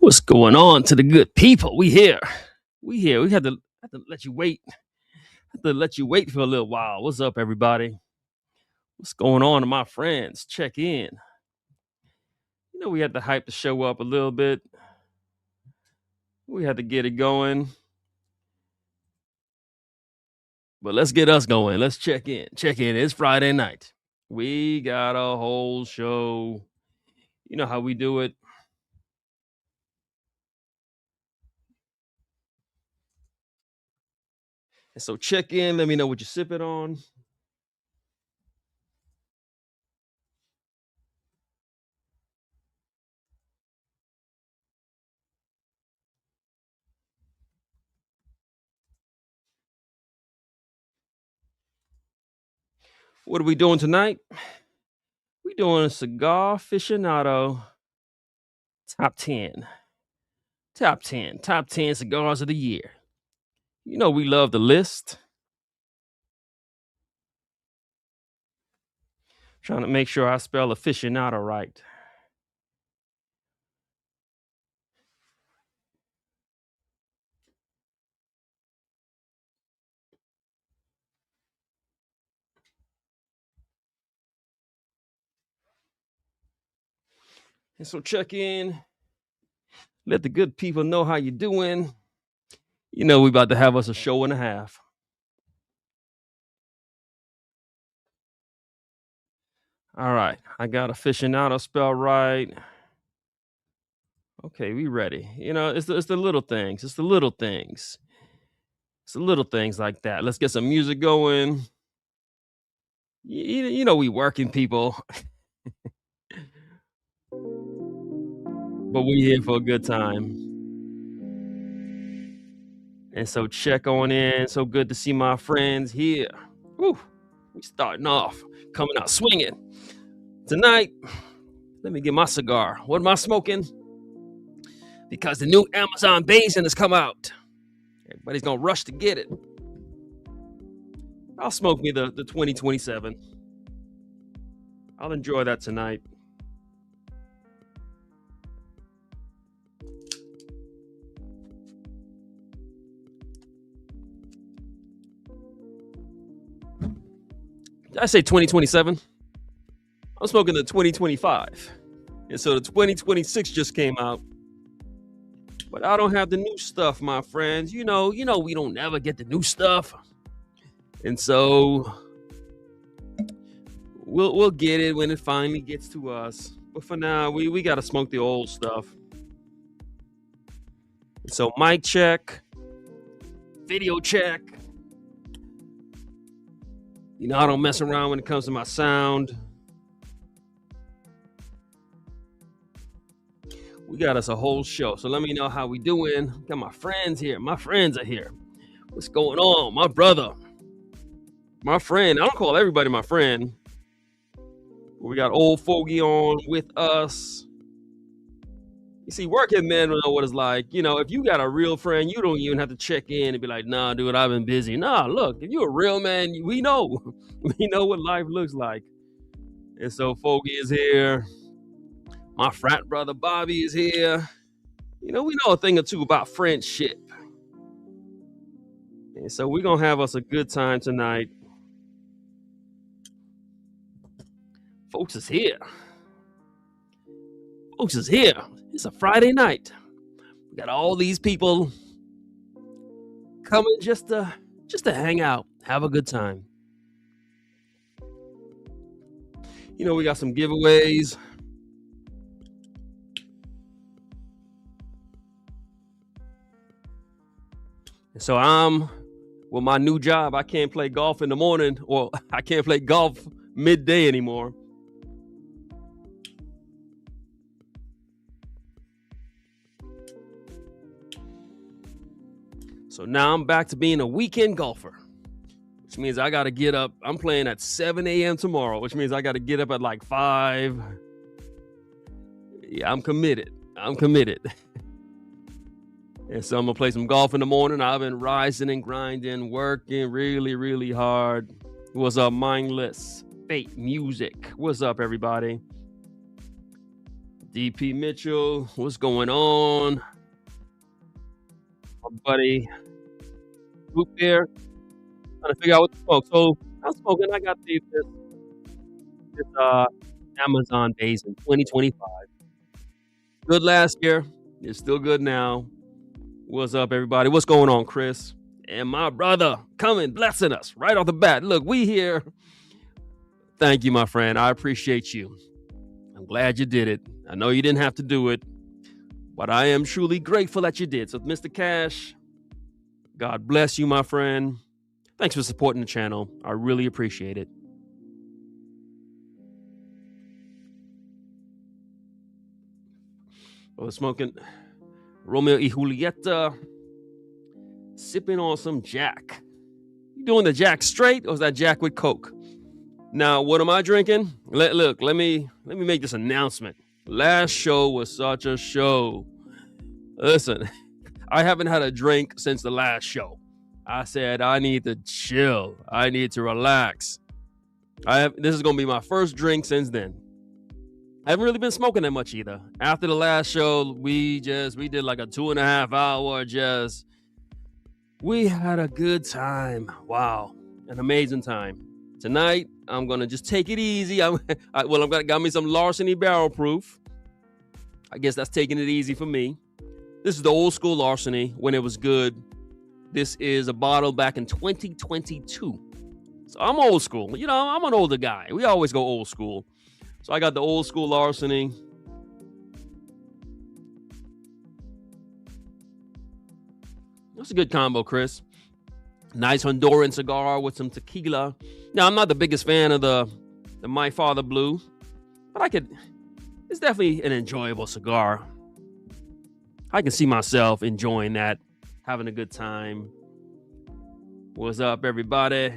What's going on to the good people? We here. We here. We had to let you wait. Had to let you wait for a little while. What's up, everybody? What's going on to my friends? Check in. We had to hype the show up a little bit. We had to get it going. But let's get us going. Let's check in. Check in. It's Friday night. We got a whole show. You know how we do it. And so check in. Let me know what you're sipping on. What are we doing tonight? We doing a Cigar Aficionado top 10. Top 10. Top 10 cigars of the year. We love the list. Trying to make sure I spell aficionado right. And so check in. Let the good people know how you doing. We about to have us a show and a half. All right. I got aficionado spelled right. Okay, we ready. It's the little things. It's the little things. It's the little things like that. Let's get some music going. We working people. But we here for a good time. And so check on in. So good to see my friends here. Woo, we starting off, coming out swinging. Tonight, let me get my cigar. What am I smoking? Because the new Amazon Basin has come out. Everybody's going to rush to get it. I'll smoke me the 2027. I'll enjoy that tonight. Did I say 2027? I'm smoking the 2025. And so the 2026 just came out. But I don't have the new stuff, my friends. We don't never get the new stuff. And so we'll get it when it finally gets to us. But for now, we got to smoke the old stuff. And so mic check, video check. I don't mess around when it comes to my sound. We got us a whole show. So let me know how we doing. Got my friends here. My friends are here. What's going on? My brother. My friend. I don't call everybody my friend. We got old Fogey on with us. You see, working men know what it's like. If you got a real friend, you don't even have to check in and be like, nah, dude, I've been busy. Nah, look, if you're a real man, we know. We know what life looks like. And so Fogey is here. My frat brother Bobby is here. We know a thing or two about friendship. And so we're going to have us a good time tonight. Folks is here. Folks is here. It's a Friday night. We got all these people coming just to hang out, have a good time. We got some giveaways. So with my new job, I can't play golf in the morning, or I can't play golf midday anymore. So now I'm back to being a weekend golfer, which means I got to get up. I'm playing at 7 a.m. tomorrow, which means I got to get up at like 5. Yeah, I'm committed. And so I'm going to play some golf in the morning. I've been rising and grinding, working really, really hard. What's up, Mindless Fate Music? What's up, everybody? DP Mitchell, what's going on? My buddy Luke there, trying to figure out what to smoke. So I'm smoking. I got this Amazon base in 2025. Good last year. It's still good now. What's up, everybody? What's going on, Chris? And my brother coming, blessing us right off the bat. Look, we here. Thank you, my friend. I appreciate you. I'm glad you did it. I know you didn't have to do it, but I am truly grateful that you did. So, Mr. Cash, God bless you, my friend. Thanks for supporting the channel. I really appreciate it. I was smoking Romeo y Julieta, sipping on some Jack. You doing the Jack straight, or is that Jack with Coke? Now, what am I drinking? Let me make this announcement. Last show was such a show. Listen, I haven't had a drink since the last show. I said I need to chill. I need to relax. This is gonna be my first drink since then. I haven't really been smoking that much either. After the last show, we did like a 2.5 hour we had a good time. Wow, an amazing time. Tonight, I'm gonna just take it easy. I've got me some Larceny Barrel Proof. I guess that's taking it easy for me. This is the old school Larceny when it was good. This is a bottle back in 2022. So I'm old school. You know, I'm an older guy. We always go old school. So I got the old school Larceny. That's a good combo, Chris. Nice Honduran cigar with some tequila. Now, I'm not the biggest fan of the My Father Blue, but it's definitely an enjoyable cigar. I can see myself enjoying that, having a good time. What's up, everybody?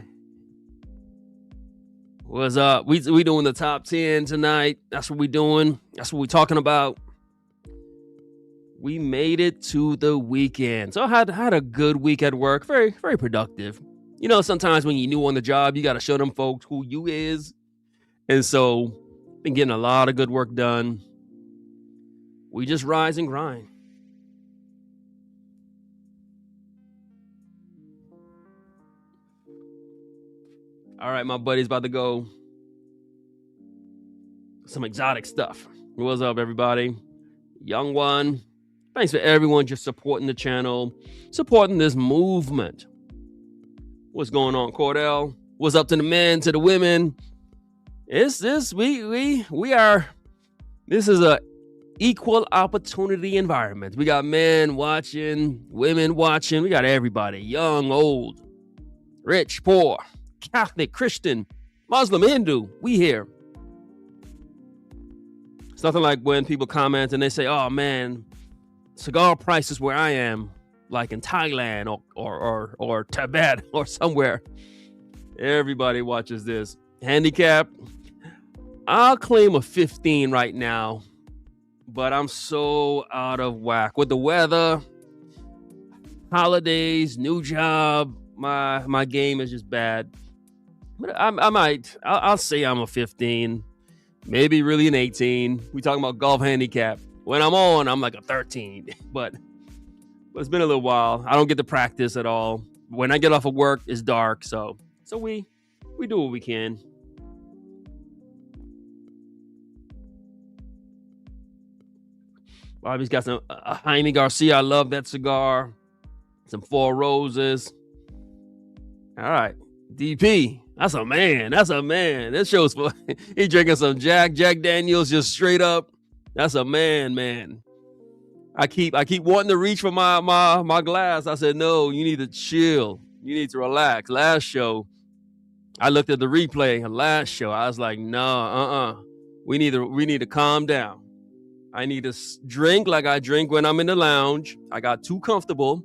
What's up? We doing the top 10 tonight. That's what we doing. That's what we talking about. We made it to the weekend. So I had a good week at work. Very, very productive. You know, sometimes when you're new on the job, you got to show them folks who you is. And so, been getting a lot of good work done. We just rise and grind. All right, my buddy's about to go. Some exotic stuff. What's up, everybody? Young one. Thanks for everyone just supporting the channel, supporting this movement. What's going on, Cordell? What's up to the men, to the women? This is a equal opportunity environment. We got men watching, women watching. We got everybody, young, old, rich, poor, Catholic, Christian, Muslim, Hindu. We here. It's nothing like when people comment and they say, "Oh man, cigar prices where I am, like in Thailand or Tibet or somewhere." Everybody watches this. Handicap, I'll claim a 15 right now, but I'm so out of whack with the weather, holidays, new job. My game is just bad. But I'll say I'm a 15, maybe really an 18. We talking about golf handicap. When I'm on, I'm like a 13, but it's been a little while. I don't get to practice at all. When I get off of work, it's dark, so we do what we can. Bobby's got some Jaime Garcia. I love that cigar. Some Four Roses. All right, DP. That's a man. This show's for he drinking some Jack Daniels just straight up. That's a man. I keep wanting to reach for my glass. I said, no, you need to chill. You need to relax. Last show, I looked at the replay. Last show, I was like, no, we need to calm down. I need to drink like I drink when I'm in the lounge. I got too comfortable.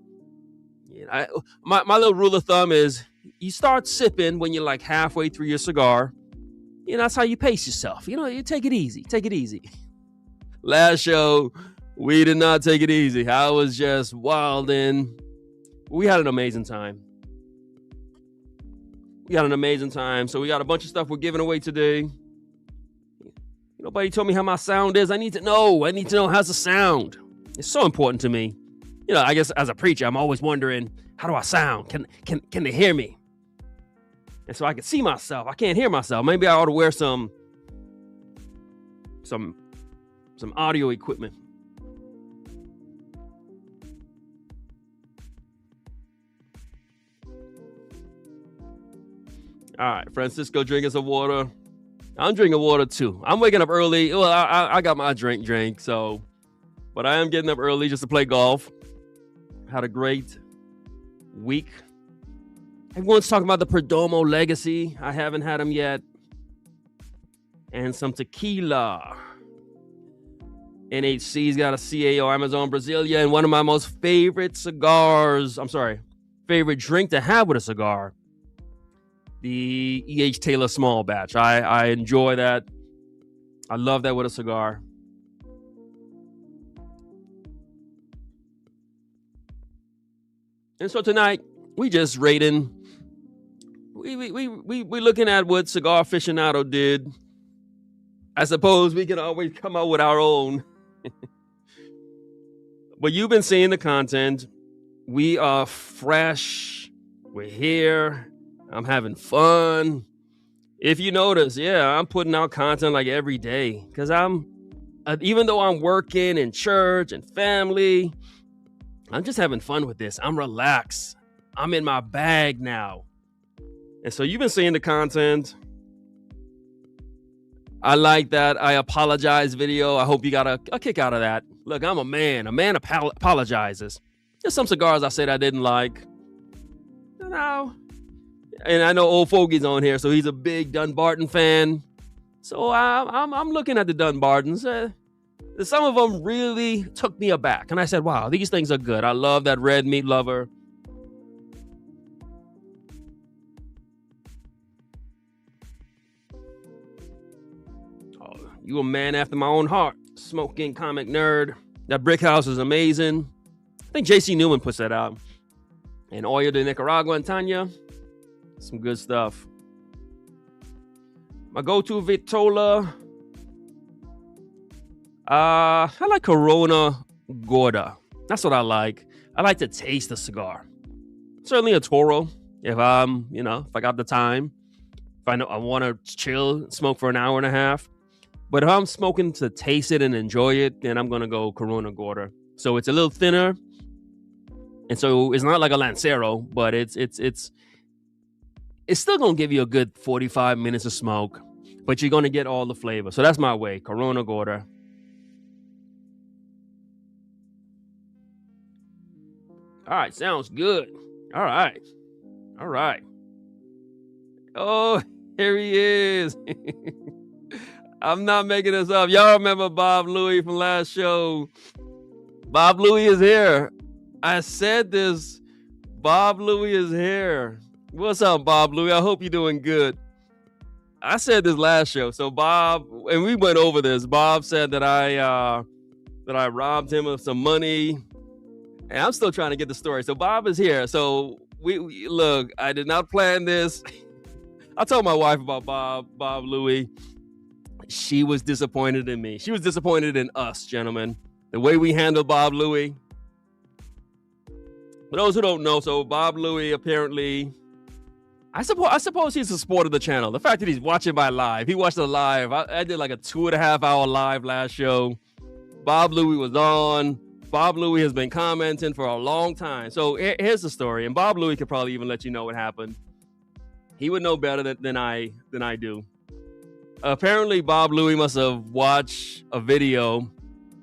My little rule of thumb is you start sipping when you're like halfway through your cigar. That's how you pace yourself. You take it easy. Last show, we did not take it easy. I was just wilding. We had an amazing time. So we got a bunch of stuff we're giving away today. Nobody told me how my sound is. I need to know. How's the sound. It's so important to me. I guess as a preacher, I'm always wondering, how do I sound? Can they hear me? And so I can see myself. I can't hear myself. Maybe I ought to wear some audio equipment. All right, Francisco drinking some water. I'm drinking water too. I'm waking up early. Well, I got my drink, so, but I am getting up early just to play golf. Had a great week. Everyone's talking about the Perdomo Legacy. I haven't had them yet. And some tequila. NHC's got a CAO Amazon Brasilia, and one of my most favorite favorite drink to have with a cigar, the E.H. Taylor Small Batch. I enjoy that. I love that with a cigar. And so tonight, we just rating. We looking at what Cigar Aficionado did. I suppose we can always come up with our own. But you've been seeing the content. We are fresh. We're here. I'm having fun. If you notice, I'm putting out content like every day. Because even though I'm working in church and family, I'm just having fun with this. I'm relaxed. I'm in my bag now. And so you've been seeing the content. I like that I apologize video. I hope you got a kick out of that. Look, I'm a man. A man apologizes. There's some cigars I said I didn't like. And I know Old Fogey's on here, so he's a big Dunbarton fan. So I'm looking at the Dunbartons. Some of them really took me aback. And I said, wow, these things are good. I love that Red Meat Lover. You a man after my own heart. Smoking comic nerd. That Brick House is amazing. I think JC Newman puts that out. And Oyo de Nicaragua and Tanya. Some good stuff. My go-to Vitola. I like Corona Gorda. That's what I like. I like to taste the cigar. Certainly a Toro. If if I got the time. If I know I want to chill, smoke for an hour and a half. But if I'm smoking to taste it and enjoy it, then I'm going to go Corona Gorda. So it's a little thinner. And so it's not like a Lancero, but it's still going to give you a good 45 minutes of smoke, but you're going to get all the flavor. So that's my way, Corona Gorda. All right, sounds good. All right. Oh, here he is. I'm not making this up. Y'all remember Bob Louie from last show? Bob Louie is here. I said this. Bob Louie is here. What's up, Bob Louie? I hope you're doing good. I said this last show. So Bob, and we went over this. Bob said that I robbed him of some money. And I'm still trying to get the story. So Bob is here. So we look, I did not plan this. I told my wife about Bob Louie. She was disappointed in me. She was disappointed in us, gentlemen. The way we handled Bob Louie. For those who don't know, so Bob Louie apparently, I suppose he's a support of the channel. The fact that he's watching my live. He watched the live. I did like a 2.5 hour live last show. Bob Louie was on. Bob Louie has been commenting for a long time. So here's the story. And Bob Louie could probably even let you know what happened. He would know better than I do. Apparently, Bob Louie must have watched a video.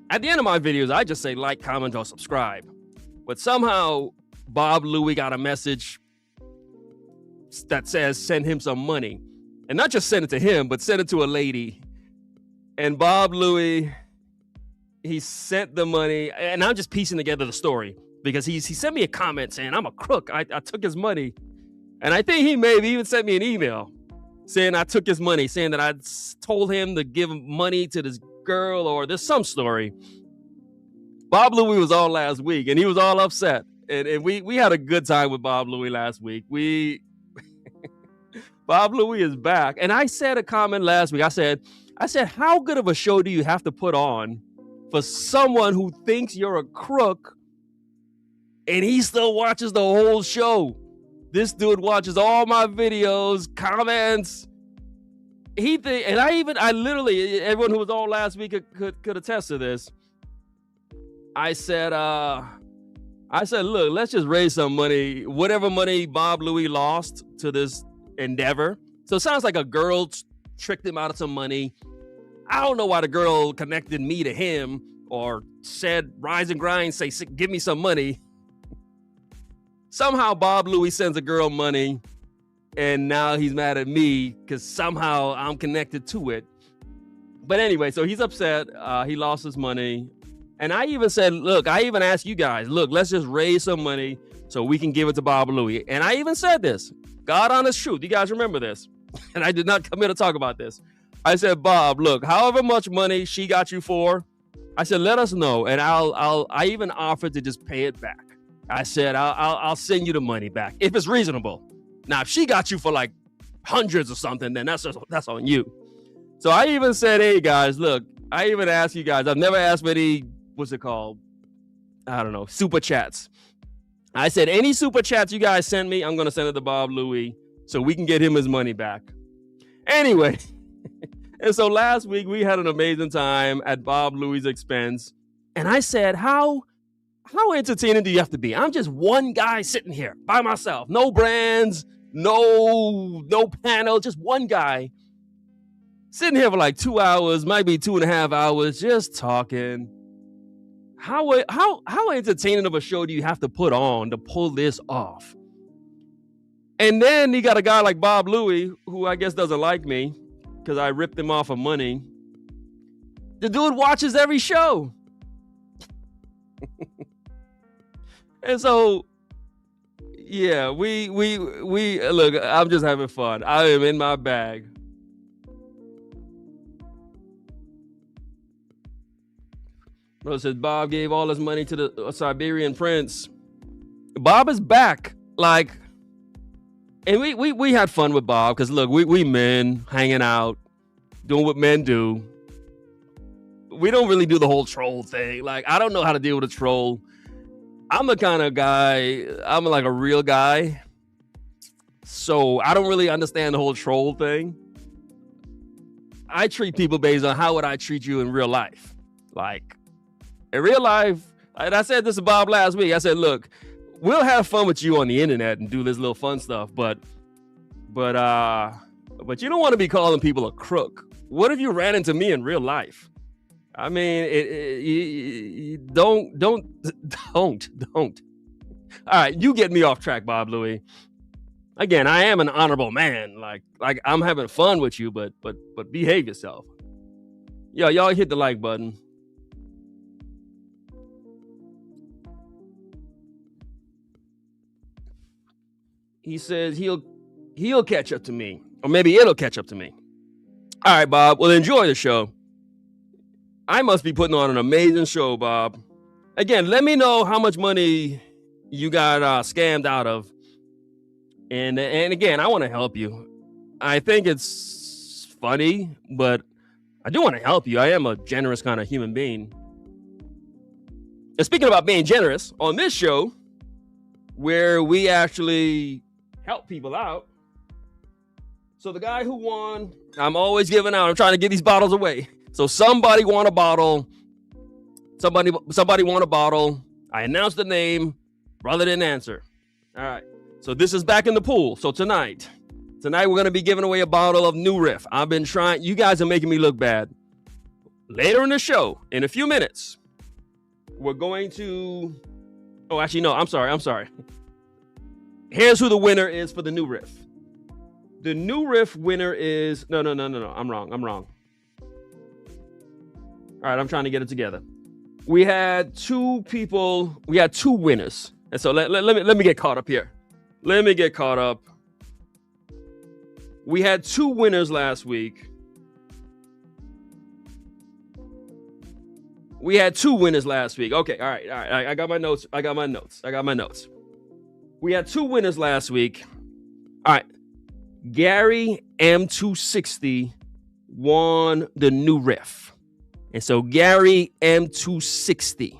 At the end of my videos, I just say like, comment, or subscribe. But somehow, Bob Louie got a message that says send him some money. And not just send it to him, but send it to a lady. And Bob Louie, he sent the money. And I'm just piecing together the story. Because he sent me a comment saying, I'm a crook. I took his money. And I think he maybe even sent me an email saying I took his money, saying that I told him to give money to this girl, or there's some story. Bob Louie was on last week, and he was all upset. And we had a good time with Bob Louie last week. Bob Louie is back. And I said a comment last week. I said, I said, how good of a show do you have to put on for someone who thinks you're a crook and he still watches the whole show? This dude watches all my videos, comments. I literally, everyone who was on last week could attest to this. I said, look, let's just raise some money, whatever money Bob Louie lost to this endeavor. So it sounds like a girl tricked him out of some money. I don't know why the girl connected me to him or said, rise and grind, say, give me some money. Somehow Bob Louie sends a girl money, and now he's mad at me because somehow I'm connected to it. But anyway, so he's upset. He lost his money. And I even said, look, I even asked you guys, look, let's just raise some money so we can give it to Bob Louie. And I even said this, God honest truth. You guys remember this. And I did not come here to talk about this. I said, Bob, look, however much money she got you for, I said, let us know. And I even offered to just pay it back. I said, I'll send you the money back if it's reasonable. Now, if she got you for like hundreds or something, then that's on you. So I even said, hey guys, look, I even asked you guys, I've never asked many, what's it called? I don't know, super chats. I said, any super chats you guys send me, I'm going to send it to Bob Louie so we can get him his money back. Anyway, and so last week we had an amazing time at Bob Louie's expense. And I said, how entertaining do you have to be? I'm just one guy sitting here by myself. No brands, no panel, just one guy sitting here for like 2 hours, might be 2.5 hours, just talking. How entertaining of a show do you have to put on to pull this off? And then you got a guy like Bob Louie, who I guess doesn't like me because I ripped him off of money. The dude watches every show. And so, yeah, we look, I'm just having fun. I am in my bag. Bro says Bob gave all his money to the Siberian prince. Bob is back. Like, and we had fun with Bob because look, we men hanging out, doing what men do. We don't really do the whole troll thing. Like, I don't know how to deal with a troll. I'm the kind of guy, I'm like a real guy. So I don't really understand the whole troll thing. I treat people based on how would I treat you in real life. Like, in real life, and I said this to Bob last week. I said, look, we'll have fun with you on the internet and do this little fun stuff, but you don't want to be calling people a crook. What if you ran into me in real life? I mean, don't. All right, you get me off track, Bob Louie. Again, I am an honorable man. Like I'm having fun with you, but behave yourself. Yo, y'all hit the like button. He says he'll catch up to me, or maybe it'll catch up to me. All right, Bob. Well, enjoy the show. I must be putting on an amazing show, Bob. Again, let me know how much money you got scammed out of. And again, I want to help you. I think it's funny, but I do want to help you. I am a generous kind of human being. And speaking about being generous, on this show, where we actually help people out. So the guy who won, I'm always giving out. I'm trying to give these bottles away. So somebody won a bottle. Somebody won a bottle. I announced the name. Brother didn't answer. All right. So this is back in the pool. So tonight we're going to be giving away a bottle of New Riff. I've been trying. You guys are making me look bad. Later in the show, in a few minutes, we're going to... Oh, actually, no. I'm sorry. Here's who the winner is for the New Riff. The New Riff winner is... No. I'm wrong. All right, I'm trying to get it together. We had two winners. And so let me get caught up here. Let me get caught up. We had two winners last week. Okay, all right. I got my notes. We had two winners last week. All right. Gary M260 won the new riff. And so Gary M260,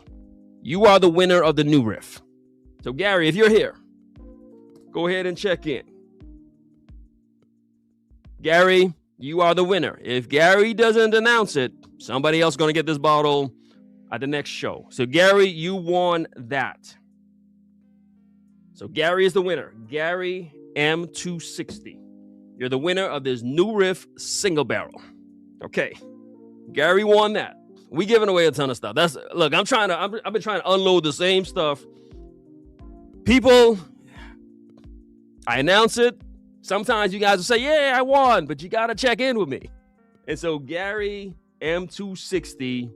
you are the winner of the new riff. So Gary, if you're here, go ahead and check in. Gary, you are the winner. If Gary doesn't announce it, somebody else is going to get this bottle at the next show. So Gary, you won that. So Gary is the winner. Gary M260. You're the winner of this new riff single barrel. Okay. Gary won that. We giving away a ton of stuff. Look, I've been trying to unload the same stuff. People, I announce it. Sometimes you guys will say, yeah, I won, but you got to check in with me. And so Gary M260,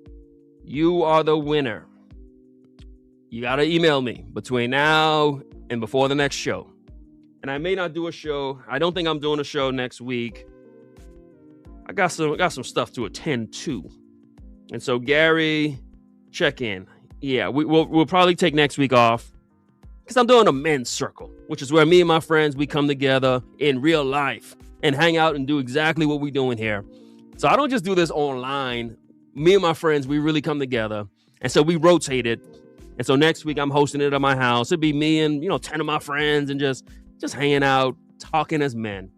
you are the winner. You got to email me between now and before the next show. And I may not do a show. I don't think I'm doing a show next week. I got some stuff to attend to. And so Gary, check in. Yeah, we'll probably take next week off because I'm doing a men's circle, which is where me and my friends, we come together in real life and hang out and do exactly what we're doing here. So I don't just do this online. Me and my friends, we really come together. And so we rotate it. And so next week I'm hosting it at my house. It'd be me and, 10 of my friends and just hanging out, talking as men.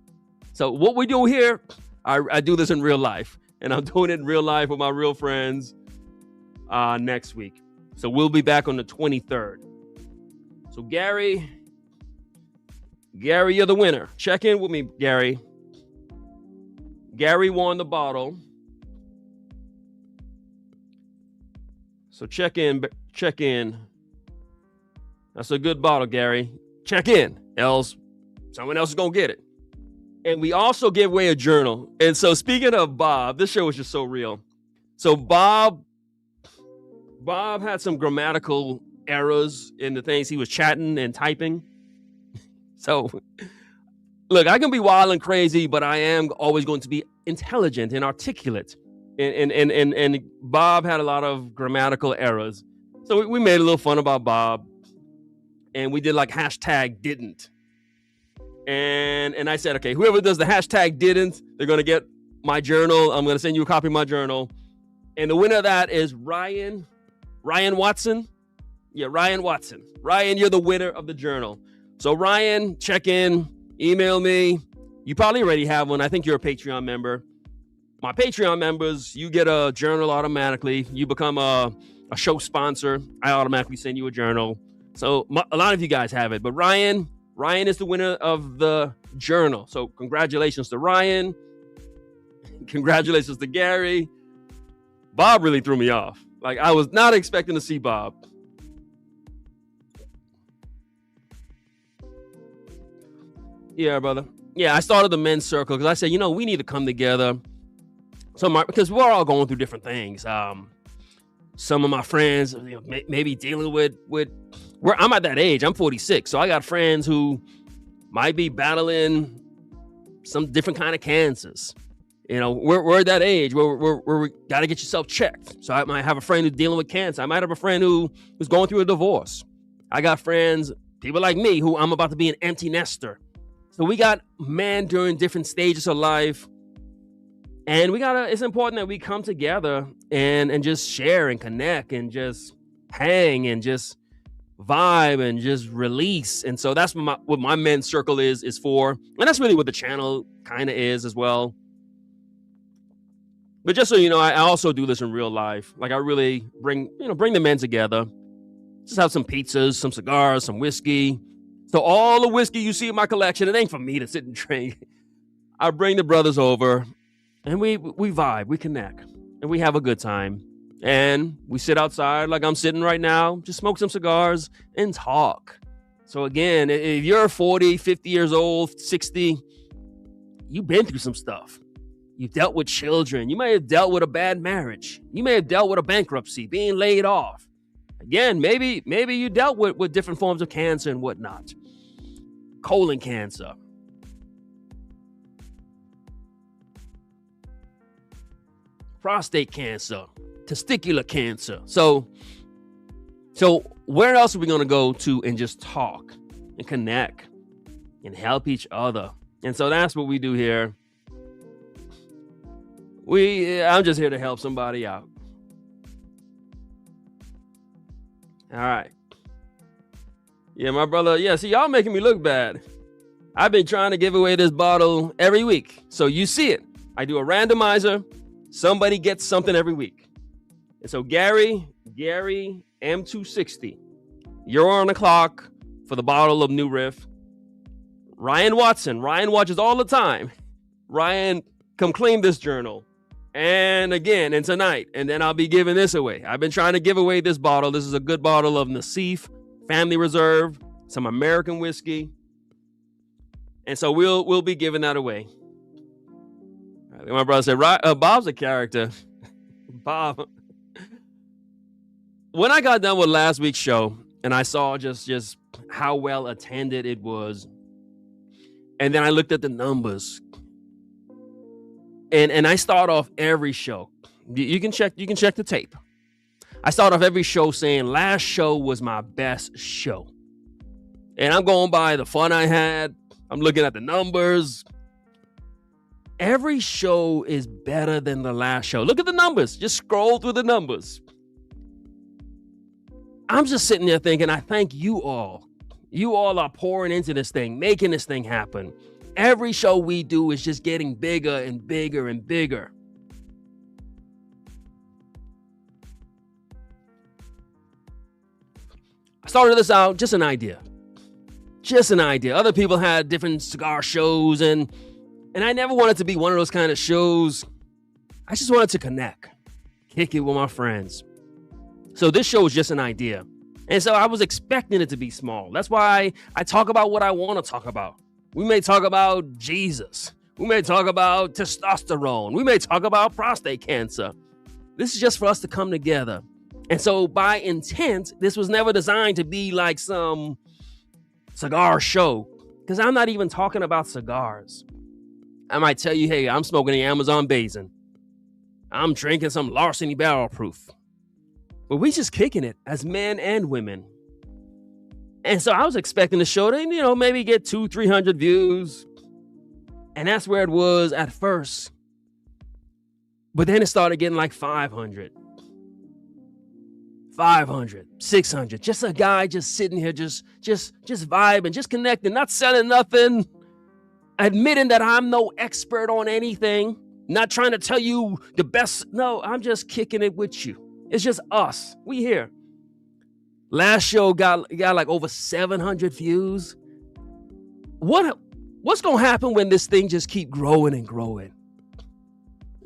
So what we do here, I do this in real life, and I'm doing it in real life with my real friends next week. So we'll be back on the 23rd. So Gary, you're the winner. Check in with me, Gary. Gary won the bottle. So check in. That's a good bottle, Gary. Check in, else someone else is going to get it. And we also gave away a journal. And so speaking of Bob, this show was just so real. So Bob had some grammatical errors in the things he was chatting and typing. So look, I can be wild and crazy, but I am always going to be intelligent and articulate. And Bob had a lot of grammatical errors. So we made a little fun about Bob. And we did like hashtag didn't. And I said, okay, whoever does the hashtag didn't, they're going to get my journal. I'm going to send you a copy of my journal. And the winner of that is Ryan Watson. Yeah, Ryan Watson. Ryan, you're the winner of the journal. So Ryan, check in, email me. You probably already have one. I think you're a Patreon member. My Patreon members, you get a journal automatically. You become a show sponsor. I automatically send you a journal. So a lot of you guys have it. But Ryan is the winner of the journal. So congratulations to Ryan. Congratulations to Gary. Bob really threw me off. Like, I was not expecting to see Bob. Yeah, brother. Yeah, I started the men's circle because I said, we need to come together. Because we're all going through different things. Some of my friends, maybe dealing with I'm at that age. I'm 46, so I got friends who might be battling some different kind of cancers. We're at that age where we got to get yourself checked. So I might have a friend who's dealing with cancer. I might have a friend who's going through a divorce. I got friends, people like me, who I'm about to be an empty nester. So we got men during different stages of life. And it's important that we come together and just share and connect and just hang and just vibe and just release. And so that's what my men's circle is for. And that's really what the channel kind of is as well. But just so you know, I also do this in real life. Like, I really bring the men together. Just have some pizzas, some cigars, some whiskey. So all the whiskey you see in my collection, it ain't for me to sit and drink. I bring the brothers over and we vibe, we connect, and we have a good time. And we sit outside like I'm sitting right now, just smoke some cigars and talk. So again, if you're 40, 50 years old, 60, you've been through some stuff. You've dealt with children. You may have dealt with a bad marriage. You may have dealt with a bankruptcy, being laid off. Again, maybe you dealt with different forms of cancer and whatnot. Colon cancer. Prostate cancer. Testicular cancer. So where else are we going to go to and just talk and connect and help each other? And so that's what we do here. I'm just here to help somebody out. All right. Yeah, my brother. Yeah, see, y'all making me look bad. I've been trying to give away this bottle every week. So you see it. I do a randomizer. Somebody gets something every week. And so Gary M260, you're on the clock for the bottle of New Riff. Ryan watches all the time. Ryan, come claim this journal. And again, and tonight. And then I'll be giving this away. I've been trying to give away this bottle. This is a good bottle of Nassif Family Reserve, some American whiskey. And so we'll be giving that away. My brother said, Bob's a character. Bob. When I got done with last week's show and I saw just how well attended it was, and then I looked at the numbers, and I start off every show. You can check the tape. I start off every show saying last show was my best show. And I'm going by the fun I had. I'm looking at the numbers. Every show is better than the last show. Look at the numbers. Just scroll through the numbers. I'm just sitting there thinking, I thank you all. You all are pouring into this thing, making this thing happen. Every show we do is just getting bigger and bigger and bigger. I started this out, just an idea. Other people had different cigar shows, and I never wanted to be one of those kind of shows. I just wanted to connect, kick it with my friends. So this show was just an idea. And so I was expecting it to be small. That's why I talk about what I want to talk about. We may talk about Jesus. We may talk about testosterone. We may talk about prostate cancer. This is just for us to come together. And so by intent, this was never designed to be like some cigar show, because I'm not even talking about cigars. I might tell you, hey, I'm smoking the Amazon Basin. I'm drinking some Larceny Barrel Proof. But we just kicking it as men and women. And so I was expecting the show to, maybe get 200-300 views. And that's where it was at first. But then it started getting like 500, 600. Just a guy just sitting here, just vibing, just connecting, not selling nothing. Admitting that I'm no expert on anything. Not trying to tell you the best. No, I'm just kicking it with you. It's just us. We here. Last show got like over 700 views. What's going to happen when this thing just keep growing and growing?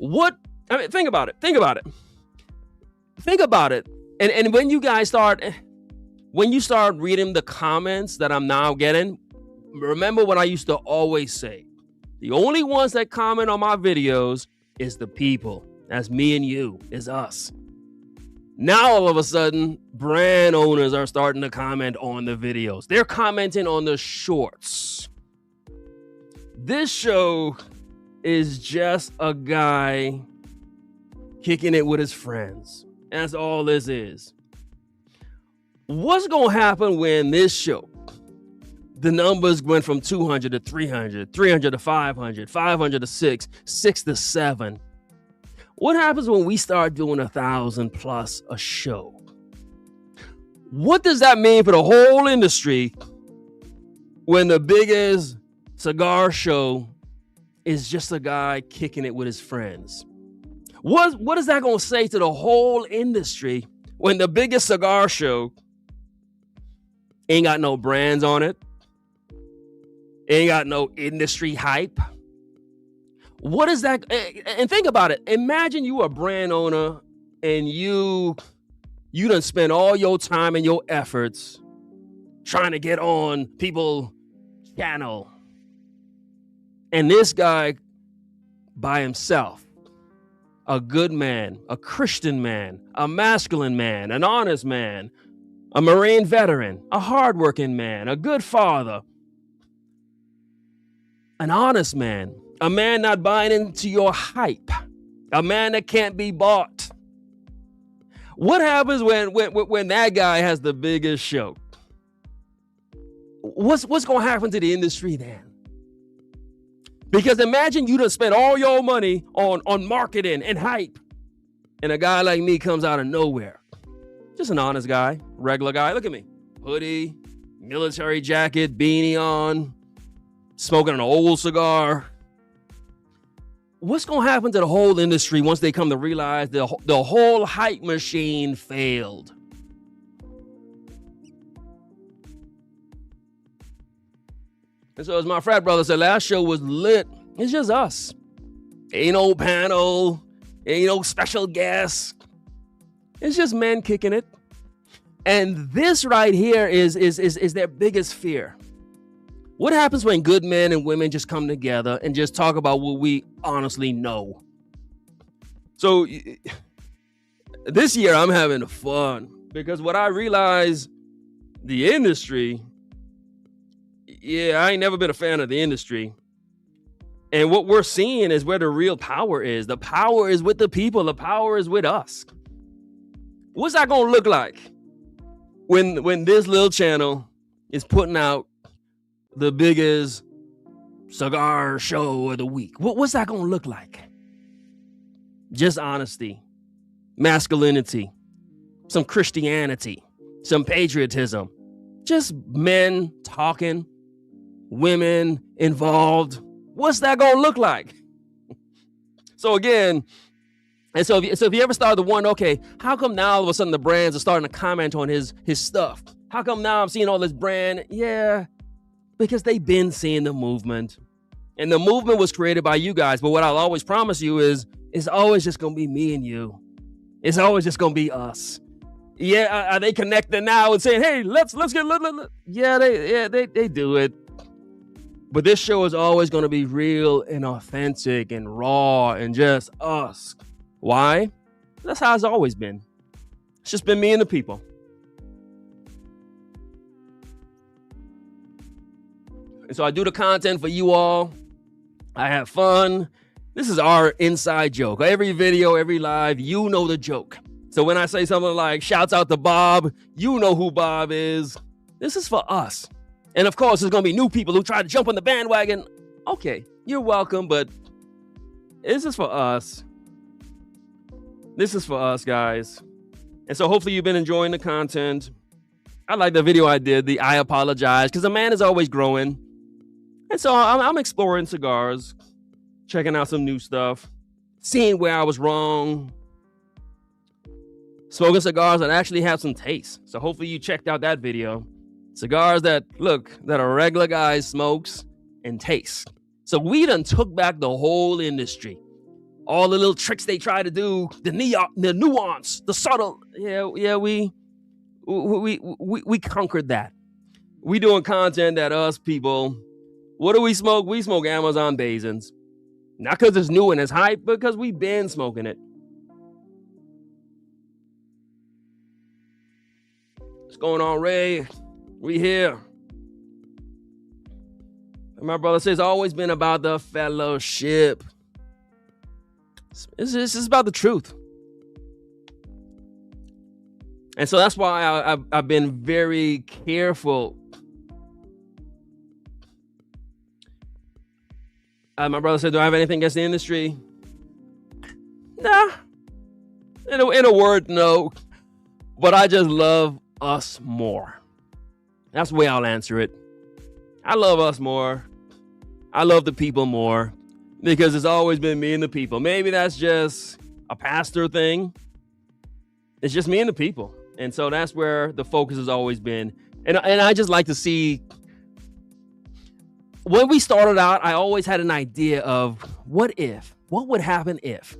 Think about it. And when you guys start reading the comments that I'm now getting, remember what I used to always say. The only ones that comment on my videos is the people. That's me and you. It's us. Now, all of a sudden, brand owners are starting to comment on the videos. They're commenting on the shorts. This show is just a guy kicking it with his friends. That's all this is. What's going to happen when this show, the numbers went from 200 to 300, 300 to 500, 500 to 6, 6 to 7? What happens when we start doing 1,000 plus a show? What does that mean for the whole industry when the biggest cigar show is just a guy kicking it with his friends? What is that going to say to the whole industry when the biggest cigar show ain't got no brands on it? Ain't got no industry hype? What is that? And think about it. Imagine you a brand owner and you done spend all your time and your efforts trying to get on people's channel. And this guy by himself, a good man, a Christian man, a masculine man, an honest man, a Marine veteran, a hardworking man, a good father, an honest man, a man not buying into your hype, a man that can't be bought. What happens when that guy has the biggest show? What's going to happen to the industry then? Because imagine you done spent all your money on marketing and hype, and a guy like me comes out of nowhere. Just an honest guy, regular guy. Look at me. Hoodie, military jacket, beanie on, smoking an old cigar. What's going to happen to the whole industry once they come to realize the whole hype machine failed? And so as my frat brother said, last show was lit. It's just us. Ain't no panel. Ain't no special guests. It's just men kicking it. And this right here is their biggest fear. What happens when good men and women just come together and just talk about what we honestly know? So this year I'm having fun because what I realize, the industry, I ain't never been a fan of the industry. And what we're seeing is where the real power is. The power is with the people. The power is with us. What's that going to look like when this little channel is putting out the biggest cigar show of the week? What's that going to look like? Just honesty, masculinity, some Christianity, some patriotism, just men talking, women involved. What's that going to look like? So again, and so if you ever started to wonder, okay, how come now all of a sudden the brands are starting to comment on his stuff? How come now I'm seeing all this brand? Yeah, because they've been seeing the movement. And the movement was created by you guys. But what I'll always promise you is it's always just going to be me and you. It's always just going to be us. Yeah, are they connecting now and saying, hey, let's get... Yeah, they do it. But this show is always going to be real and authentic and raw and just us. Why? That's how it's always been. It's just been me and the people. And so I do the content for you all. I have fun. This is our inside joke. Every video, every live, you know the joke. So when I say something like, shouts out to Bob, you know who Bob is. This is for us. And of course, there's going to be new people who try to jump on the bandwagon. Okay, you're welcome, but this is for us. This is for us, guys. And so hopefully you've been enjoying the content. I like the video I did, the I apologize, because a man is always growing. And so I'm exploring cigars, checking out some new stuff, seeing where I was wrong, smoking cigars that actually have some taste. So hopefully you checked out that video. Cigars that a regular guy smokes and tastes. So we done took back the whole industry. All the little tricks they try to do, the nuance, the subtle. Yeah, we conquered that. We doing content that us people, what do we smoke? We smoke Amazon Basins. Not because it's new and it's hype, but because we've been smoking it. What's going on, Ray? We here. And my brother says it's always been about the fellowship. This is about the truth. And so that's why I've been very careful. My brother said, do I have anything against the industry? Nah. In a word, no. But I just love us more. That's the way I'll answer it. I love us more. I love the people more because it's always been me and the people. Maybe that's just a pastor thing. It's just me and the people. And so that's where the focus has always been. And I just like to see, when we started out, I always had an idea of what would happen if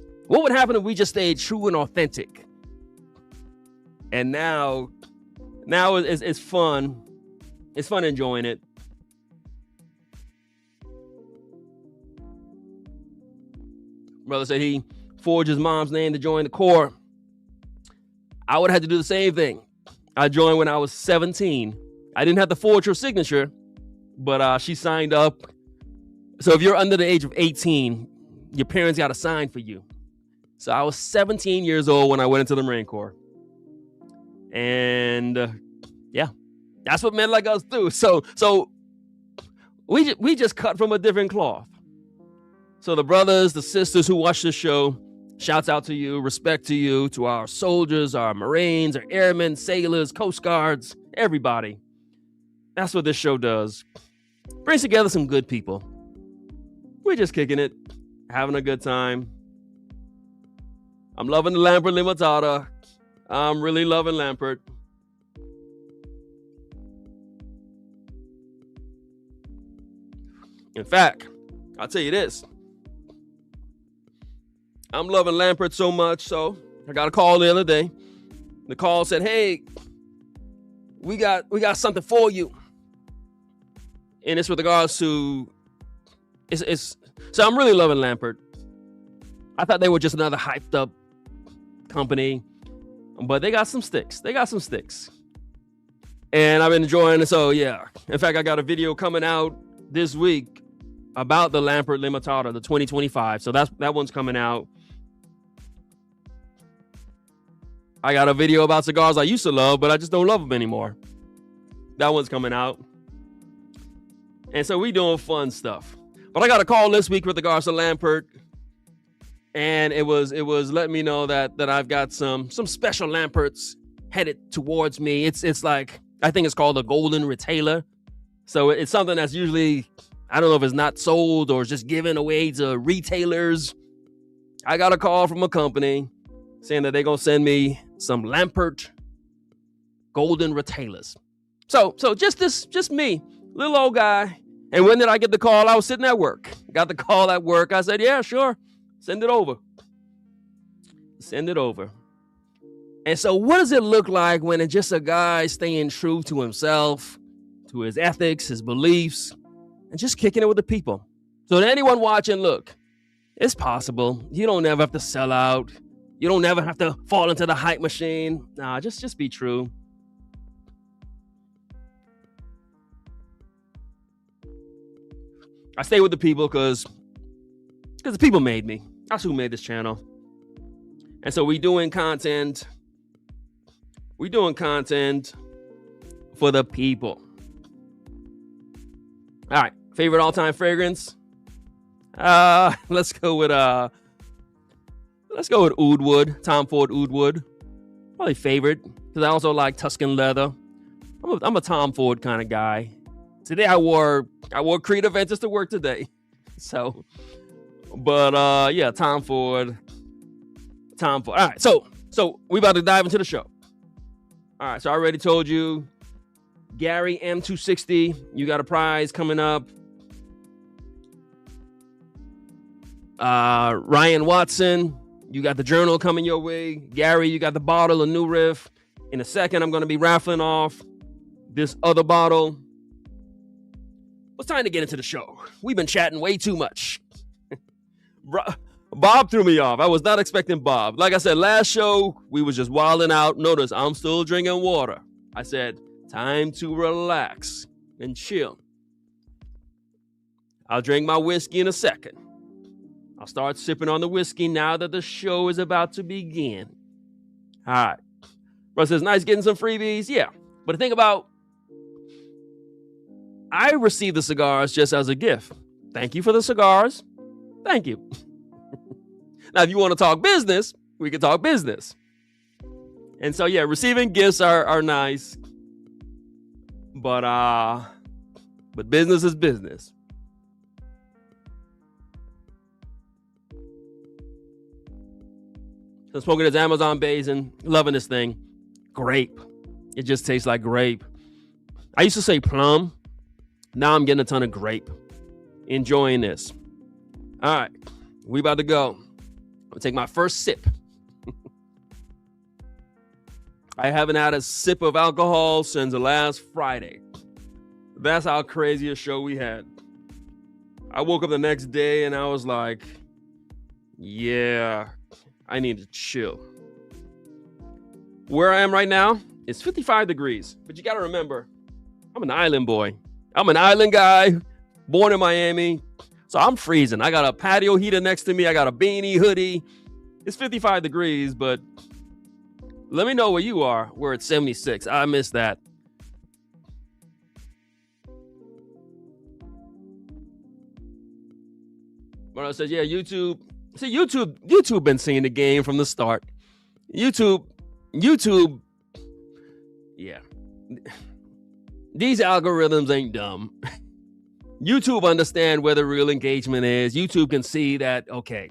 we just stayed true and authentic. And now it's fun. It's fun enjoying it. Brother said he forged his mom's name to join the Corps. I would have to do the same thing. I joined when I was 17. I didn't have to forge her signature, but she signed up. So if you're under the age of 18, your parents got to sign for you. So I was 17 years old when I went into the Marine Corps. And yeah. That's what men like us do. So we just cut from a different cloth. So the brothers, the sisters who watch this show, shouts out to you, respect to you, to our soldiers, our Marines, our airmen, sailors, Coast Guards, everybody. That's what this show does. Brings together some good people. We're just kicking it, having a good time. I'm loving the Lampert Limitada. I'm really loving Lampert. In fact, I'll tell you this. I'm loving Lampert so much, so I got a call the other day. The call said, "Hey, we got something for you." And it's with regards to so I'm really loving Lampert. I thought they were just another hyped up company, but they got some sticks. And I've been enjoying it. So yeah. In fact, I got a video coming out this week about the Lampert Limitada, the 2025. So that one's coming out. I got a video about cigars I used to love, but I just don't love them anymore. That one's coming out. And so we doing fun stuff. But I got a call this week with regards to Lampert. And it was letting me know that I've got some special Lamperts headed towards me. It's like, I think it's called a Golden Retailer. So it's something that's usually, I don't know if it's not sold or just given away to retailers. I got a call from a company saying that they're going to send me some Lampert Golden Retailers. So just me, little old guy. And when did I get the call? I was sitting at work. Got the call at work. I said, yeah, sure. Send it over. And so what does it look like when it's just a guy staying true to himself, to his ethics, his beliefs, and just kicking it with the people? So to anyone watching, look, it's possible. You don't never have to sell out. You don't never have to fall into the hype machine. Nah, just be true. I stay with the people because the people made me. That's who made this channel. And so we doing content for the people. All right, favorite all-time fragrance? Let's go with Oud Wood, Tom Ford Oud Wood. Probably favorite because I also like Tuscan leather. I'm a Tom Ford kind of guy. Today I wore Creed Aventus to work today. So, but yeah, Tom Ford. All right, so we about to dive into the show. All right, so I already told you, Gary M260, you got a prize coming up. Ryan Watson, you got the journal coming your way. Gary, you got the bottle of New Riff. In a second, I'm going to be raffling off this other bottle. It's time to get into the show. We've been chatting way too much. Bob threw me off. I was not expecting Bob. Like I said, last show, we was just wilding out. Notice, I'm still drinking water. I said, time to relax and chill. I'll drink my whiskey in a second. I'll start sipping on the whiskey now that the show is about to begin. All right. Russ says, nice getting some freebies. Yeah. But the thing about, I received the cigars just as a gift. Thank you for the cigars. Thank you. Now, if you want to talk business, we can talk business. And so, yeah, receiving gifts are nice. But business is business. So smoking this Amazon Basin, loving this thing. Grape. It just tastes like grape. I used to say plum. Now I'm getting a ton of grape. Enjoying this. All right, we about to go. I'm gonna take my first sip. I haven't had a sip of alcohol since last Friday. That's how crazy a show we had. I woke up the next day and I was like, yeah, I need to chill. Where I am right now, it's 55 degrees. But you got to remember, I'm an island boy. I'm an island guy, born in Miami. So I'm freezing. I got a patio heater next to me. I got a beanie, hoodie. It's 55 degrees, but let me know where you are, where it's 76. I miss that. But I said, yeah, YouTube. See, YouTube been seeing the game from the start. YouTube, yeah. These algorithms ain't dumb. YouTube understand where the real engagement is. YouTube can see that, okay,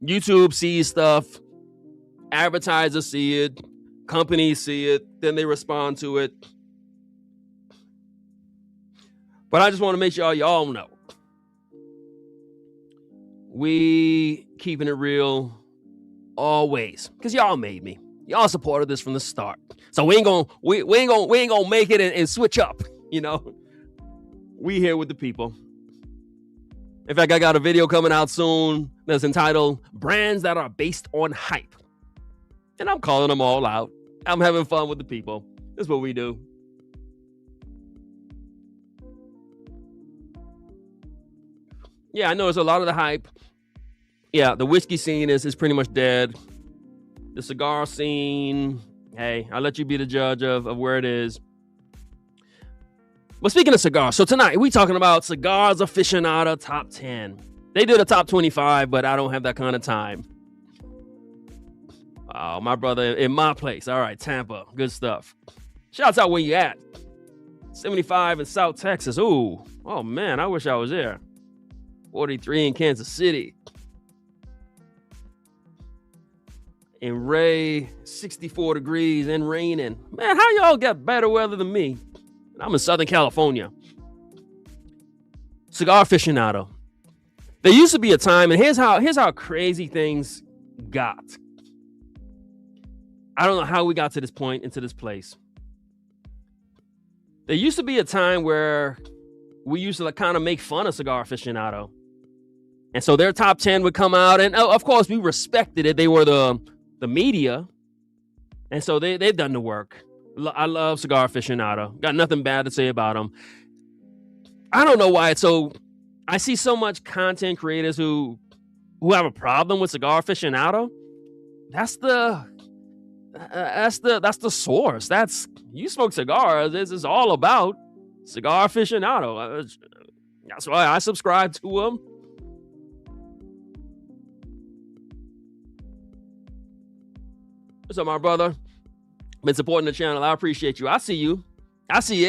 YouTube sees stuff, advertisers see it, companies see it, then they respond to it. But I just want to make sure y'all know, we keeping it real always, because y'all made me. Y'all supported this from the start. So we ain't gonna make it and switch up, you know. We here with the people. In fact, I got a video coming out soon that's entitled Brands That Are Based on Hype. And I'm calling them all out. I'm having fun with the people. That's what we do. Yeah, I noticed a lot of the hype. Yeah, the whiskey scene is pretty much dead. The cigar scene, hey, I'll let you be the judge of where it is. But speaking of cigars, so tonight we talking about Cigars Aficionado Top 10. They did a top 25, but I don't have that kind of time. Oh, my brother in my place. All right, Tampa. Good stuff. Shouts out where you at. 75 in South Texas. Ooh. Oh, man, I wish I was there. 43 in Kansas City. In Ray, 64 degrees and raining. Man, how y'all got better weather than me? I'm in Southern California. Cigar Aficionado. There used to be a time, and here's how crazy things got. I don't know how we got to this point, into this place. There used to be a time where we used to kind of make fun of Cigar Aficionado. And so their top 10 would come out, and of course we respected it. They were the media, and so they've done the work. I love Cigar Aficionado. Got nothing bad to say about them. I don't know why it's so. I see so much content creators who have a problem with Cigar Aficionado. That's the source. That's, you smoke cigars. This is all about Cigar Aficionado. That's why I subscribe to them. What's up, my brother? Been supporting the channel. I appreciate you. I see you. I see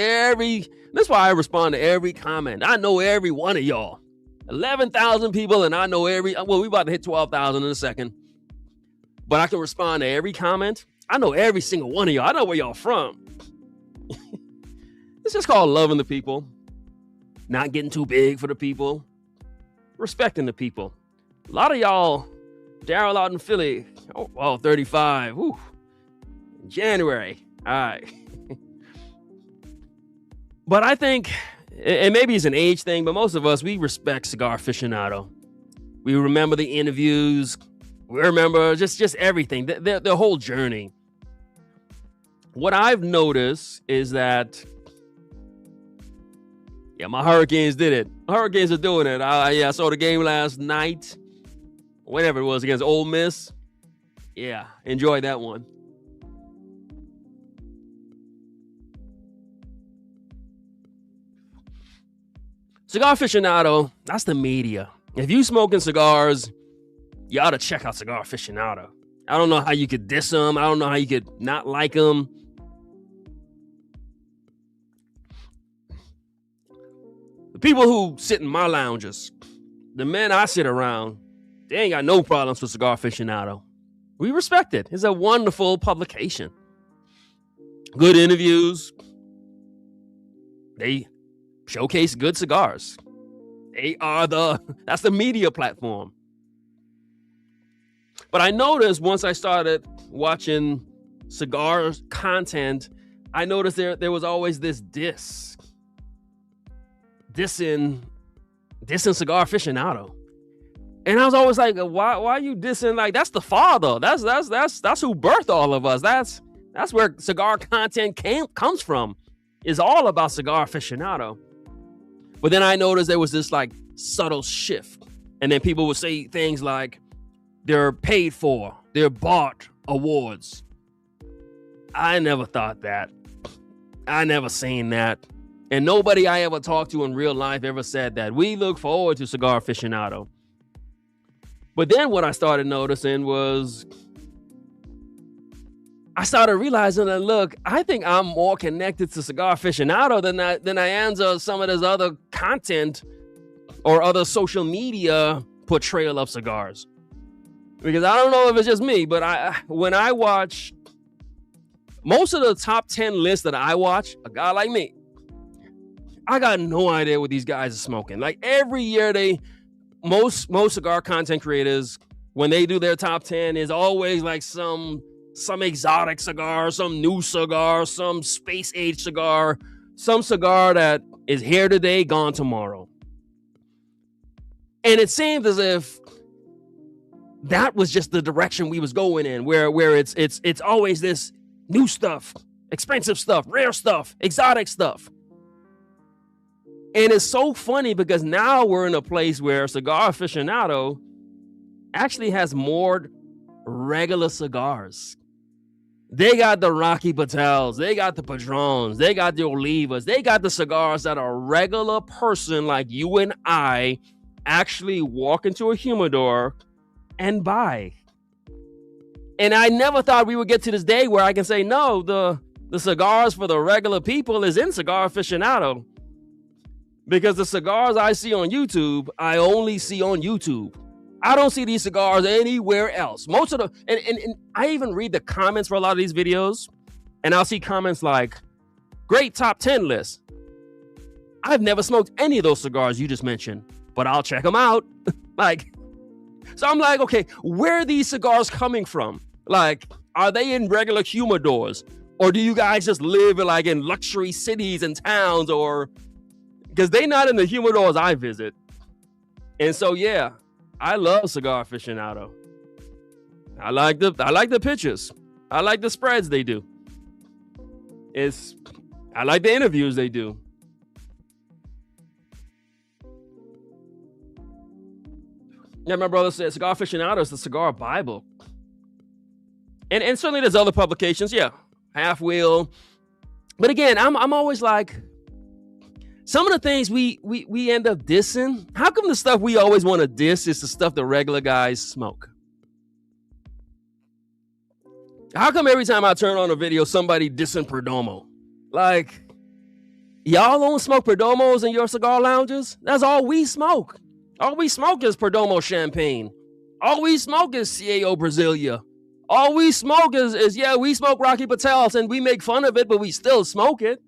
that's why I respond to every comment. I know every one of y'all. 11,000 people, and I know we about to hit 12,000 in a second. But I can respond to every comment. I know every single one of y'all. I know where y'all from. It's just called loving the people. Not getting too big for the people. Respecting the people. A lot of y'all, Daryl out in Philly, 35. Woo. January. All right. But I think, and maybe it's an age thing, but most of us, we respect Cigar Aficionado. We remember the interviews. We remember just everything, the whole journey. What I've noticed is that, yeah, my Hurricanes did it. Hurricanes are doing it. I saw the game last night, whenever it was, against Ole Miss. Yeah, enjoyed that one. Cigar Aficionado, that's the media. If you smoking cigars, you ought to check out Cigar Aficionado. I don't know how you could diss them. I don't know how you could not like them. The people who sit in my lounges, the men I sit around, they ain't got no problems with Cigar Aficionado. We respect it. It's a wonderful publication. Good interviews. They showcase good cigars. That's the media platform. But I noticed once I started watching cigar content, I noticed there was always this dissing Cigar Aficionado. And I was always like, why are you dissing? Like, that's the father. That's who birthed all of us. That's where cigar content comes from. It's all about Cigar Aficionado. But then I noticed there was this like subtle shift. And then people would say things like, they're paid for, they're bought awards. I never thought that. I never seen that. And nobody I ever talked to in real life ever said that. We look forward to Cigar Aficionado. But then what I started noticing was I started realizing that, look, I think I'm more connected to Cigar Aficionado than I am to some of this other content or other social media portrayal of cigars. Because I don't know if it's just me, but when I watch most of the top 10 lists that I watch, a guy like me, I got no idea what these guys are smoking. Like every year most cigar content creators, when they do their top 10, is always like some exotic cigar, some new cigar, some space age cigar, some cigar that is here today, gone tomorrow. And it seemed as if that was just the direction we was going in, where it's always this new stuff, expensive stuff, rare stuff, exotic stuff. And it's so funny because now we're in a place where Cigar Aficionado actually has more regular cigars. They got the Rocky Patels, they got the Padrones, they got the Olivas, they got the cigars that a regular person like you and I actually walk into a humidor and buy. And I never thought we would get to this day where I can say, no, the cigars for the regular people is in Cigar Aficionado. Because the cigars I see on YouTube, I only see on YouTube. I don't see these cigars anywhere else. Most of the, and I even read the comments for a lot of these videos, and I'll see comments like, great top 10 list. I've never smoked any of those cigars you just mentioned, but I'll check them out. So I'm like, okay, where are these cigars coming from? Like, are they in regular humidors? Or do you guys just live in luxury cities and towns? Or because they're not in the humidors I visit. And so, yeah, I love Cigar Aficionado. I like the pictures. I like the spreads they do. I like the interviews they do. Yeah, my brother said Cigar Aficionado is the cigar Bible. And certainly there's other publications, yeah. Half Wheel. But again, I'm always like, some of the things we end up dissing, how come the stuff we always want to diss is the stuff the regular guys smoke? How come every time I turn on a video, somebody dissing Perdomo? Like, y'all don't smoke Perdomos in your cigar lounges? That's all we smoke. All we smoke is Perdomo champagne. All we smoke is CAO Brasilia. All we smoke is we smoke Rocky Patels and we make fun of it, but we still smoke it.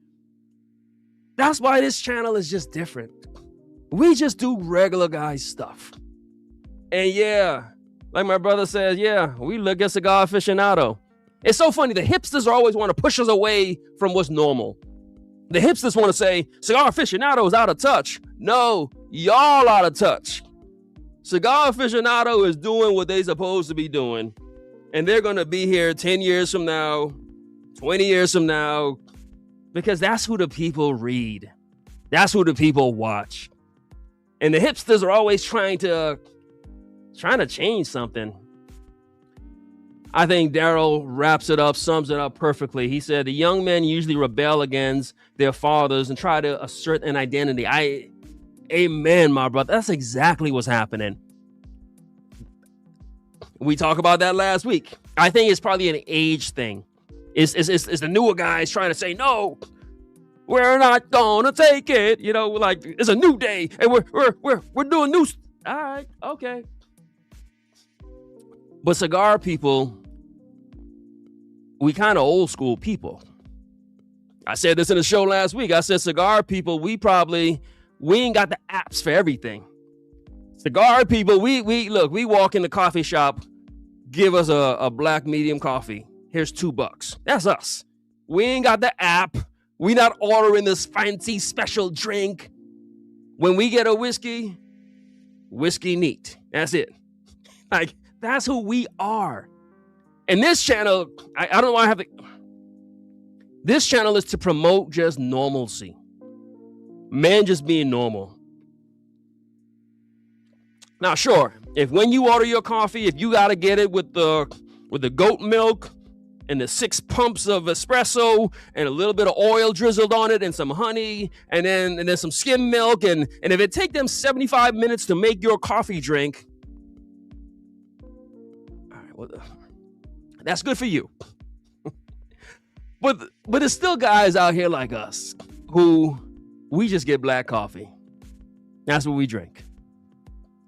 That's why this channel is just different. We just do regular guy stuff. And yeah, like my brother says, yeah, we look at Cigar Aficionado. It's so funny. The hipsters always want to push us away from what's normal. The hipsters want to say, Cigar Aficionado is out of touch. No, y'all out of touch. Cigar Aficionado is doing what they supposed to be doing. And they're going to be here 10 years from now, 20 years from now, because that's who the people read. That's who the people watch. And the hipsters are always trying to change something. I think Daryl wraps it up, sums it up perfectly. He said, the young men usually rebel against their fathers and try to assert an identity. Amen, my brother. That's exactly what's happening. We talked about that last week. I think it's probably an age thing. It's the newer guys trying to say, no, we're not gonna take it. You know, like it's a new day and we're doing new. All right, okay. But cigar people, we kind of old school people. I said this in the show last week. I said cigar people, we ain't got the apps for everything. Cigar people, we walk in the coffee shop, give us a black medium coffee. Here's $2. That's us. We ain't got the app. We not ordering this fancy special drink. When we get a whiskey neat. That's it. Like, that's who we are. And this channel, I don't know why I have to. This channel is to promote just normalcy. Man just being normal. Now, sure, if when you order your coffee, if you got to get it with the goat milk and the 6 pumps of espresso and a little bit of oil drizzled on it and some honey and then some skim milk, and if it take them 75 minutes to make your coffee drink, Well, that's good for you. But there's still guys out here like us who we just get black coffee. That's what we drink.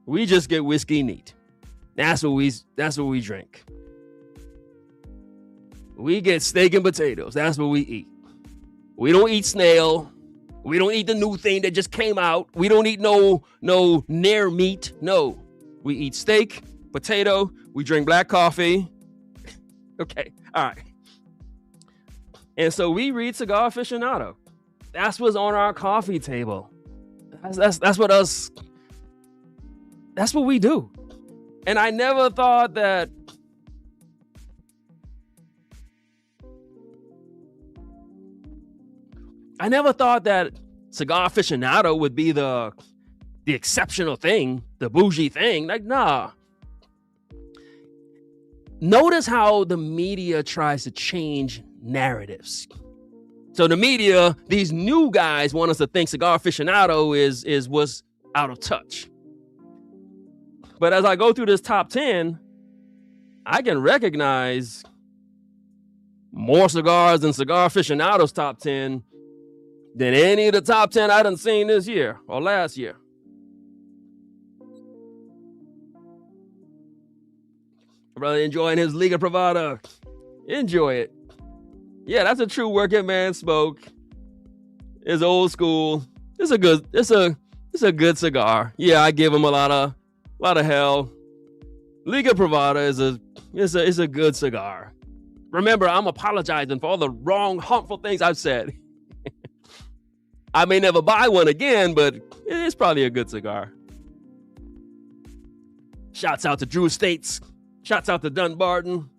We just get whiskey neat. That's what we drink. We get steak and potatoes. That's what we eat. We don't eat snail. We don't eat the new thing that just came out. We don't eat no near meat. No. We eat steak, potato. We drink black coffee. Okay. All right. And so we read Cigar Aficionado. That's what's on our coffee table. That's what we do. And I never thought that Cigar Aficionado would be the exceptional thing, the bougie thing. Like, nah. Notice how the media tries to change narratives. So the media, these new guys want us to think Cigar Aficionado was out of touch. But as I go through this top 10, I can recognize more cigars in Cigar Aficionado's top 10 than any of the top 10 I done seen this year or last year. Brother enjoying his Liga Privada. Enjoy it. Yeah, that's a true working man smoke. It's old school. It's a good cigar. Yeah, I give him a lot of hell. Liga Privada is a good cigar. Remember, I'm apologizing for all the wrong, harmful things I've said. I may never buy one again, but it's probably a good cigar. Shouts out to Drew Estates. Shouts out to Dunbarton.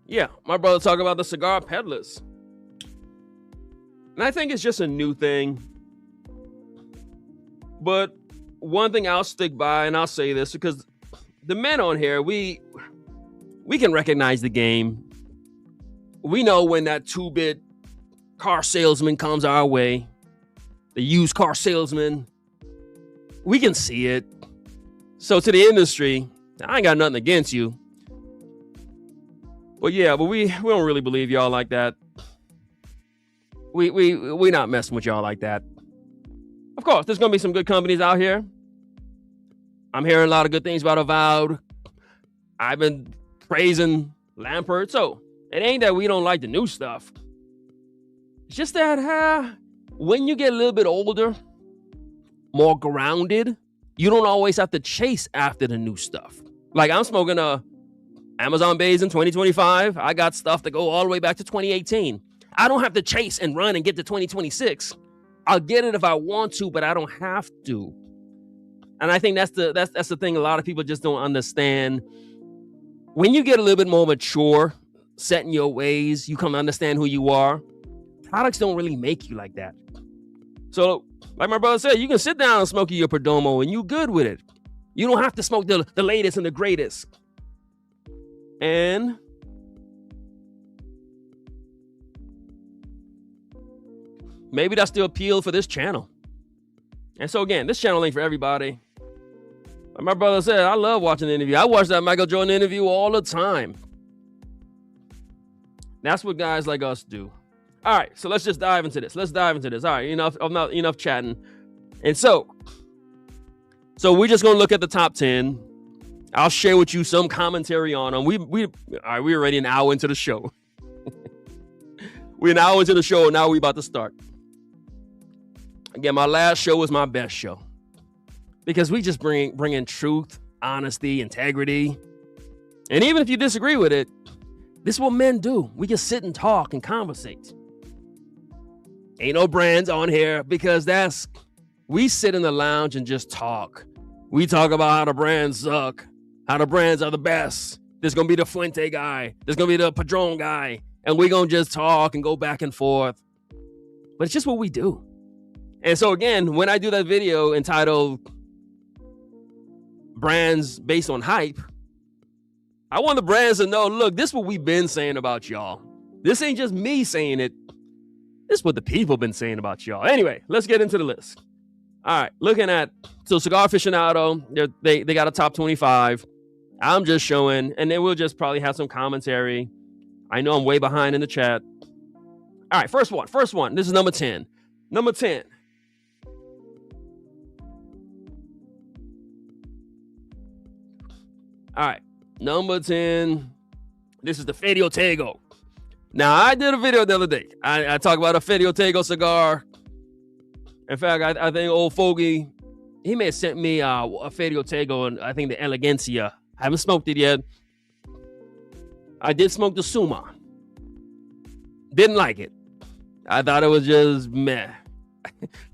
Yeah, my brother talking about the cigar peddlers. And I think it's just a new thing. But one thing I'll stick by, and I'll say this, because the men on here, we can recognize the game. We know when that 2-bit car salesman comes our way, the used car salesman, we can see it. So to the industry, I ain't got nothing against you. But yeah, but we don't really believe y'all like that. We not messing with y'all like that. Of course, there's gonna be some good companies out here. I'm hearing a lot of good things about Avowed. I've been praising Lampert. So it ain't that we don't like the new stuff. It's just that when you get a little bit older, more grounded, you don't always have to chase after the new stuff. Like I'm smoking a Amazon Bays in 2025. I got stuff that go all the way back to 2018. I don't have to chase and run and get to 2026. I'll get it if I want to, but I don't have to. And I think that's the thing a lot of people just don't understand. When you get a little bit more mature, set in your ways, you come to understand who you are. Products don't really make you like that. So, like my brother said, you can sit down and smoke your Perdomo and you good with it. You don't have to smoke the latest and the greatest. And maybe that's the appeal for this channel. And so again, this channel ain't for everybody. Like my brother said, I love watching the interview. I watch that Michael Jordan interview all the time. That's what guys like us do. All right, so let's just dive into this. All right, enough chatting. And so we're just gonna look at the top 10. I'll share with you some commentary on them. We're already an hour into the show. We're an hour into the show, and now we're about to start. Again, my last show was my best show. Because we just bring in truth, honesty, integrity. And even if you disagree with it, this is what men do. We can sit and talk and conversate. Ain't no brands on here because we sit in the lounge and just talk. We talk about how the brands suck, how the brands are the best. There's going to be the Fuente guy. There's going to be the Padron guy. And we're going to just talk and go back and forth. But it's just what we do. And so again, when I do that video entitled Brands Based on Hype, I want the brands to know, look, this is what we've been saying about y'all. This ain't just me saying it. This is what the people been saying about y'all. Anyway, let's get into the list. All right, looking at, so Cigar Aficionado, they got a top 25. I'm just showing, and then we'll just probably have some commentary. I know I'm way behind in the chat. All right, first one. This is number 10. Number 10. All right, number 10. This is the Ferio Tego. Now, I did a video the other day. I talked about a Ferio Tego cigar. In fact, I think old Fogey, he may have sent me a Ferio Tego, and I think the Elegancia. I haven't smoked it yet. I did smoke the Suma. Didn't like it. I thought it was just meh.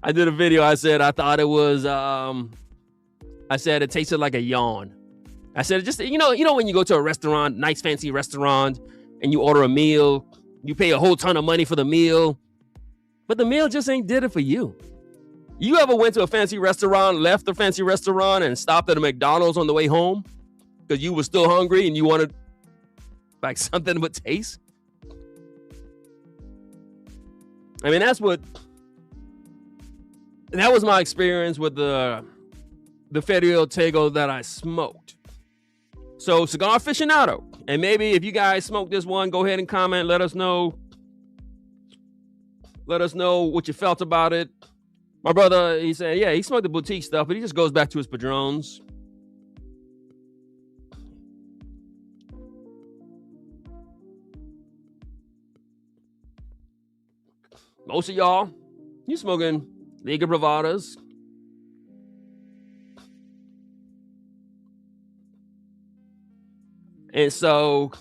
I did a video. I said I thought it was. I said it tasted like a yawn. I said just you know when you go to a restaurant, nice fancy restaurant, and you order a meal, you pay a whole ton of money for the meal, but the meal just ain't did it for you. You ever went to a fancy restaurant, left the fancy restaurant, and stopped at a McDonald's on the way home because you were still hungry and you wanted like something with taste? I mean, that was my experience with the Ferio Tego that I smoked. So, Cigar Aficionado. And maybe if you guys smoked this one, go ahead and comment. Let us know. Let us know what you felt about it. My brother, he said, yeah, he smoked the boutique stuff, but he just goes back to his Padrones. Most of y'all, you smoking Liga Bravadas. And so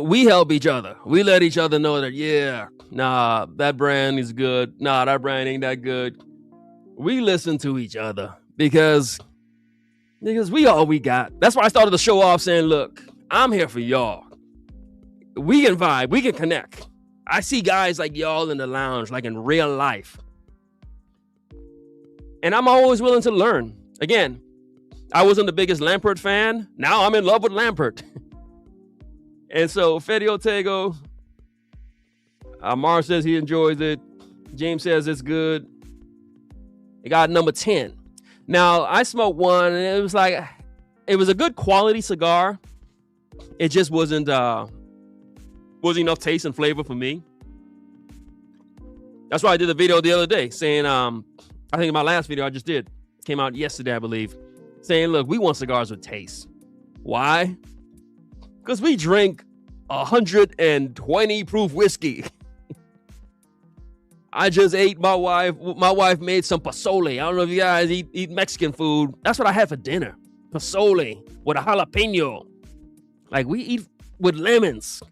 we help each other. We let each other know that, yeah, nah, that brand is good. Nah, that brand ain't that good. We listen to each other because we all we got. That's why I started the show off saying, look, I'm here for y'all. We can vibe. We can connect. I see guys like y'all in the lounge, like in real life. And I'm always willing to learn. Again, I wasn't the biggest Lampert fan. Now I'm in love with Lampert. And so Ferio Tego, Mar says he enjoys it. James says it's good. It got number 10. Now, I smoked one, and it was a good quality cigar. It just wasn't enough taste and flavor for me. That's why I did the video the other day saying, I think in my last video I just did, came out yesterday, I believe, saying, look, we want cigars with taste. Why? Because we drink 120 proof whiskey. I just ate my wife made some pozole. I don't know if you guys eat Mexican food. That's what I had for dinner. Pozole with a jalapeno. Like, we eat with lemons.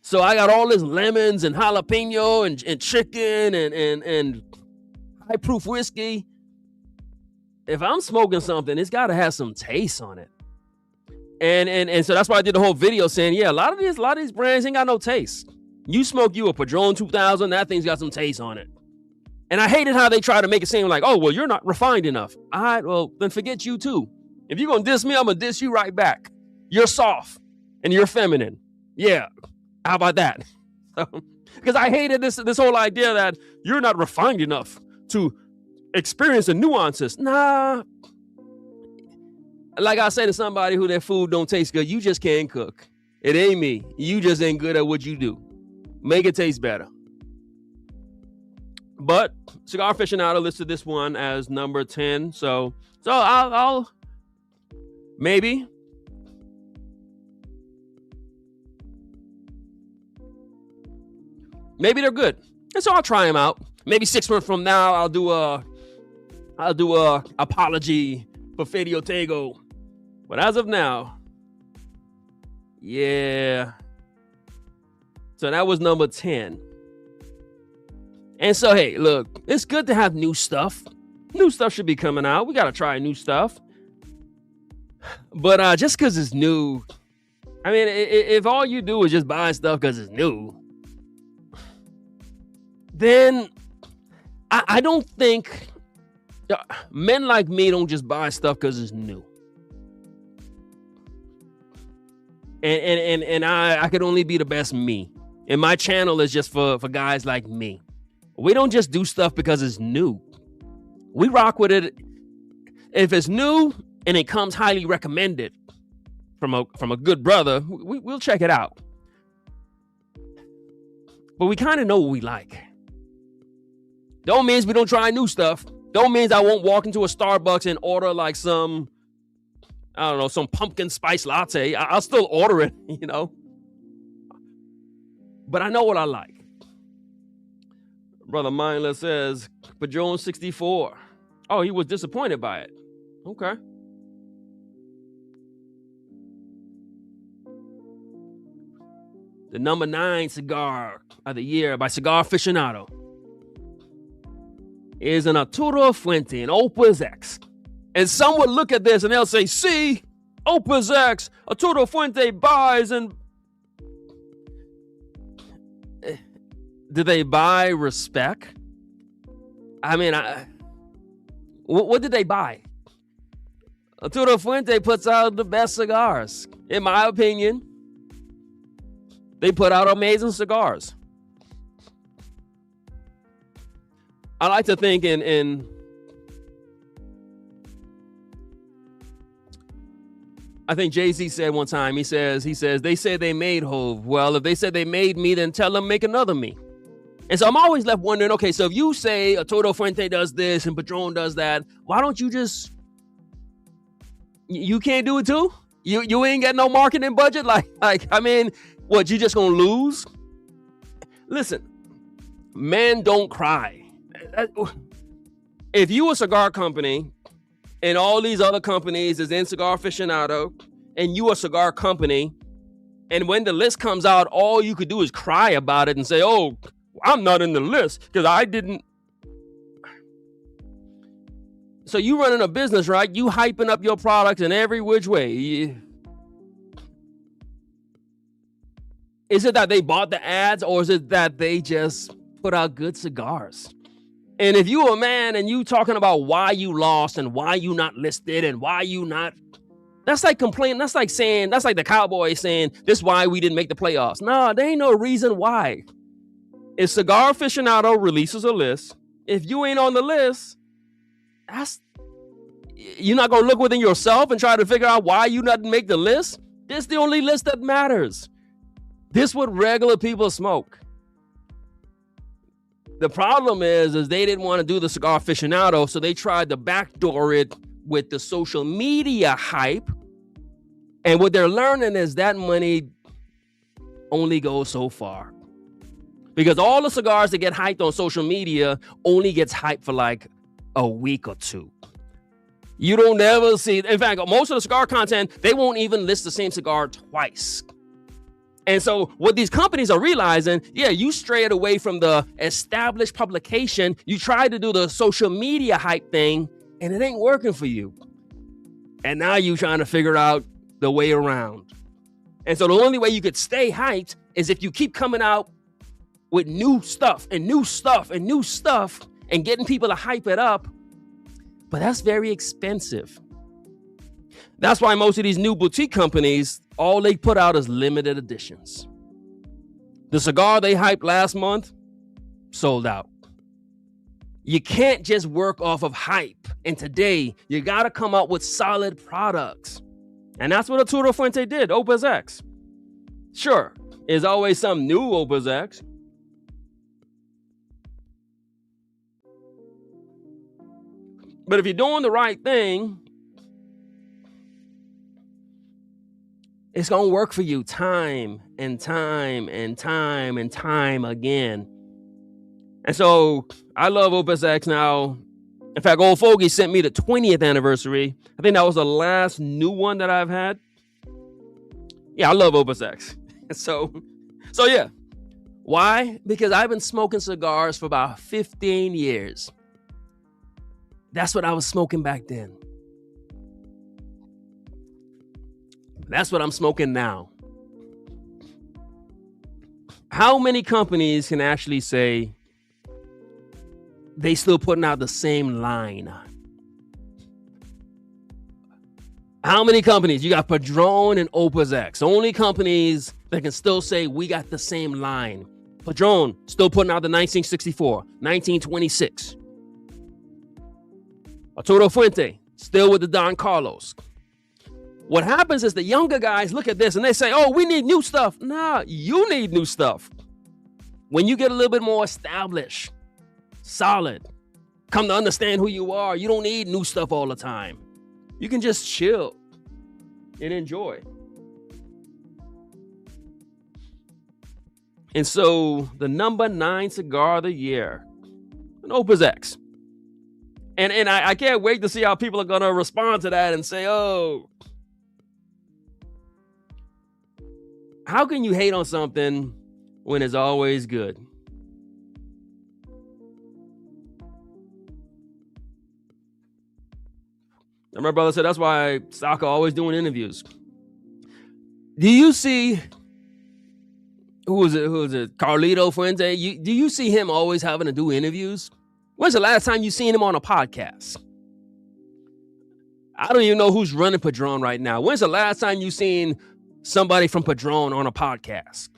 So I got all this lemons and jalapeno and chicken and high proof whiskey. If I'm smoking something, it's got to have some taste on it. And so that's why I did the whole video saying, yeah, a lot of these brands ain't got no taste. You smoke you a Padron 2000, that thing's got some taste on it. And I hated how they try to make it seem like, oh, well, you're not refined enough. All right, well, then forget you too. If you're going to diss me, I'm going to diss you right back. You're soft and you're feminine. Yeah, how about that? Because I hated this whole idea that you're not refined enough to experience the nuances. Nah. Like I said to somebody who their food don't taste good, you just can't cook. It ain't me. You just ain't good at what you do. Make it taste better. But Cigar Aficionado listed this one as number 10. So I'll maybe. Maybe they're good. And so I'll try them out. Maybe 6 months from now, I'll do a apology for Ferio Tego. But as of now, yeah. So that was number 10. And so, hey, look, it's good to have new stuff. New stuff should be coming out. We got to try new stuff. But just because it's new, I mean, if all you do is just buy stuff because it's new, then I don't think men like me don't just buy stuff because it's new. And I could only be the best me. And my channel is just for guys like me. We don't just do stuff because it's new. We rock with it. If it's new and it comes highly recommended, from a good brother, we'll check it out. But we kind of know what we like. Don't mean we don't try new stuff. Don't mean I won't walk into a Starbucks and order like some, I don't know, some pumpkin spice latte. I'll still order it, you know. But I know what I like. Brother Mindless says, Padron 64. Oh, he was disappointed by it. Okay. The number 9 cigar of the year by Cigar Aficionado is an Arturo Fuente, an Opus X. And some would look at this and they'll say, see, Opus X, Arturo Fuente buys and... Did they buy respect? I mean, what did they buy? Arturo Fuente puts out the best cigars. In my opinion, they put out amazing cigars. I like to think in I think Jay-Z said one time, he says, they said they made Hov. Well, if they said they made me, then tell them make another me. And so I'm always left wondering, okay, so if you say Arturo Fuente does this and Padron does that, why don't you just, you can't do it too? You ain't got no marketing budget? Like, I mean, what, you just gonna lose? Listen, men don't cry. If you a cigar company and all these other companies is in Cigar Aficionado and you a cigar company, and when the list comes out, all you could do is cry about it and say, oh, I'm not in the list because I didn't. So you running a business, right? You hyping up your products in every which way. Is it that they bought the ads, or is it that they just put out good cigars? And if you a man and you talking about why you lost and why you not listed and why you not, that's like complaining. That's like saying, that's like the Cowboys saying, this is why we didn't make the playoffs. No, there ain't no reason why. If Cigar Aficionado releases a list, if you ain't on the list, you're not going to look within yourself and try to figure out why you not make the list. This is the only list that matters. This what regular people smoke. The problem is they didn't want to do the Cigar Aficionado, so they tried to backdoor it with the social media hype. And what they're learning is that money only goes so far. Because all the cigars that get hyped on social media only gets hyped for like a week or two. You don't ever see, in fact, most of the cigar content, they won't even list the same cigar twice. And so what these companies are realizing, yeah, you strayed away from the established publication. You tried to do the social media hype thing, and it ain't working for you. And now you're trying to figure out the way around. And so the only way you could stay hyped is if you keep coming out with new stuff and new stuff and new stuff and getting people to hype it up. But that's very expensive. That's why most of these new boutique companies, all they put out is limited editions. The cigar they hyped last month, sold out. You can't just work off of hype. And today, you got to come out with solid products. And that's what Arturo Fuente did, Opus X. Sure, there's always some new Opus X. But if you're doing the right thing, it's going to work for you time and time and time and time again. And so I love Opus X now. In fact, Old Fogey sent me the 20th anniversary. I think that was the last new one that I've had. Yeah, I love Opus X. So yeah. Why? Because I've been smoking cigars for about 15 years. That's what I was smoking back then. That's what I'm smoking now. How many companies can actually say they still putting out the same line? How many companies? You got Padron and Opus X. Only companies that can still say we got the same line. Padron still putting out the 1964, 1926. Arturo Fuente still with the Don Carlos. What happens is the younger guys look at this and they say, oh, we need new stuff. Nah, you need new stuff. When you get a little bit more established, solid, come to understand who you are, you don't need new stuff all the time. You can just chill and enjoy. And so the number 9 cigar of the year, an Opus X. And I can't wait to see how people are going to respond to that and say, oh, how can you hate on something when it's always good? And my brother said, that's why Saka always doing interviews. Do you see, who is it? Carlito Fuente? Do you see him always having to do interviews? When's the last time you seen him on a podcast? I don't even know who's running Padron right now. When's the last time you seen somebody from Padron on a podcast?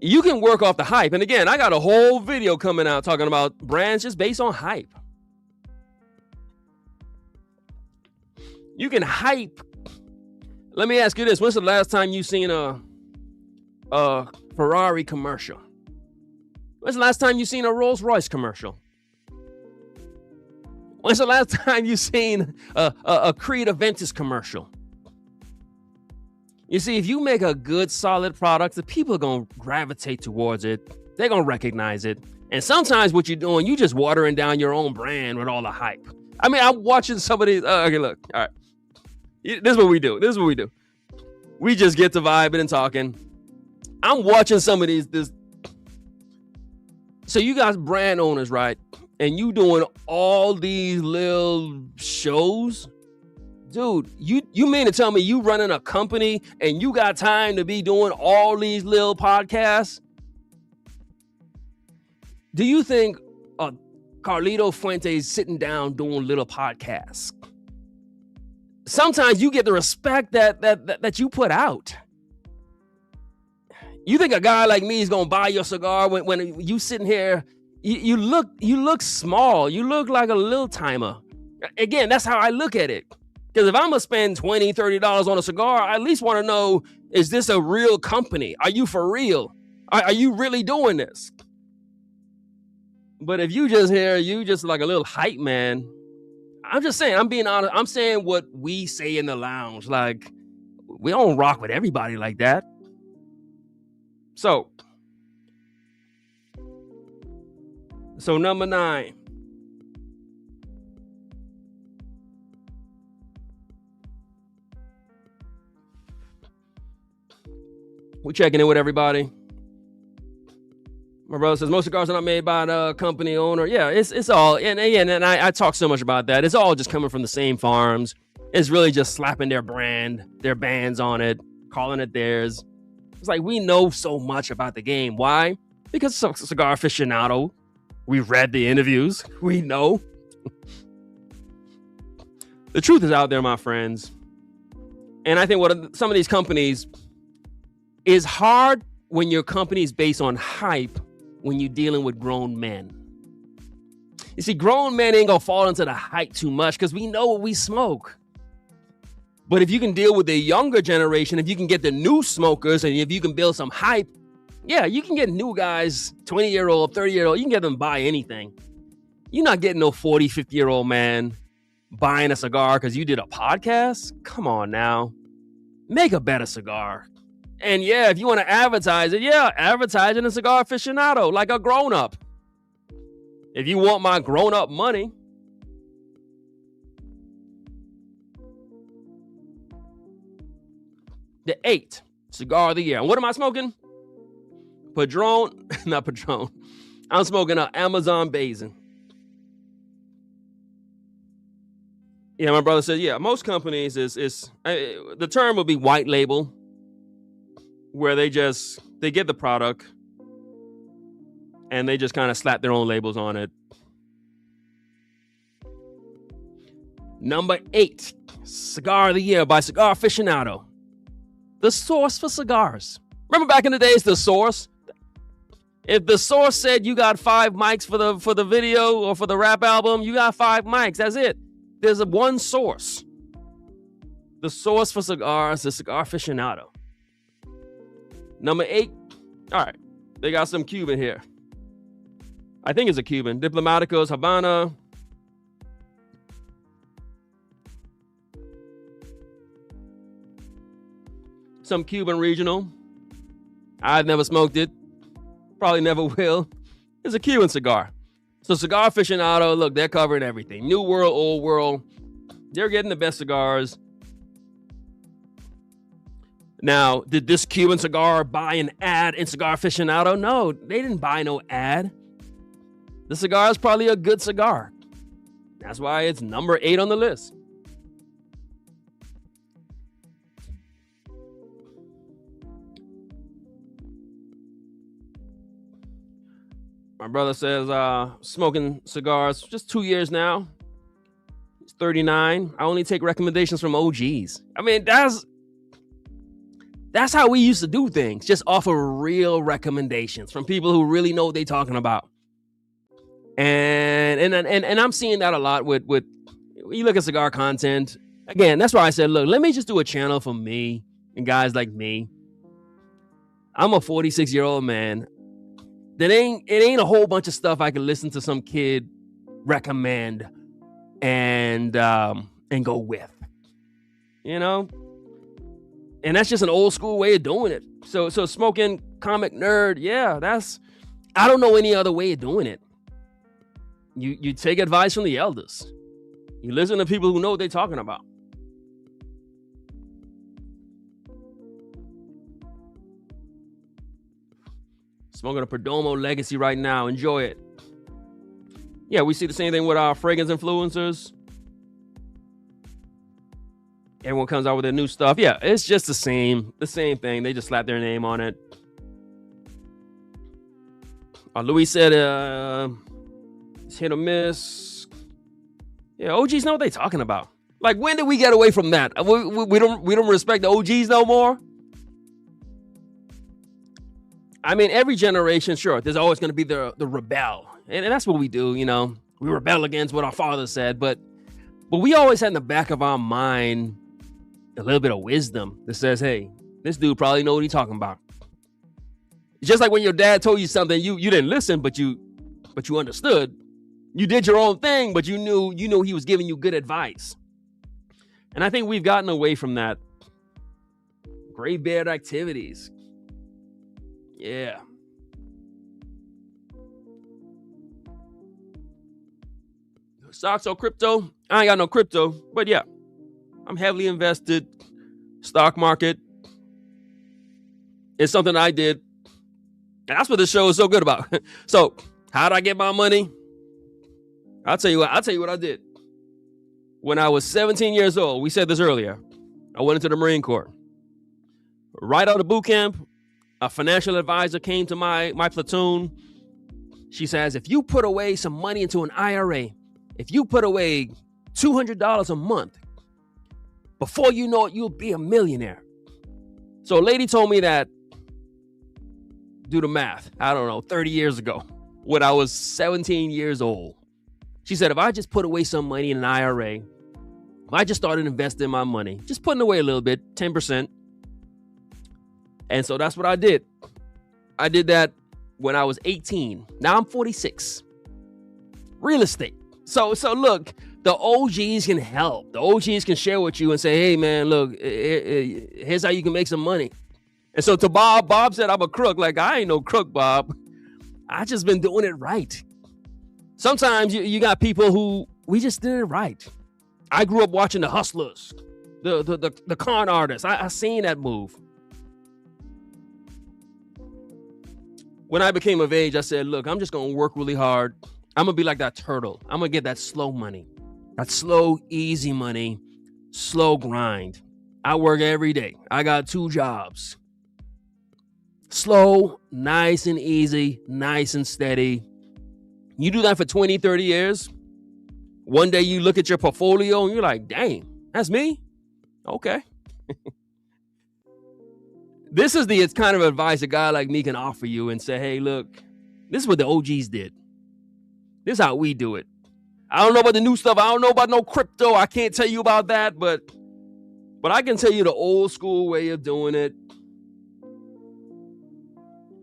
You can work off the hype. And again, I got a whole video coming out talking about brands just based on hype. You can hype. Let me ask you this. When's the last time you seen a Ferrari commercial? When's the last time you seen a Rolls Royce commercial? When's the last time you seen a Creed Aventus commercial? You see, if you make a good, solid product, the people are going to gravitate towards it. They're going to recognize it. And sometimes what you're doing, you just watering down your own brand with all the hype. I mean, I'm watching some of these. Okay, look. All right. This is what we do. We just get to vibing and talking. I'm watching some of these. So you guys brand owners, right? And you doing all these little shows? Dude, you mean to tell me you running a company and you got time to be doing all these little podcasts? Do you think Carlito Fuente is sitting down doing little podcasts? Sometimes you get the respect that you put out. You think a guy like me is gonna buy your cigar when you sitting here? You look small. You look like a little timer. Again, that's how I look at it. Because if I'm gonna spend $20, $30 on a cigar, I at least want to know, is this a real company? Are you for real? Are you really doing this? But if you just hear, you just like a little hype man. I'm just saying, I'm being honest. I'm saying what we say in the lounge. Like, we don't rock with everybody like that. So number 9. We're checking in with everybody. My brother says most cigars are not made by the company owner. Yeah, it's all, and I talk so much about that. It's all just coming from the same farms. It's really just slapping their brand, their bands on it, calling it theirs. It's like, we know so much about the game. Why? Because Cigar Aficionado. We read the interviews. We know. The truth is out there, my friends. And I think what some of these companies is hard when your company is based on hype when you're dealing with grown men. You see, grown men ain't gonna fall into the hype too much because we know what we smoke. But if you can deal with the younger generation, if you can get the new smokers, and if you can build some hype, yeah, you can get new guys, 20-year-old, 30-year-old, you can get them to buy anything. You're not getting no 40, 50-year-old man buying a cigar because you did a podcast. Come on now. Make a better cigar. And yeah, if you want to advertise it, yeah, advertise it in Cigar Aficionado like a grown-up. If you want my grown-up money. The 8th cigar of the year. And what am I smoking? Padron, not Padron. I'm smoking an Amazon Basin. Yeah, my brother said, yeah, most companies the term would be white label, where they get the product and they just kind of slap their own labels on it. Number 8, cigar of the year by Cigar Aficionado. The Source for cigars. Remember back in the days, The Source? If The Source said you got 5 mics for the video or for the rap album, you got 5 mics. That's it. There's one source. The source for cigars is Cigar Aficionado. Number 8. All right. They got some Cuban here. I think it's a Cuban. Diplomáticos, Habana. Some Cuban regional. I've never smoked it. Probably never will. It's a Cuban cigar. So Cigar Aficionado, look, they're covering everything. New world, old world. They're getting the best cigars. Now, did this Cuban cigar buy an ad in Cigar Aficionado? No, they didn't buy no ad. The cigar is probably a good cigar. That's why it's number 8 on the list. My brother says, smoking cigars just 2 years now. He's 39. I only take recommendations from OGs. I mean, that's how we used to do things. Just offer real recommendations from people who really know what they're talking about. And I'm seeing that a lot with you look at cigar content. Again, that's why I said, look, let me just do a channel for me and guys like me. I'm a 46-year-old man. It ain't a whole bunch of stuff I can listen to some kid recommend and go with, you know. And that's just an old school way of doing it. So smoking comic nerd, yeah, I don't know any other way of doing it. You take advice from the elders. You listen to people who know what they're talking about. Smoking a Perdomo Legacy right now. Enjoy it. Yeah, we see the same thing with our fragrance influencers. Everyone comes out with their new stuff. Yeah, it's just the same thing. They just slap their name on it. Louis said, it's hit or miss. Yeah, OGs know what they're talking about. Like, when did we get away from that? We don't respect the OGs no more. I mean, every generation, sure, there's always going to be the rebel. And that's what we do, you know. We rebel against what our father said. But we always had in the back of our mind a little bit of wisdom that says, hey, this dude probably know what he's talking about. It's just like when your dad told you something, you didn't listen, but you understood. You did your own thing, but you knew he was giving you good advice. And I think we've gotten away from that. Graveyard activities. Yeah. Stocks or crypto? I ain't got no crypto, but yeah, I'm heavily invested. Stock market. It's something I did. And that's what this show is so good about. So, how did I get my money? I'll tell you what I did. When I was 17 years old, we said this earlier, I went into the Marine Corps. Right out of boot camp, a financial advisor came to my platoon. She says, if you put away some money into an IRA, if you put away $200 a month, before you know it, you'll be a millionaire. So a lady told me that, do the math, I don't know, 30 years ago, when I was 17 years old. She said, if I just put away some money in an IRA, if I just started investing my money, just putting away a little bit, 10%. And so that's what I did. I did that when I was 18. Now I'm 46. Real estate. So look, the OGs can help. The OGs can share with you and say, hey, man, look, here's how you can make some money. And so to Bob said, I'm a crook. Like, I ain't no crook, Bob. I just been doing it right. Sometimes you got people who, we just did it right. I grew up watching the hustlers, the con artists. I seen that move. When I became of age, I said, look, I'm just going to work really hard. I'm going to be like that turtle. I'm going to get that slow money, that slow, easy money, slow grind. I work every day. I got 2 jobs. Slow, nice and easy, nice and steady. You do that for 20, 30 years. One day you look at your portfolio and you're like, dang, that's me? Okay. This is the kind of advice a guy like me can offer you and say, hey, look, this is what the OGs did. This is how we do it. I don't know about the new stuff. I don't know about no crypto. I can't tell you about that, but I can tell you the old school way of doing it.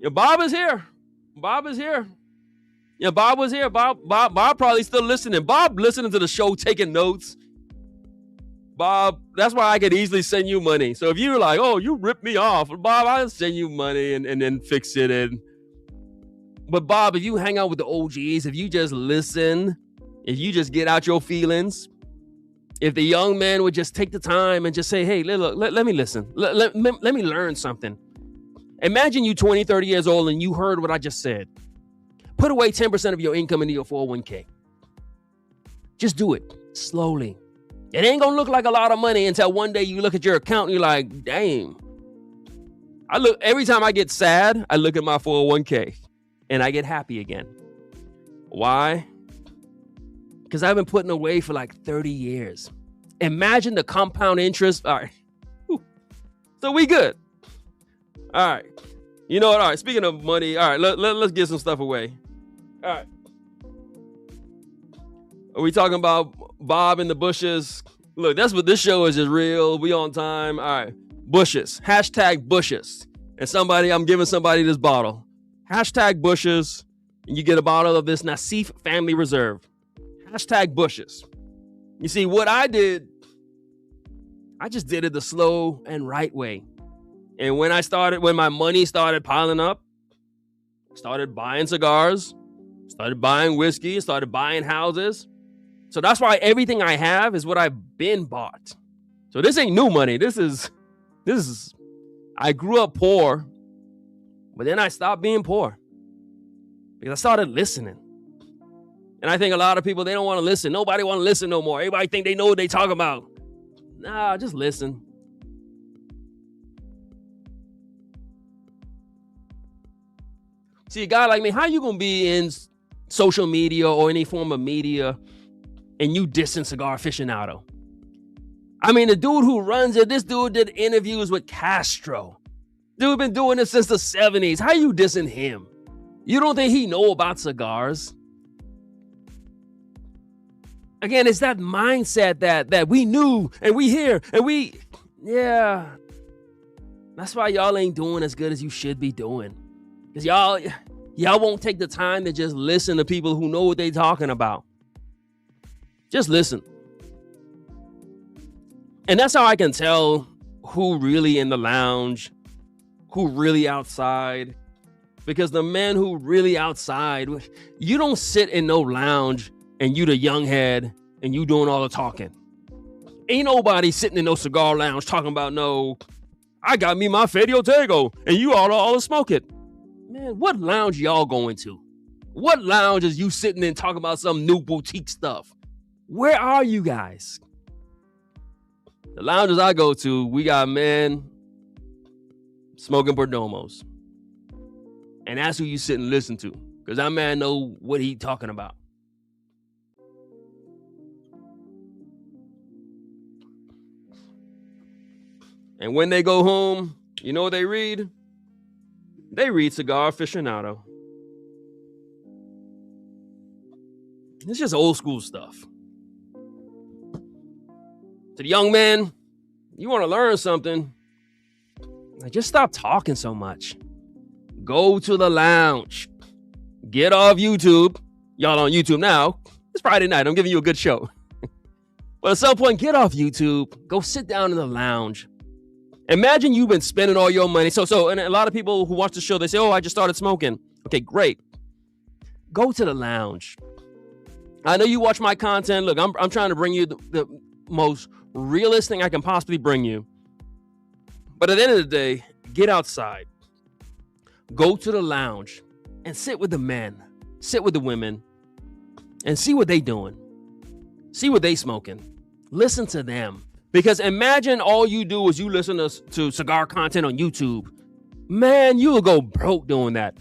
Yeah, Bob is here. Bob is here. Yeah, Bob was here. Bob probably still listening. Bob listening to the show, taking notes. Bob, that's why I could easily send you money. So if you're like, oh, you ripped me off, Bob, I'll send you money and then fix it. But Bob, if you hang out with the OGs, if you just listen, if you just get out your feelings, if the young man would just take the time and just say, hey, look, let me listen. Let me learn something. Imagine you 20, 30 years old and you heard what I just said. Put away 10% of your income into your 401k. Just do it slowly. It ain't gonna look like a lot of money until one day you look at your account and you're like, dang. Every time I get sad, I look at my 401k and I get happy again. Why? Because I've been putting away for like 30 years. Imagine the compound interest. All right. So we good. All right. You know what? All right. Speaking of money, all right, let's get some stuff away. All right. Are we talking about Bob in the bushes? Look, that's what this show is real. We on time. All right. Bushes. Hashtag bushes. And I'm giving somebody this bottle. Hashtag bushes. And you get a bottle of this Nassif Family Reserve. Hashtag bushes. You see, what I did, I just did it the slow and right way. And when my money started piling up, started buying cigars, started buying whiskey, started buying houses. So that's why everything I have is what I've been bought. So this ain't new money. This is, I grew up poor, but then I stopped being poor because I started listening. And I think a lot of people, they don't want to listen. Nobody want to listen no more. Everybody think they know what they talk about. Nah, just listen. See, a guy like me, how you going to be in social media or any form of media and you dissing Cigar Aficionado? I mean, the dude who runs it, this dude did interviews with Castro. Dude been doing this since the 70s. How you dissing him? You don't think he know about cigars? Again, it's that mindset that we knew and we hear and yeah. That's why y'all ain't doing as good as you should be doing. Because y'all won't take the time to just listen to people who know what they talking about. Just listen. And that's how I can tell who really in the lounge, who really outside. Because the men who really outside, you don't sit in no lounge and you the young head and you doing all the talking. Ain't nobody sitting in no cigar lounge talking about no, I got me my Fedio Tego and you all smoke it. Man, what lounge y'all going to? What lounge is you sitting in talking about some new boutique stuff? Where are you guys? The lounges I go to, we got men smoking Perdomos. And that's who you sit and listen to. Because that man know what he talking about. And when they go home, you know what they read? They read Cigar Aficionado. It's just old school stuff. To the young man, you want to learn something, just stop talking so much. Go to the lounge. Get off YouTube. Y'all on YouTube now. It's Friday night. I'm giving you a good show. But at some point, get off YouTube. Go sit down in the lounge. Imagine you've been spending all your money. So, and a lot of people who watch the show, they say, oh, I just started smoking. Okay, great. Go to the lounge. I know you watch my content. Look, I'm trying to bring you the most realist thing I can possibly bring you. But at the end of the day, get outside. Go to the lounge and sit with the men, sit with the women, and see what they doing. See what they smoking. Listen to them. Because imagine all you do is you listen to cigar content on YouTube. Man, you will go broke doing that.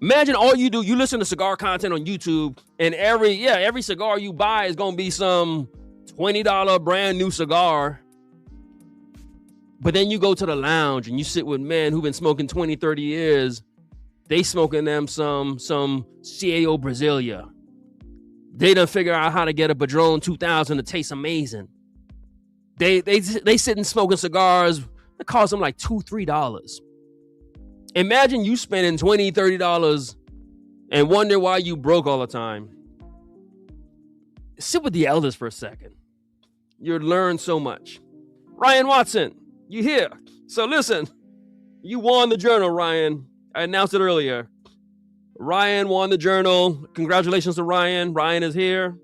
Imagine all you do, you listen to cigar content on YouTube, and every cigar you buy is going to be some $20 brand new cigar. But then you go to the lounge and you sit with men who've been smoking 20, 30 years. They smoking them some CAO Brasilia. They done figure out how to get a Padron 2000 to taste amazing. They sitting smoking cigars that cost them like $2-3. Imagine you spending $20-30 and wonder why you broke all the time. Sit with the elders for a second. You'll learn so much. Ryan Watson, you here? So listen, you won the journal, Ryan. I announced it earlier. Ryan won the journal. Congratulations to Ryan. Ryan is here.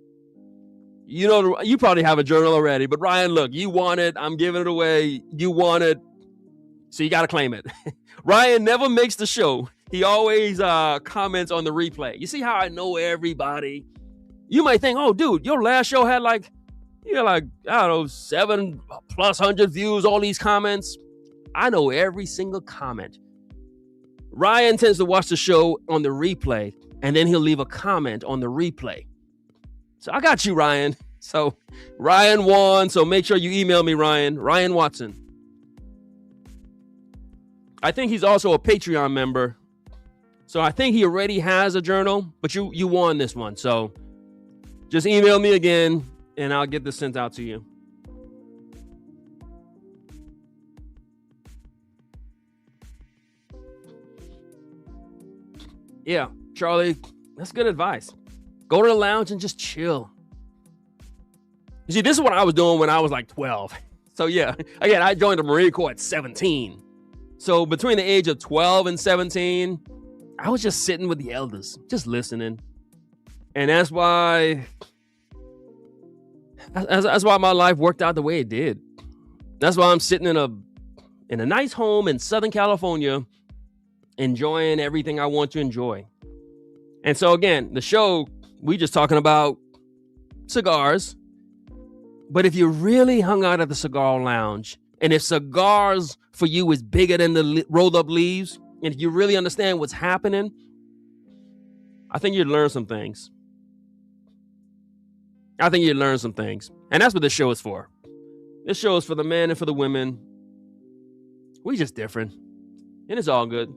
You know, you probably have a journal already, but Ryan, look, you won it. I'm giving it away. You won it. So you got to claim it. Ryan never makes the show. He always comments on the replay. You see how I know everybody? You might think, oh, dude, your last show had I don't know, 700+ views, all these comments. I know every single comment. Ryan tends to watch the show on the replay, and then he'll leave a comment on the replay. So I got you, Ryan. So Ryan won, so make sure you email me, Ryan Watson. I think he's also a Patreon member. So I think he already has a journal, but you won this one. So just email me again, and I'll get this sent out to you. Yeah, Charlie, that's good advice. Go to the lounge and just chill. You see, this is what I was doing when I was like 12. So yeah, again, I joined the Marine Corps at 17. So between the age of 12 and 17, I was just sitting with the elders, just listening. And that's why my life worked out the way it did. That's why I'm sitting in a nice home in Southern California, enjoying everything I want to enjoy. And so again, the show, we just talking about cigars. But if you really hung out at the cigar lounge, and if cigars for you is bigger than the rolled up leaves, and if you really understand what's happening, I think you'd learn some things. And that's what this show is for. This show is for the men and for the women. We just different. And it's all good.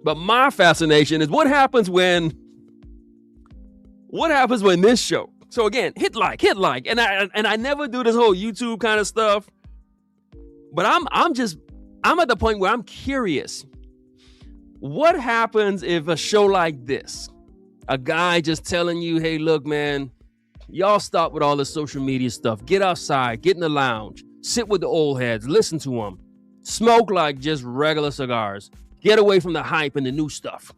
But my fascination is what happens when this show. So again, hit like. And I never do this whole YouTube kind of stuff. But I'm at the point where I'm curious. What happens if a show like this, a guy just telling you, hey, look, man, y'all stop with all the social media stuff. Get outside, get in the lounge, sit with the old heads, listen to them, smoke like just regular cigars. Get away from the hype and the new stuff.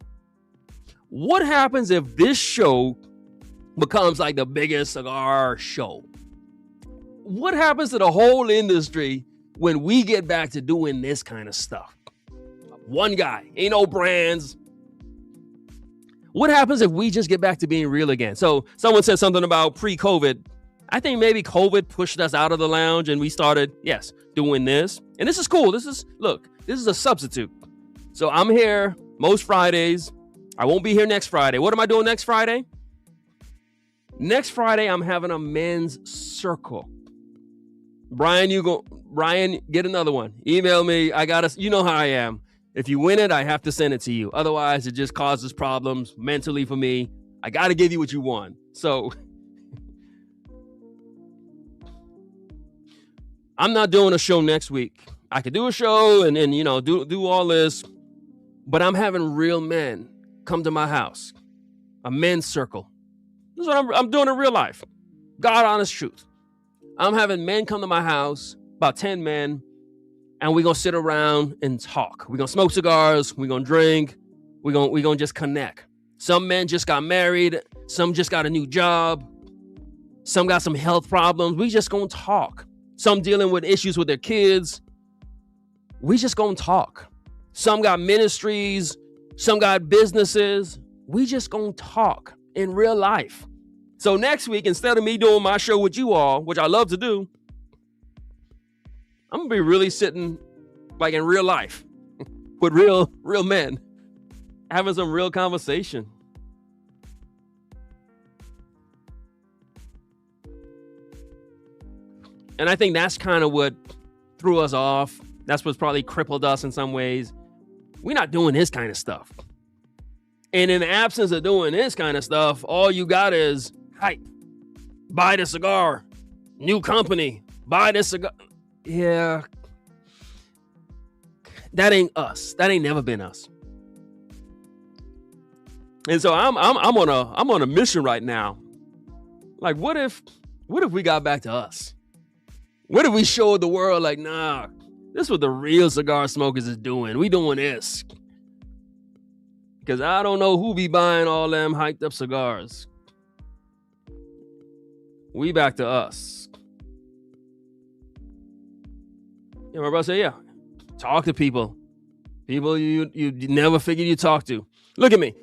What happens if this show becomes like the biggest cigar show? What happens to the whole industry when we get back to doing this kind of stuff? One guy, ain't no brands. What happens if we just get back to being real again? So someone said something about pre-COVID. I think maybe COVID pushed us out of the lounge and we started, yes, doing this. And this is cool. This is a substitute. So I'm here most Fridays. I won't be here next Friday. What am I doing next Friday? Next Friday, I'm having a men's circle. Brian, get another one. Email me. You know how I am. If you win it, I have to send it to you. Otherwise, it just causes problems mentally for me. I got to give you what you want. So I'm not doing a show next week. I could do a show and do all this. But I'm having real men come to my house. A men's circle. This is what I'm doing in real life. God honest truth. I'm having men come to my house, about 10 men, and we're going to sit around and talk. We're going to smoke cigars. We're going to drink. We're going to just connect. Some men just got married. Some just got a new job. Some got some health problems. We just going to talk. Some dealing with issues with their kids. We just going to talk. Some got ministries. Some got businesses. We just gonna talk in real life. So next week, instead of me doing my show with you all, which I love to do, I'm gonna be really sitting like in real life with real men, having some real conversation. And I think that's kind of what threw us off. That's what's probably crippled us in some ways. We're not doing this kind of stuff. And in the absence of doing this kind of stuff, all you got is hype. Buy the cigar. New company. Buy this cigar. Yeah. That ain't us. That ain't never been us. And so I'm on a mission right now. Like, what if we got back to us? What if we showed the world, like, nah, this is what the real cigar smokers is doing. We doing this. Because I don't know who be buying all them hyped up cigars. We back to us. Yeah, my brother said, yeah. Talk to people. People you never figured you'd talk to. Look at me.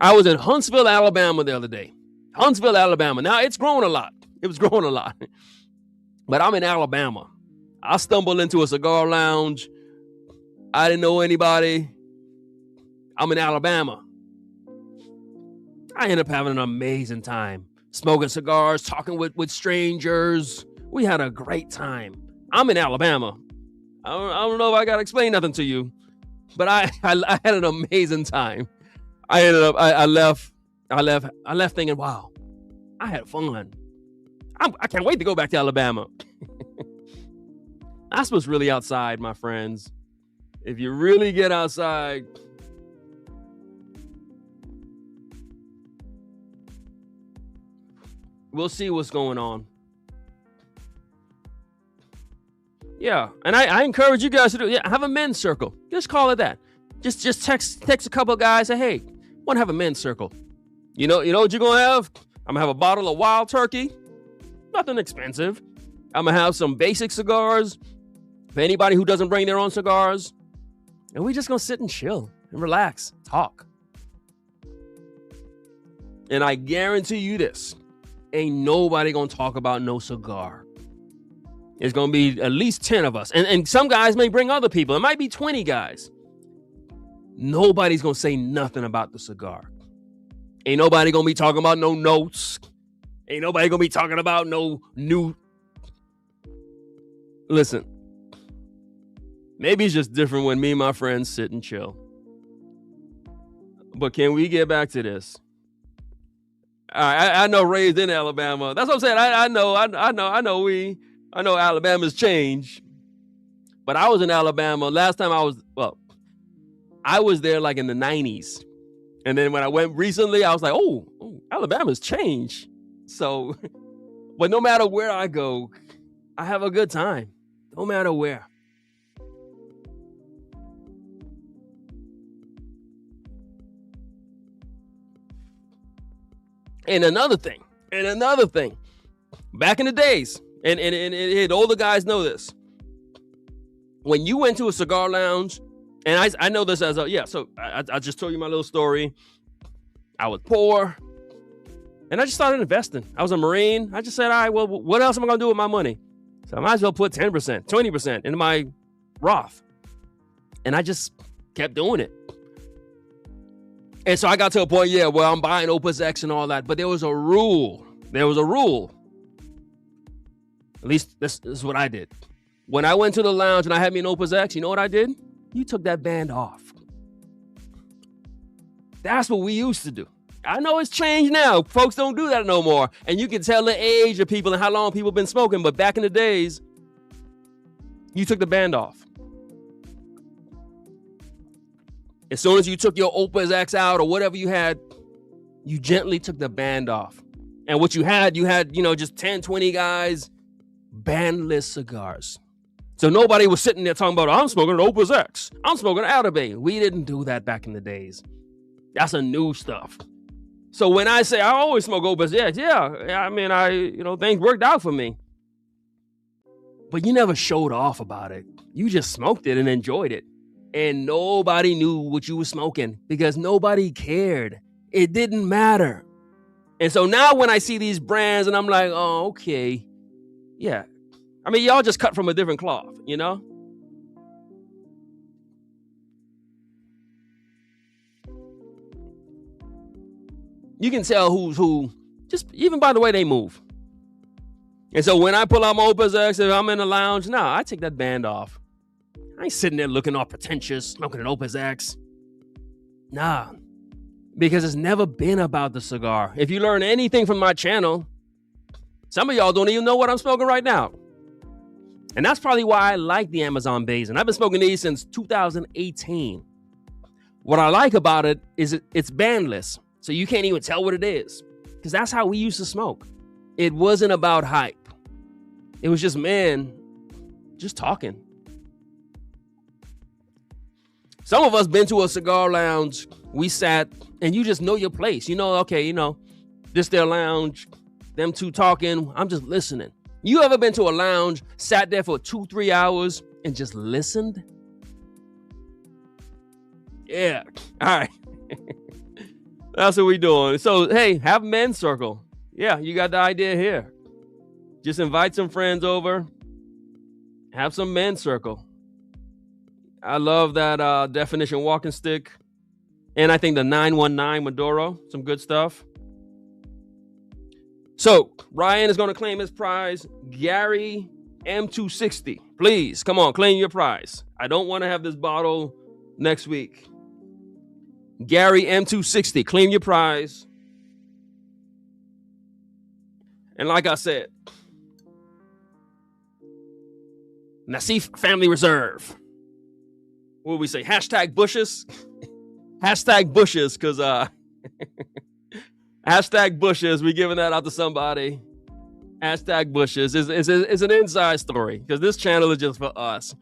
I was in Huntsville, Alabama the other day. Huntsville, Alabama. Now, it's grown a lot. It was growing a lot. But I'm in Alabama. I stumbled into a cigar lounge. I didn't know anybody. I'm in Alabama. I ended up having an amazing time. Smoking cigars, talking with strangers. We had a great time. I'm in Alabama. I don't know if I got to explain nothing to you. But I had an amazing time. I left thinking, wow, I had fun. I can't wait to go back to Alabama. That's what's really outside, my friends. If you really get outside, we'll see what's going on. Yeah, and I encourage you guys to do. Yeah, have a men's circle. Just call it that. Just text a couple of guys. Say, hey, want to have a men's circle? You know what you're gonna have? I'm gonna have a bottle of Wild Turkey. Nothing expensive. I'm gonna have some basic cigars for anybody who doesn't bring their own cigars, and we're just gonna sit and chill and relax, talk. And I guarantee you this: ain't nobody gonna talk about no cigar. It's gonna be at least 10 of us, and some guys may bring other people. It might be 20 guys. Nobody's gonna say nothing about the cigar. Ain't nobody gonna be talking about no notes. Ain't nobody gonna be talking about no new. Listen, maybe it's just different when me and my friends sit and chill. But can we get back to this? I know raised in Alabama. That's what I'm saying. I know Alabama's changed. But I was in Alabama last time I was there like in the 90s. And then when I went recently, I was like, oh, Alabama's changed. So, but no matter where I go, I have a good time. No matter where. And another thing, back in the days, and all the guys know this. When you went to a cigar lounge, and I know this so I just told you my little story. I was poor, and I just started investing. I was a Marine. I just said, all right, well, what else am I going to do with my money? So I might as well put 10%, 20% into my Roth. And I just kept doing it. And so I got to a point, I'm buying Opus X and all that. But there was a rule. At least this is what I did. When I went to the lounge and I had me an Opus X, you know what I did? You took that band off. That's what we used to do. I know it's changed now. Folks don't do that no more. And you can tell the age of people and how long people have been smoking. But back in the days, you took the band off. As soon as you took your Opus X out or whatever you had, you gently took the band off. And what you had, just 10, 20 guys, bandless cigars. So nobody was sitting there talking about, I'm smoking an Opus X. I'm smoking an Atabey. We didn't do that back in the days. That's a new stuff. So when I say I always smoke Opus X, things worked out for me. But you never showed off about it. You just smoked it and enjoyed it. And nobody knew what you were smoking because nobody cared. It didn't matter. And so now when I see these brands and I'm like, oh, okay. Yeah. I mean, y'all just cut from a different cloth, you know? You can tell who's who just even by the way they move. And so when I pull out my Opus X, if I'm in the lounge, I take that band off. I ain't sitting there looking all pretentious, smoking an Opus X. Nah, because it's never been about the cigar. If you learn anything from my channel, some of y'all don't even know what I'm smoking right now. And that's probably why I like the Amazon Basin. I've been smoking these since 2018. What I like about it is it's bandless, so you can't even tell what it is, because that's how we used to smoke. It wasn't about hype. It was just men just talking. Some of us been to a cigar lounge, we sat, and you just know your place. You know, okay, you know, this their lounge, them two talking, I'm just listening. You ever been to a lounge, sat there for 2-3 hours, and just listened? Yeah, all right. That's what we doing. So, hey, have a men's circle. Yeah, you got the idea here. Just invite some friends over. Have some men's circle. I love that definition walking stick. And I think the 919 Maduro, some good stuff. So, Ryan is going to claim his prize. Gary M260. Please, come on, claim your prize. I don't want to have this bottle next week. Gary M260, claim your prize. And like I said, Nassif Family Reserve. What would we say? Hashtag bushes? Hashtag bushes, because hashtag bushes, we giving that out to somebody. Hashtag bushes is an inside story, because this channel is just for us.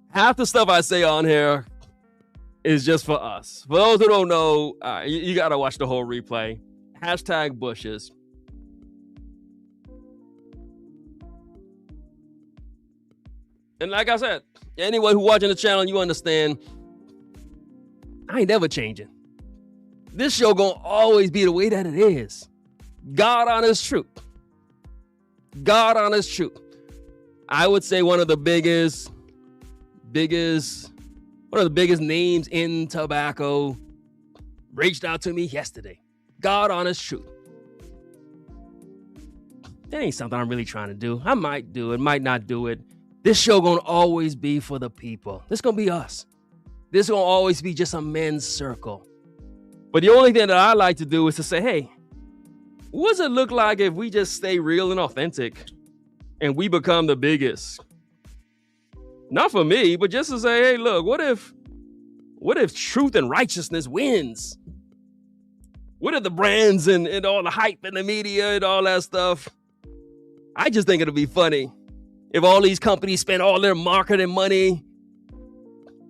Half the stuff I say on here is just for us. For those who don't know, you got to watch the whole replay. Hashtag bushes. And like I said, anyone who watching the channel, you understand, I ain't never changing. This show gonna always be the way that it is. God honest truth. God honest truth. I would say one of the biggest names in tobacco reached out to me yesterday. God honest truth. That ain't something I'm really trying to do. I might do it, might not do it. This show gonna always be for the people. This gonna be us. This gonna always be just a men's circle. But the only thing that I like to do is to say, hey, what does it look like if we just stay real and authentic and we become the biggest? Not for me, but just to say, hey, look, what if truth and righteousness wins? What if the brands and all the hype and the media and all that stuff? I just think it'll be funny if all these companies spend all their marketing money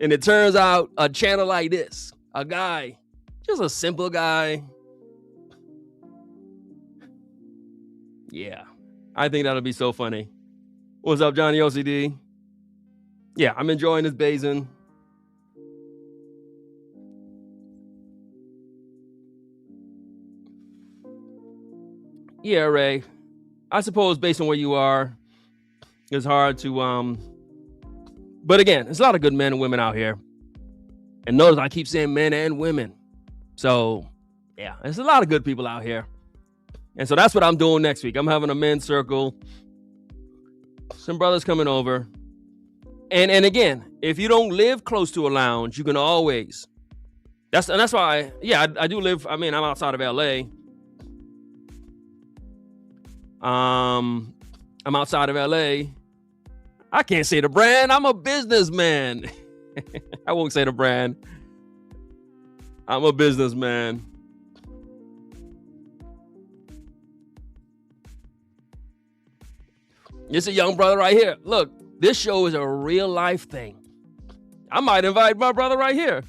and it turns out a channel like this, a guy, just a simple guy. Yeah, I think that'll be so funny. What's up, Johnny OCD? Yeah, I'm enjoying this Basin. Yeah, Ray. I suppose based on where you are, it's hard to but again, there's a lot of good men and women out here. And notice I keep saying men and women. So yeah, there's a lot of good people out here. And so that's what I'm doing next week. I'm having a men's circle. Some brothers coming over. And again, if you don't live close to a lounge, you can always. That's why I do live. I mean, I'm outside of LA. I'm outside of LA. I can't say the brand. I'm a businessman. I won't say the brand. I'm a businessman. It's a young brother right here. Look, this show is a real life thing. I might invite my brother right here.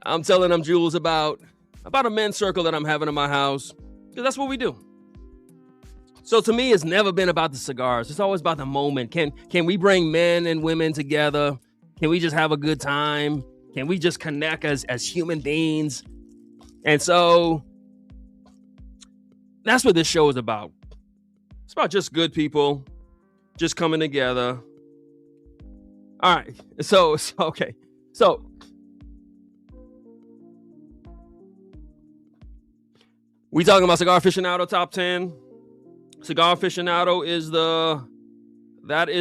I'm telling them Jules about a men's circle that I'm having in my house, because that's what we do. So to me, it's never been about the cigars. It's always about the moment. Can we bring men and women together? Can we just have a good time? Can we just connect as human beings? And so that's what this show is about. It's about just good people just coming together. All right. So okay. So we talking about Cigar Aficionado top 10. Cigar Aficionado is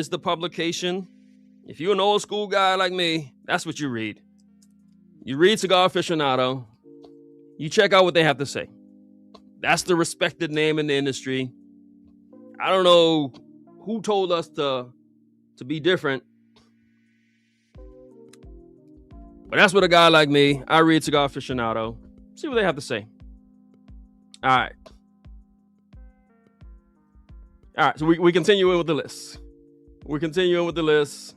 the publication. If you're an old school guy like me, that's what you read. You read Cigar Aficionado. You check out what they have to say. That's the respected name in the industry. I don't know who told us to be different. But that's what a guy like me, I read Cigar Aficionado. See what they have to say. All right. All right, so we continue with the list. We're continuing with the list.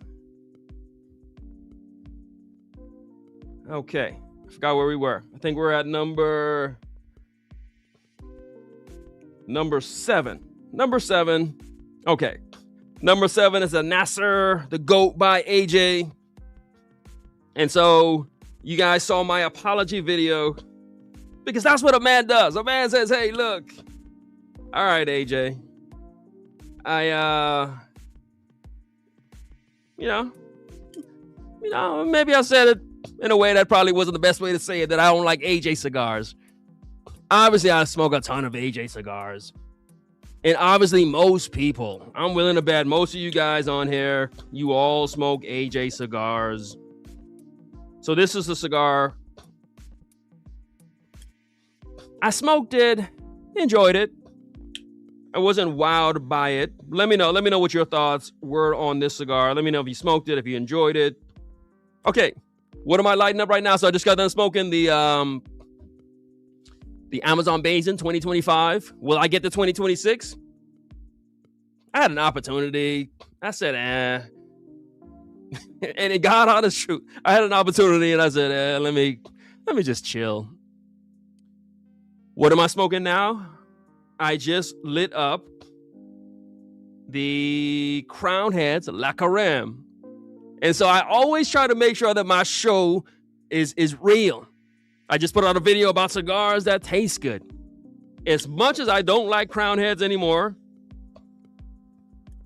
Okay. I forgot where we were. I think we're at number 7. Number 7. Okay. Number 7 is a Nasser, the GOAT by AJ. And so you guys saw my apology video because that's what a man does. A man says, hey, look. All right, AJ. Maybe I said it in a way that probably wasn't the best way to say it, that I don't like AJ cigars. Obviously, I smoke a ton of AJ cigars. And obviously, most people, I'm willing to bet most of you guys on here, you all smoke AJ cigars. So this is a cigar. I smoked it, enjoyed it. I wasn't wowed by it. Let me know what your thoughts were on this cigar. Let me know if you smoked it, if you enjoyed it. Okay, what am I lighting up right now? So I just got done smoking the Amazon Basin 2025. Will I get the 2026? I had an opportunity. I said, and it got on the shoot. I had an opportunity and I said, let me just chill. What am I smoking now? I just lit up the Crown Heads La Carême. And so I always try to make sure that my show is real. I just put out a video about cigars that taste good. As much as I don't like Crown Heads anymore,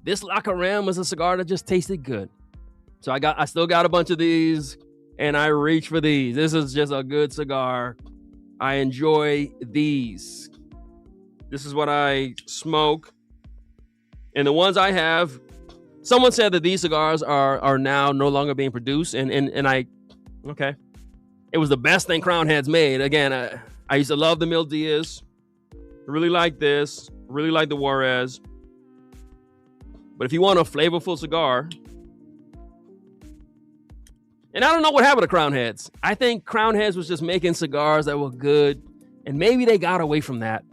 this La Carême was a cigar that just tasted good. So I still got a bunch of these, and I reach for these. This is just a good cigar. I enjoy these. This is what I smoke. And the ones I have, someone said that these cigars are now no longer being produced, and I, okay. It was the best thing Crown Heads made. Again, I used to love the Mil Diaz. Really like this. Really like the Juarez. But if you want a flavorful cigar, and I don't know what happened to Crown Heads. I think Crown Heads was just making cigars that were good, and maybe they got away from that.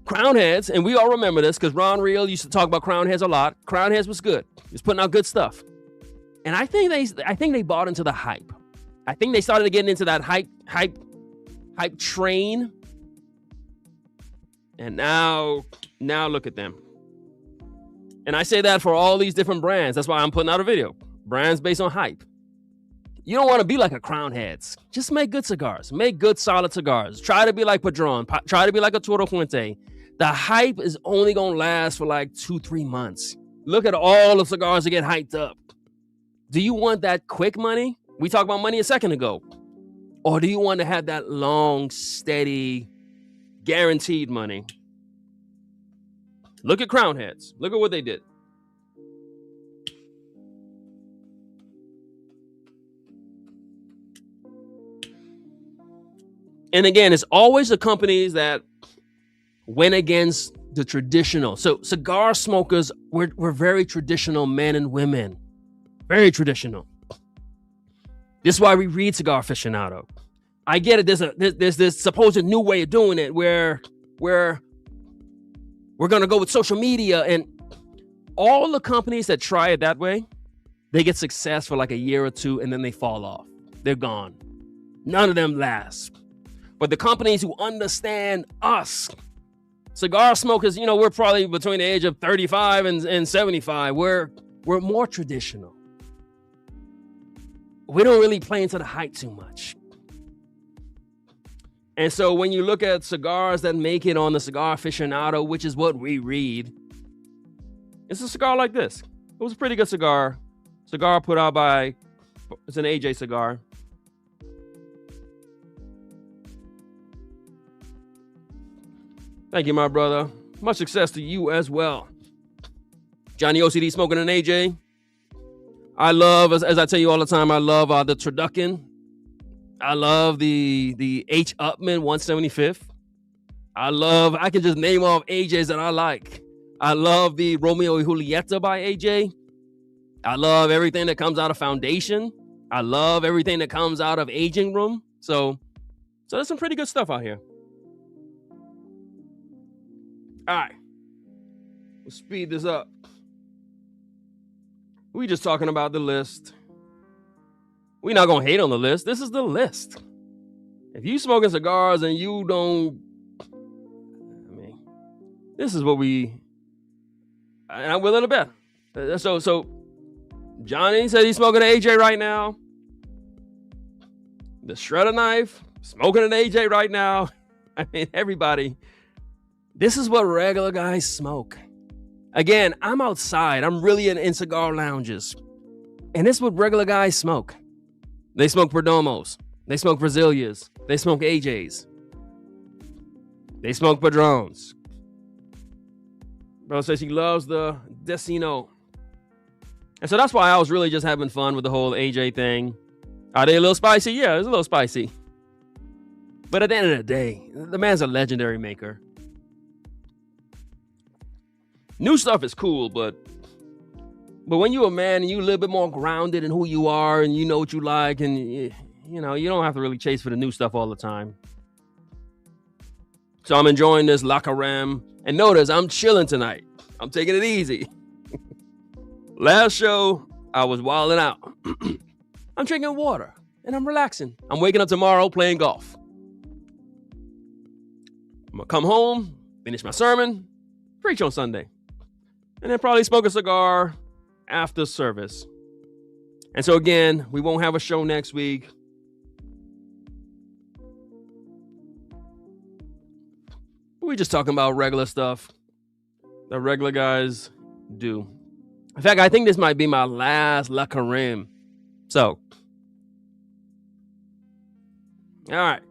Crown Heads, and we all remember this because Ron Real used to talk about Crown Heads a lot. Crown Heads was good. He was putting out good stuff. And I think they bought into the hype. I think they started getting into that hype train. And now look at them. And I say that for all these different brands. That's why I'm putting out a video. Brands based on hype. You don't want to be like a Crown Heads. Just make good cigars. Make good, solid cigars. Try to be like Padron. Try to be like a Toro Fuente. The hype is only going to last for like 2-3 months. Look at all the cigars that get hyped up. Do you want that quick money? We talked about money a second ago. Or do you want to have that long, steady, guaranteed money? Look at Crown Heads. Look at what they did. And again, it's always the companies that went against the traditional. So cigar smokers, we're very traditional men and women. Very traditional. This is why we read Cigar Aficionado. I get it. There's this supposed new way of doing it where we're going to go with social media, and all the companies that try it that way, they get success for like a year or two and then they fall off. They're gone. None of them last. But the companies who understand us, cigar smokers, we're probably between the age of 35 and 75. We're more traditional. We don't really play into the hype too much. And so when you look at cigars that make it on the Cigar Aficionado, which is what we read, it's a cigar like this. It was a pretty good cigar. Cigar put out by, it's an AJ cigar. Thank you, my brother. Much success to you as well. Johnny OCD smoking an AJ. I love, as I tell you all the time, I love the Traducan. I love the H. Upman 175th. I can just name off AJs that I like. I love the Romeo y Julieta by AJ. I love everything that comes out of Foundation. I love everything that comes out of Aging Room. So there's some pretty good stuff out here. All right. Let's speed this up. We just talking about the list. We're not going to hate on the list. This is the list. If you smoking cigars and you don't, this is what and I'm willing to bet. So Johnny said he's smoking an AJ right now. The Shredder Knife, smoking an AJ right now. I mean, everybody. This is what regular guys smoke. Again, I'm outside. I'm really in cigar lounges. And this is what regular guys smoke. They smoke Perdomos. They smoke Brazilias. They smoke AJs. They smoke Padrones. Bro says he loves the Decino. And so that's why I was really just having fun with the whole AJ thing. Are they a little spicy? Yeah, it's a little spicy. But at the end of the day, the man's a legendary maker. New stuff is cool, but when you're a man and you a little bit more grounded in who you are and you know what you like and you don't have to really chase for the new stuff all the time. So I'm enjoying this La Carême. And notice, I'm chilling tonight. I'm taking it easy. Last show, I was wilding out. I'm drinking water and I'm relaxing. I'm waking up tomorrow playing golf. I'm going to come home, finish my sermon, preach on Sunday, and then probably smoke a cigar after service. And so again, we won't have a show next week. We're just talking about regular stuff that regular guys do. In fact, I think this might be my last La Carême. So, all right.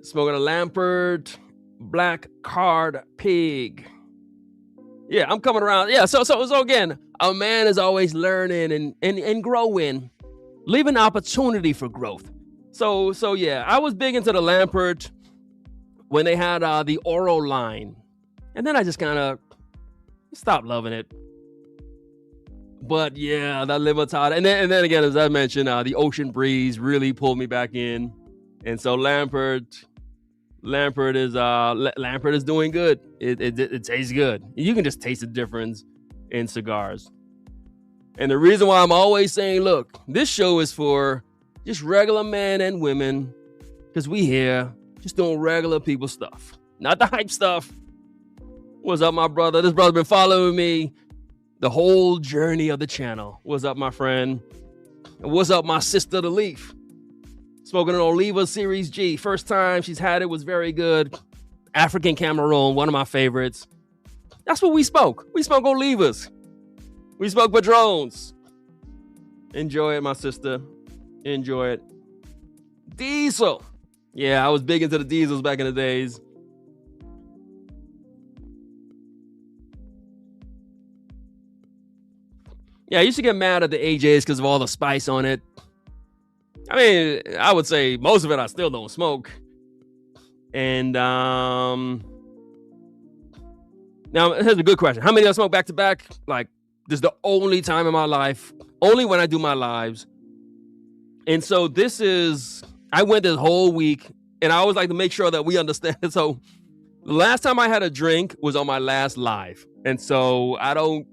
Smoking a Lampert Black Card Pig. Yeah, I'm coming around. Yeah, so again, a man is always learning and growing, leaving opportunity for growth. So yeah, I was big into the Lampert when they had the Oro line. And then I just kind of stopped loving it. But yeah, that Libertad. And then again, as I mentioned, the Ocean Breeze really pulled me back in. And so Lampert is doing good. It tastes good. You can just taste the difference in cigars. And the reason why I'm always saying, look, this show is for just regular men and women, because we here just doing regular people stuff, not the hype stuff. What's up, my brother? This brother been following me the whole journey of the channel. What's up, my friend? And what's up, my sister, the Leaf? Smoking an Oliva Series G. First time she's had it, was very good. African Cameroon, one of my favorites. That's what we spoke. We spoke Olivas. We spoke Padrones. Enjoy it, my sister. Enjoy it. Diesel. Yeah, I was big into the diesels back in the days. Yeah, I used to get mad at the AJs because of all the spice on it. I mean, I would say most of it I still don't smoke. And now here's a good question. How many do I smoke back to back? Like, this is the only time in my life, only when I do my lives. And so I went this whole week, and I always like to make sure that we understand. So the last time I had a drink was on my last live. And so I don't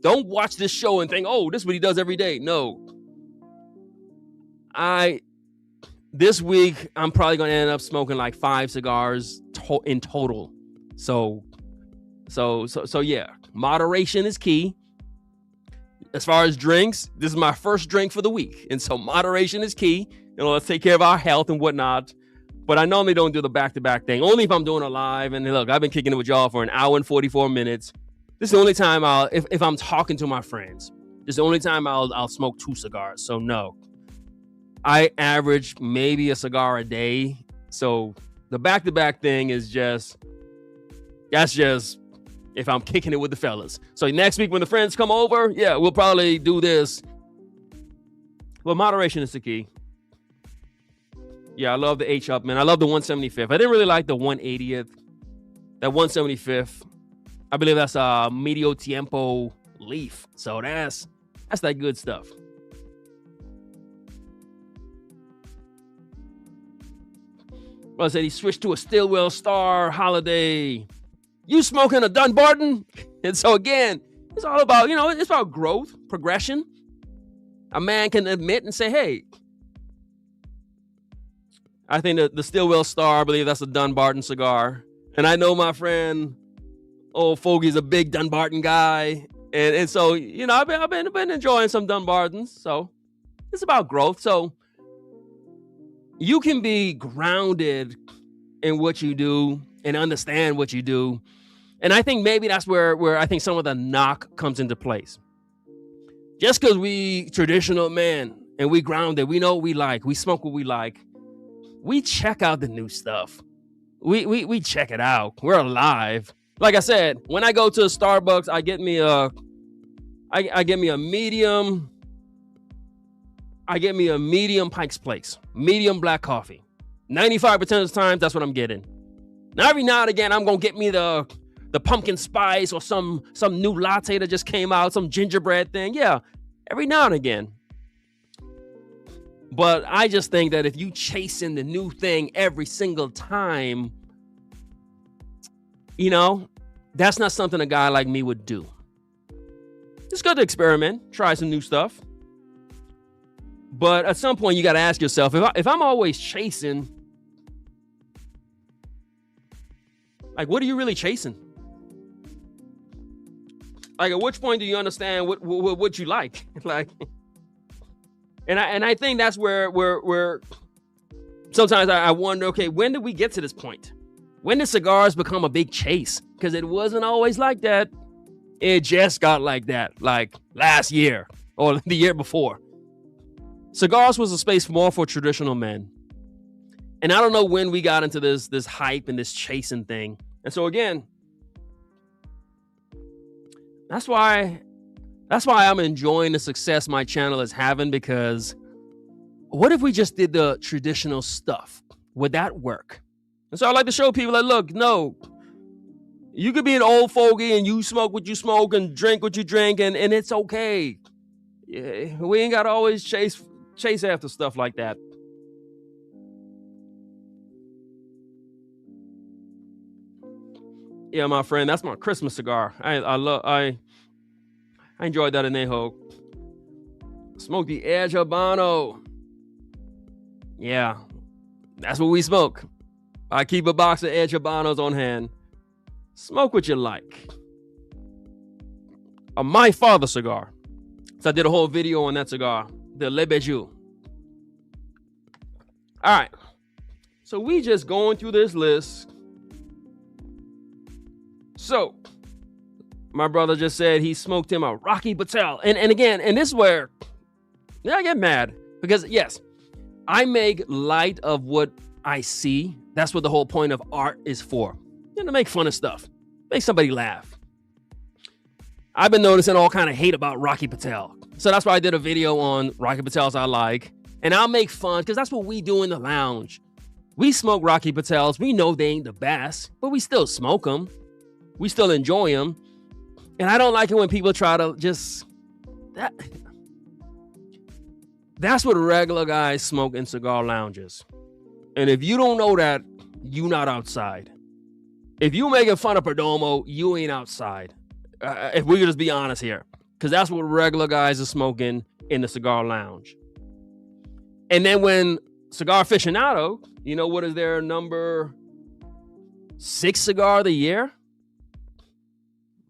watch this show and think, oh, this is what he does every day. No. This week, I'm probably going to end up smoking like 5 cigars in total. So yeah, moderation is key. As far as drinks, this is my first drink for the week. And so moderation is key. Let's take care of our health and whatnot. But I normally don't do the back-to-back thing. Only if I'm doing a live. And look, I've been kicking it with y'all for an hour and 44 minutes. This is the only time if I'm talking to my friends, this is the only time I'll smoke 2 cigars. So no. I average maybe a cigar a day. So the back-to-back thing is that's just if I'm kicking it with the fellas. So next week when the friends come over, yeah, we'll probably do this. But moderation is the key. Yeah, I love the H up, man. I love the 175th. I didn't really like the 180th. That 175th, I believe that's a medio tiempo leaf. So that's that good stuff. Well, I said he switched to a Stillwell Star Holiday. You smoking a Dunbarton? And so again, it's all about, it's about growth, progression. A man can admit and say, hey, I think the Stillwell Star, I believe that's a Dunbarton cigar. And I know my friend, old Fogey's a big Dunbarton guy. And so, I've been enjoying some Dunbartons. So it's about growth. So you can be grounded in what you do and understand what you do. And I think maybe that's where I think some of the knock comes into place. Just because we traditional men and we grounded, we know what we like, we smoke what we like, we check out the new stuff. We check it out. We're alive. Like I said, when I go to a Starbucks, I get me a medium. I get me a medium Pike's Place, medium black coffee. 95% of the time, that's what I'm getting. Now, every now and again, I'm gonna get me the pumpkin spice or some new latte that just came out, some gingerbread thing. Yeah, every now and again. But I just think that if you chasing the new thing every single time, that's not something a guy like me would do. It's good to experiment, try some new stuff. But at some point, you got to ask yourself, if I'm always chasing, like, what are you really chasing? Like, at which point do you understand what you like? Like, and I think that's where sometimes I wonder, okay, when did we get to this point? When did cigars become a big chase? Because it wasn't always like that. It just got like that, like last year or the year before. Cigars was a space more for traditional men. And I don't know when we got into this hype and this chasing thing. And so again, that's why I'm enjoying the success my channel is having, because what if we just did the traditional stuff? Would that work? And so I like to show people that, look, no, you could be an old fogey and you smoke what you smoke and drink what you drink, and it's okay. Yeah, we ain't got to always chase after stuff like that. Yeah, my friend, that's my Christmas cigar. I enjoyed that anejo. Smoke the Edge Habano. Yeah, that's what we smoke. I keep a box of Edge Habanos on hand. Smoke what you like. A My Father cigar. So I did a whole video on that cigar, the Le Bijou. All right, so we just going through this list. So my brother just said he smoked him a Rocky Patel. And again, and this is where I get mad, because yes, I make light of what I see. That's what the whole point of art is for. To make fun of stuff. Make somebody laugh. I've been noticing all kind of hate about Rocky Patel. So that's why I did a video on Rocky Patels I like. And I'll make fun, because that's what we do in the lounge. We smoke Rocky Patels. We know they ain't the best, but we still smoke them. We still enjoy them. And I don't like it when people try to just... That's what regular guys smoke in cigar lounges. And if you don't know that, you not outside. If you making fun of Perdomo, you ain't outside. If we could just be honest here. Because that's what regular guys are smoking in the cigar lounge. And then when Cigar Aficionado, what is their number 6 cigar of the year?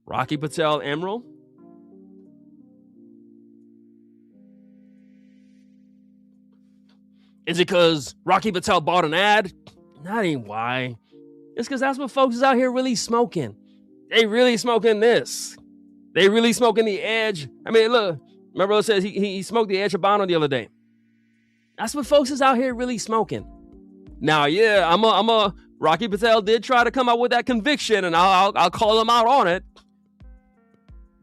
Rocky Patel Emerald. Is it because Rocky Patel bought an ad? That ain't why. It's because that's what folks is out here really smoking. They really smoking this. They really smoking the Edge. I mean, look, my brother says he smoked the Edge Habano the other day. That's what folks is out here really smoking. Now, yeah, I'm a Rocky Patel did try to come out with that conviction, and I'll call him out on it.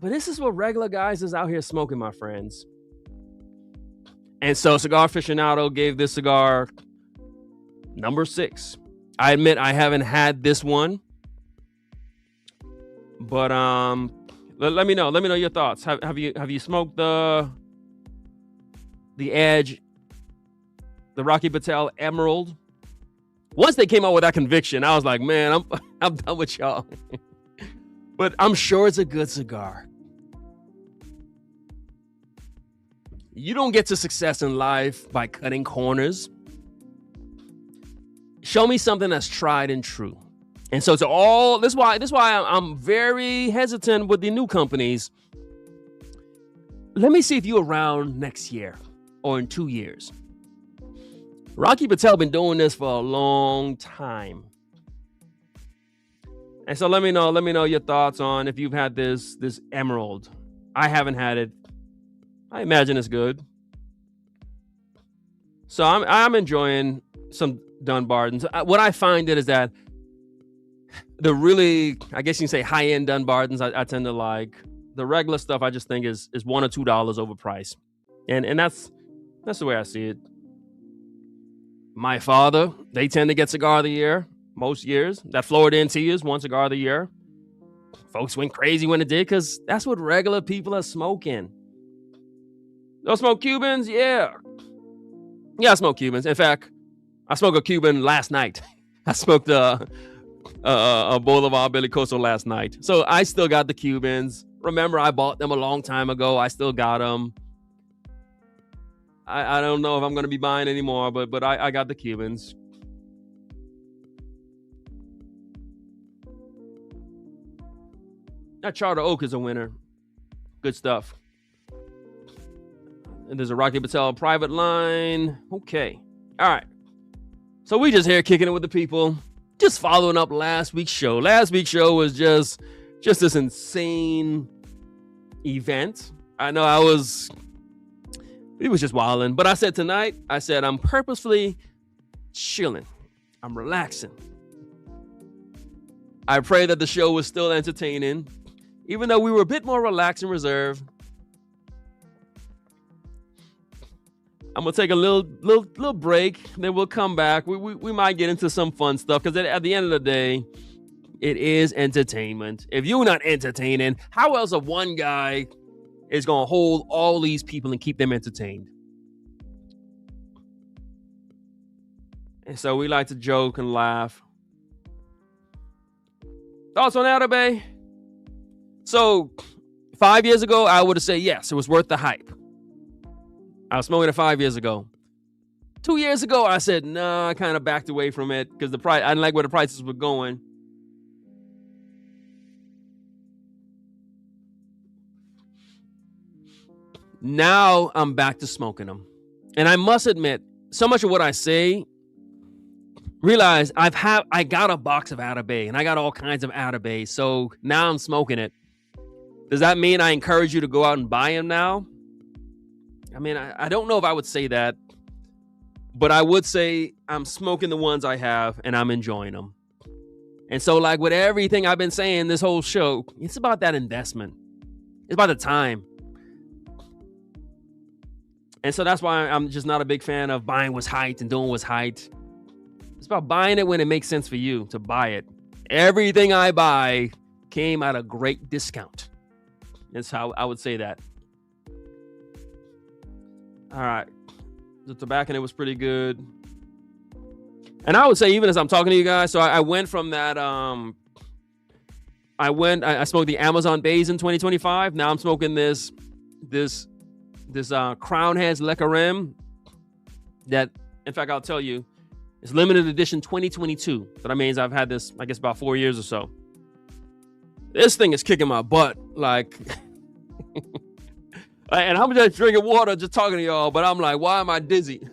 But this is what regular guys is out here smoking, my friends. And so Cigar Aficionado gave this cigar number 6. I admit I haven't had this one, but let me know your thoughts. Have you smoked the Edge, the Rocky Patel Emerald? Once they came out with that conviction, I was like, man, I'm done with y'all. But I'm sure it's a good cigar. You don't get to success in life by cutting corners. Show me something that's tried and true. And so this is why I'm very hesitant with the new companies. Let me see if you're around next year or in 2 years. Rocky Patel been doing this for a long time. And so let me know your thoughts on if you've had this Emerald. I haven't had it. I imagine it's good. So I'm enjoying some Dunbardens. What I find is that the really, I guess you can say, high-end Dunbardens I tend to like. The regular stuff I just think is $1 or $2 overpriced. And that's the way I see it. My father, they tend to get cigar of the year most years. That Florida NT is one cigar of the year. Folks went crazy when it did because that's what regular people are smoking. Don't smoke Cubans? Yeah. Yeah, I smoke Cubans. In fact, I smoked a Cuban last night. I smoked a Boulevard Belicoso last night. So I still got the Cubans. Remember, I bought them a long time ago. I still got them. I don't know if I'm going to be buying anymore, but I got the Cubans. That Charter Oak is a winner. Good stuff. And there's a Rocky Patel private line. Okay. All right. So we just here kicking it with the people. Just following up last week's show. Last week's show was just this insane event. I know it was just wilding. But I said tonight, I'm purposefully chilling. I'm relaxing. I pray that the show was still entertaining, even though we were a bit more relaxed and reserved. I'm gonna take a little break, then we'll come back. We might get into some fun stuff because at the end of the day, it is entertainment. If you're not entertaining, how else one guy is gonna hold all these people and keep them entertained? And so we like to joke and laugh. Thoughts on Atabey? So 5 years ago, I would have said yes, it was worth the hype. I was smoking it 5 years ago. 2 years ago, I said, nah, I kind of backed away from it because I didn't like where the prices were going. Now I'm back to smoking them. And I must admit, so much of what I say, realize I got a box of Atabey and I got all kinds of Atabey. So now I'm smoking it. Does that mean I encourage you to go out and buy them now? I mean, I don't know if I would say that, but I would say I'm smoking the ones I have and I'm enjoying them. And so like with everything I've been saying this whole show, it's about that investment. It's about the time. And so that's why I'm just not a big fan of buying what's hyped and doing what's hyped. It's about buying it when it makes sense for you to buy it. Everything I buy came at a great discount. That's how I would say that. All right. The tobacco in it was pretty good. And I would say, even as I'm talking to you guys, so I went from that, I smoked the Amazon Bays in 2025. Now I'm smoking this Crown Heads Le Carême that, in fact, I'll tell you, it's limited edition 2022. So that means I've had this, I guess, about 4 years or so. This thing is kicking my butt, like... And I'm just drinking water, just talking to y'all, but I'm like, why am I dizzy?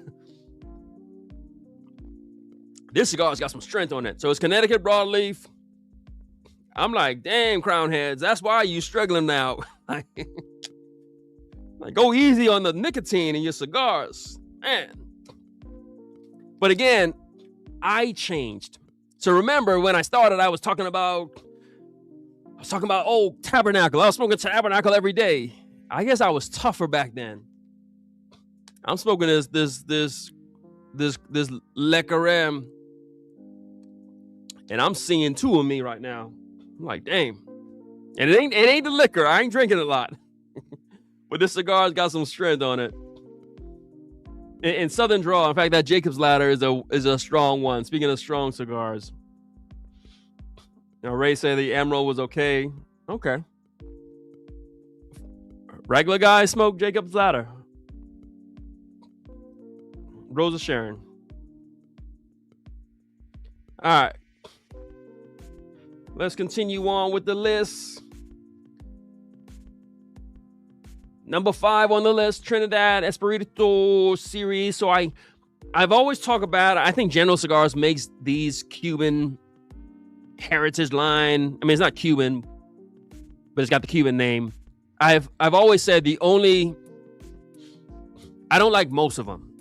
This cigar's got some strength on it. So it's Connecticut broadleaf. I'm like, damn, Crown Heads, that's why you struggling now. Like, go easy on the nicotine in your cigars, man. But again, I changed. So remember when I started, I was talking about I was talking about, oh, Tabernacle. I was smoking Tabernacle every day. I guess I was tougher back then. I'm smoking this Le Carême, and I'm seeing two of me right now. I'm like, damn. And it ain't the liquor. I ain't drinking a lot. But this cigar's got some strength on it. In Southern Draw, in fact, that Jacob's Ladder is a strong one. Speaking of strong cigars. Ray said the Emerald was okay. Okay. Regular guys smoke Jacob's Ladder. Rosa Sharon. All right. Let's continue on with the list. Number 5 on the list, Trinidad Espirito series. So I've always talked about, I think General Cigars makes these Cuban heritage line. I mean, it's not Cuban, but it's got the Cuban name. I've always said I don't like most of them,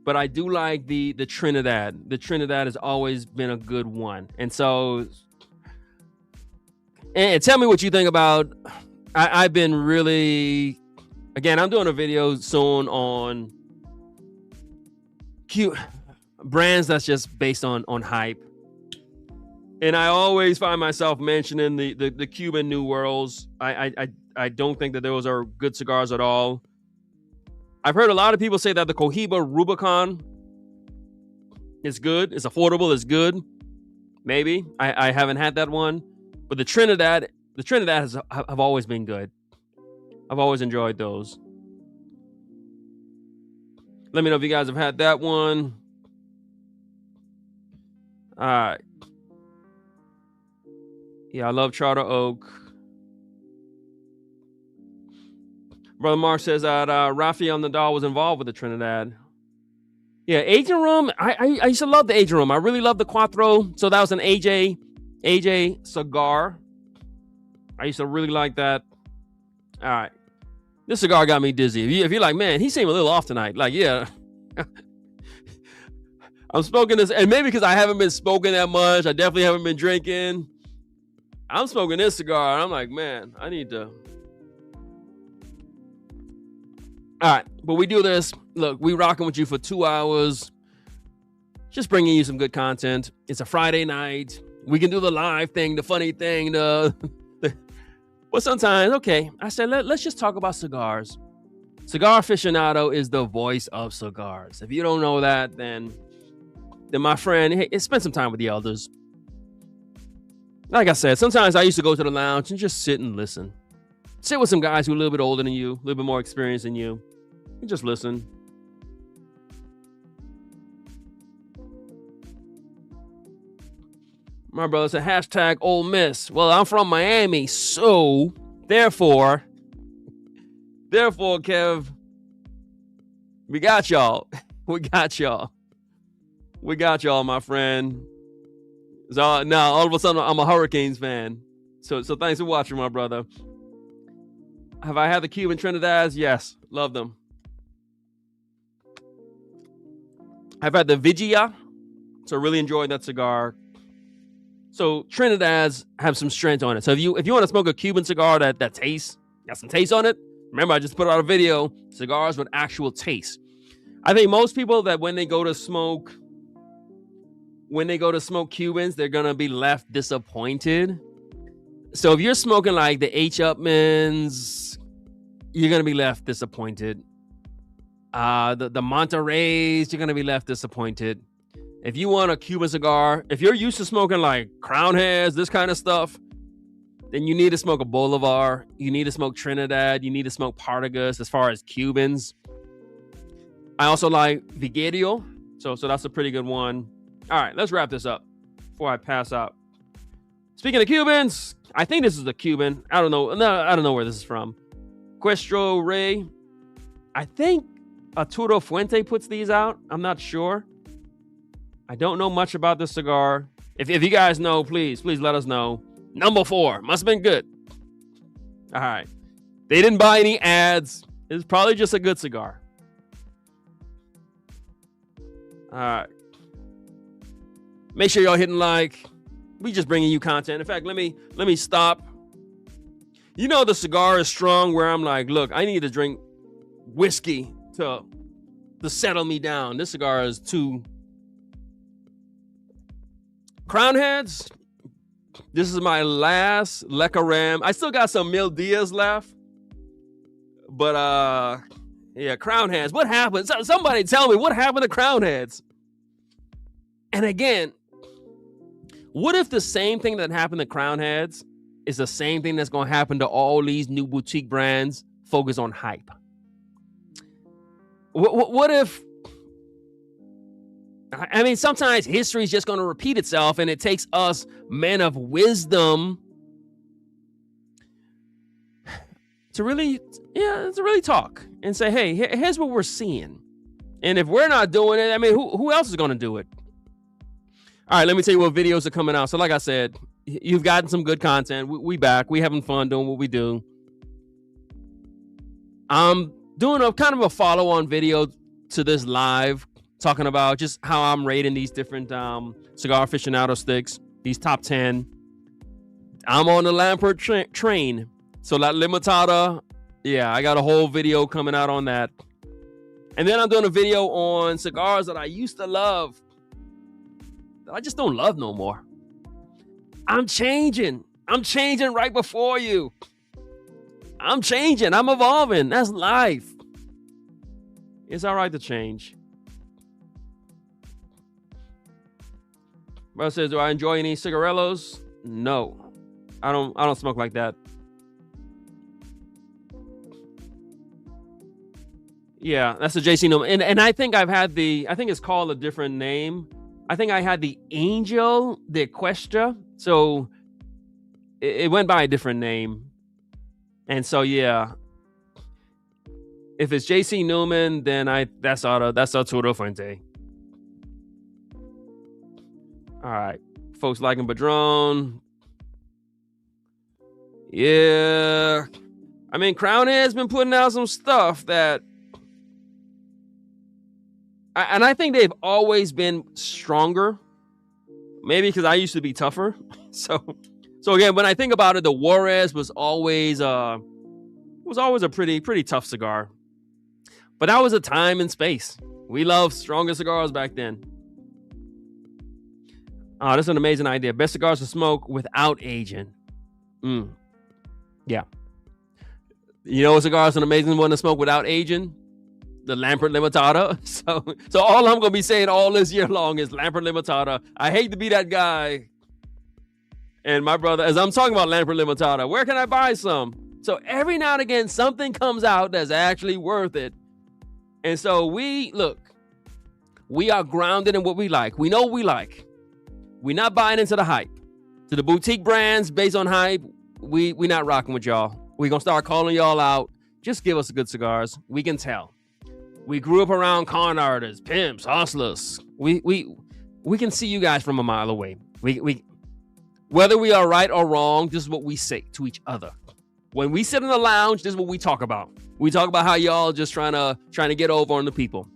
but I do like the Trinidad. The Trinidad has always been a good one. And so, and tell me what you think about. I've been really, again, I'm doing a video soon on brands that's just based on hype. And I always find myself mentioning the Cuban New Worlds. I don't think that those are good cigars at all. I've heard a lot of people say that the Cohiba Rubicon is good. It's affordable. It's good. Maybe. I haven't had that one. But the Trinidad have always been good. I've always enjoyed those. Let me know if you guys have had that one. All right. Yeah, I love Charter Oak. Brother Mark says that Rafael Nadal was involved with the Trinidad. Yeah, aging room. I used to love the aging room. I really love the Quattro. So that was an AJ cigar. I used to really like that. All right. This cigar got me dizzy. If you're like, man, he seemed a little off tonight. Like, yeah. I'm smoking this, and maybe because I haven't been smoking that much. I definitely haven't been drinking. I'm smoking this cigar, and I'm like, man, I need to. All right, but we do this. Look, we rocking with you for 2 hours. Just bringing you some good content. It's a Friday night. We can do the live thing, the funny thing, but sometimes, okay, I said, let's just talk about cigars. Cigar Aficionado is the voice of cigars. If you don't know that, then my friend, hey, spend some time with the elders. Like I said, sometimes I used to go to the lounge and just sit and listen. Sit with some guys who are a little bit older than you, a little bit more experienced than you, and just listen. My brother said, hashtag Ole Miss. Well, I'm from Miami, so therefore, Kev, we got y'all. We got y'all, my friend. So now all of a sudden I'm a Hurricanes fan. So thanks for watching, my brother. Have I had the Cuban Trinidads? Yes, love them. I've had the Vigia, so really enjoyed that cigar. So Trinidads have some strength on it. So if you want to smoke a Cuban cigar that got some taste on it, remember I just put out a video, cigars with actual taste. I think most people that when they go to smoke Cubans, they're gonna be left disappointed. So if you're smoking like the H. Upmans, you're gonna be left disappointed. The Monterreys, you're gonna be left disappointed. If you want a Cuban cigar, if you're used to smoking like Crown Heads, this kind of stuff, then you need to smoke a Bolivar. You need to smoke Trinidad. You need to smoke Partagas as far as Cubans. I also like Vigidio, so that's a pretty good one. All right, let's wrap this up before I pass out. Speaking of Cubans, I think this is a Cuban. I don't know. No, I don't know where this is from. Cuestro Rey. I think Arturo Fuente puts these out. I'm not sure. I don't know much about this cigar. If you guys know, please let us know. Number 4. Must have been good. All right. They didn't buy any ads. It's probably just a good cigar. All right. Make sure y'all hitting like. We just bringing you content. In fact, let me stop You know, the cigar is strong where I'm like, look, I need to drink whiskey to settle me down. This cigar is too. Crown Heads. This is my last Le Carême. I still got some Mil Diaz left. But yeah, Crown Heads. What happened? Somebody tell me what happened to Crown Heads. And again, what if the same thing that happened to Crown Heads is the same thing that's going to happen to all these new boutique brands focused on hype? What if, I mean, sometimes history is just going to repeat itself, and it takes us men of wisdom to really talk and say, hey, here's what we're seeing. And if we're not doing it, I mean, who else is going to do it? All right, let me tell you what videos are coming out. So like I said, you've gotten some good content. We back. We having fun doing what we do. I'm doing a kind of a follow-on video to this live, talking about just how I'm rating these different Cigar Aficionado sticks, these top 10. I'm on the Lampert train. So La Limitada, yeah, I got a whole video coming out on that. And then I'm doing a video on cigars that I used to love, that I just don't love no more. I'm changing. I'm changing right before you. I'm changing. I'm evolving. That's life. It's all right to change. Brother says, do I enjoy any cigarillos? No. I don't smoke like that. Yeah, that's the JC Newman. And I think I think it's called a different name. I think I had the Angel de Cuesta. So it went by a different name. And so, yeah. If it's JC Newman, then that's Arturo Fuente. All right. Folks liking Padron. Yeah. I mean, Crown Head's been putting out some stuff that, and I think they've always been stronger. Maybe because I used to be tougher. So again, when I think about it, the Juarez was always a pretty tough cigar. But that was a time and space. We loved stronger cigars back then. Oh, that's an amazing idea. Best cigars to smoke without aging. Yeah. You know what cigar is an amazing one to smoke without aging? The Lampert Limitada. So all I'm going to be saying all this year long is Lampert Limitada. I hate to be that guy. And my brother, as I'm talking about Lampert Limitada, where can I buy some? So every now and again, something comes out that's actually worth it. And so we are grounded in what we like. We know what we like. We're not buying into the hype. To the boutique brands based on hype, we not rocking with y'all. We're going to start calling y'all out. Just give us good cigars. We can tell. We grew up around con artists, pimps, hustlers. We can see you guys from a mile away. We whether we are right or wrong, this is what we say to each other. When we sit in the lounge, this is what we talk about. We talk about how y'all just trying to get over on the people.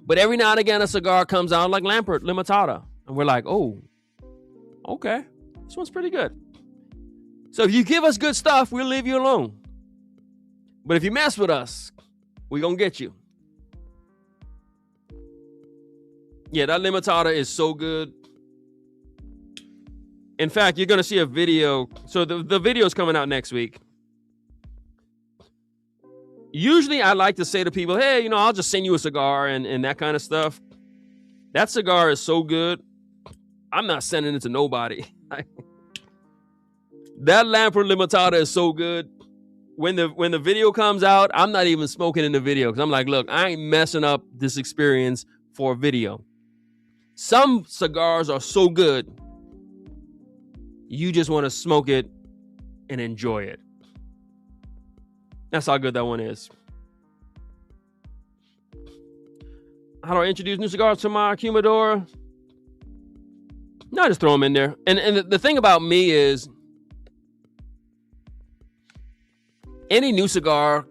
But every now and again, a cigar comes out like Lampert Limitada. And we're like, oh, okay. This one's pretty good. So if you give us good stuff, we'll leave you alone. But if you mess with us, we're going to get you. Yeah, that Limitada is so good. In fact, you're going to see a video. So the video is coming out next week. Usually I like to say to people, hey, I'll just send you a cigar and that kind of stuff. That cigar is so good. I'm not sending it to nobody. That Lampert Limitada is so good. When the video comes out, I'm not even smoking in the video because I'm like, look, I ain't messing up this experience for a video. Some cigars are so good, you just want to smoke it and enjoy it. That's how good that one is. How do I introduce new cigars to my humidor? No, I just throw them in there. And the thing about me is, any new cigar,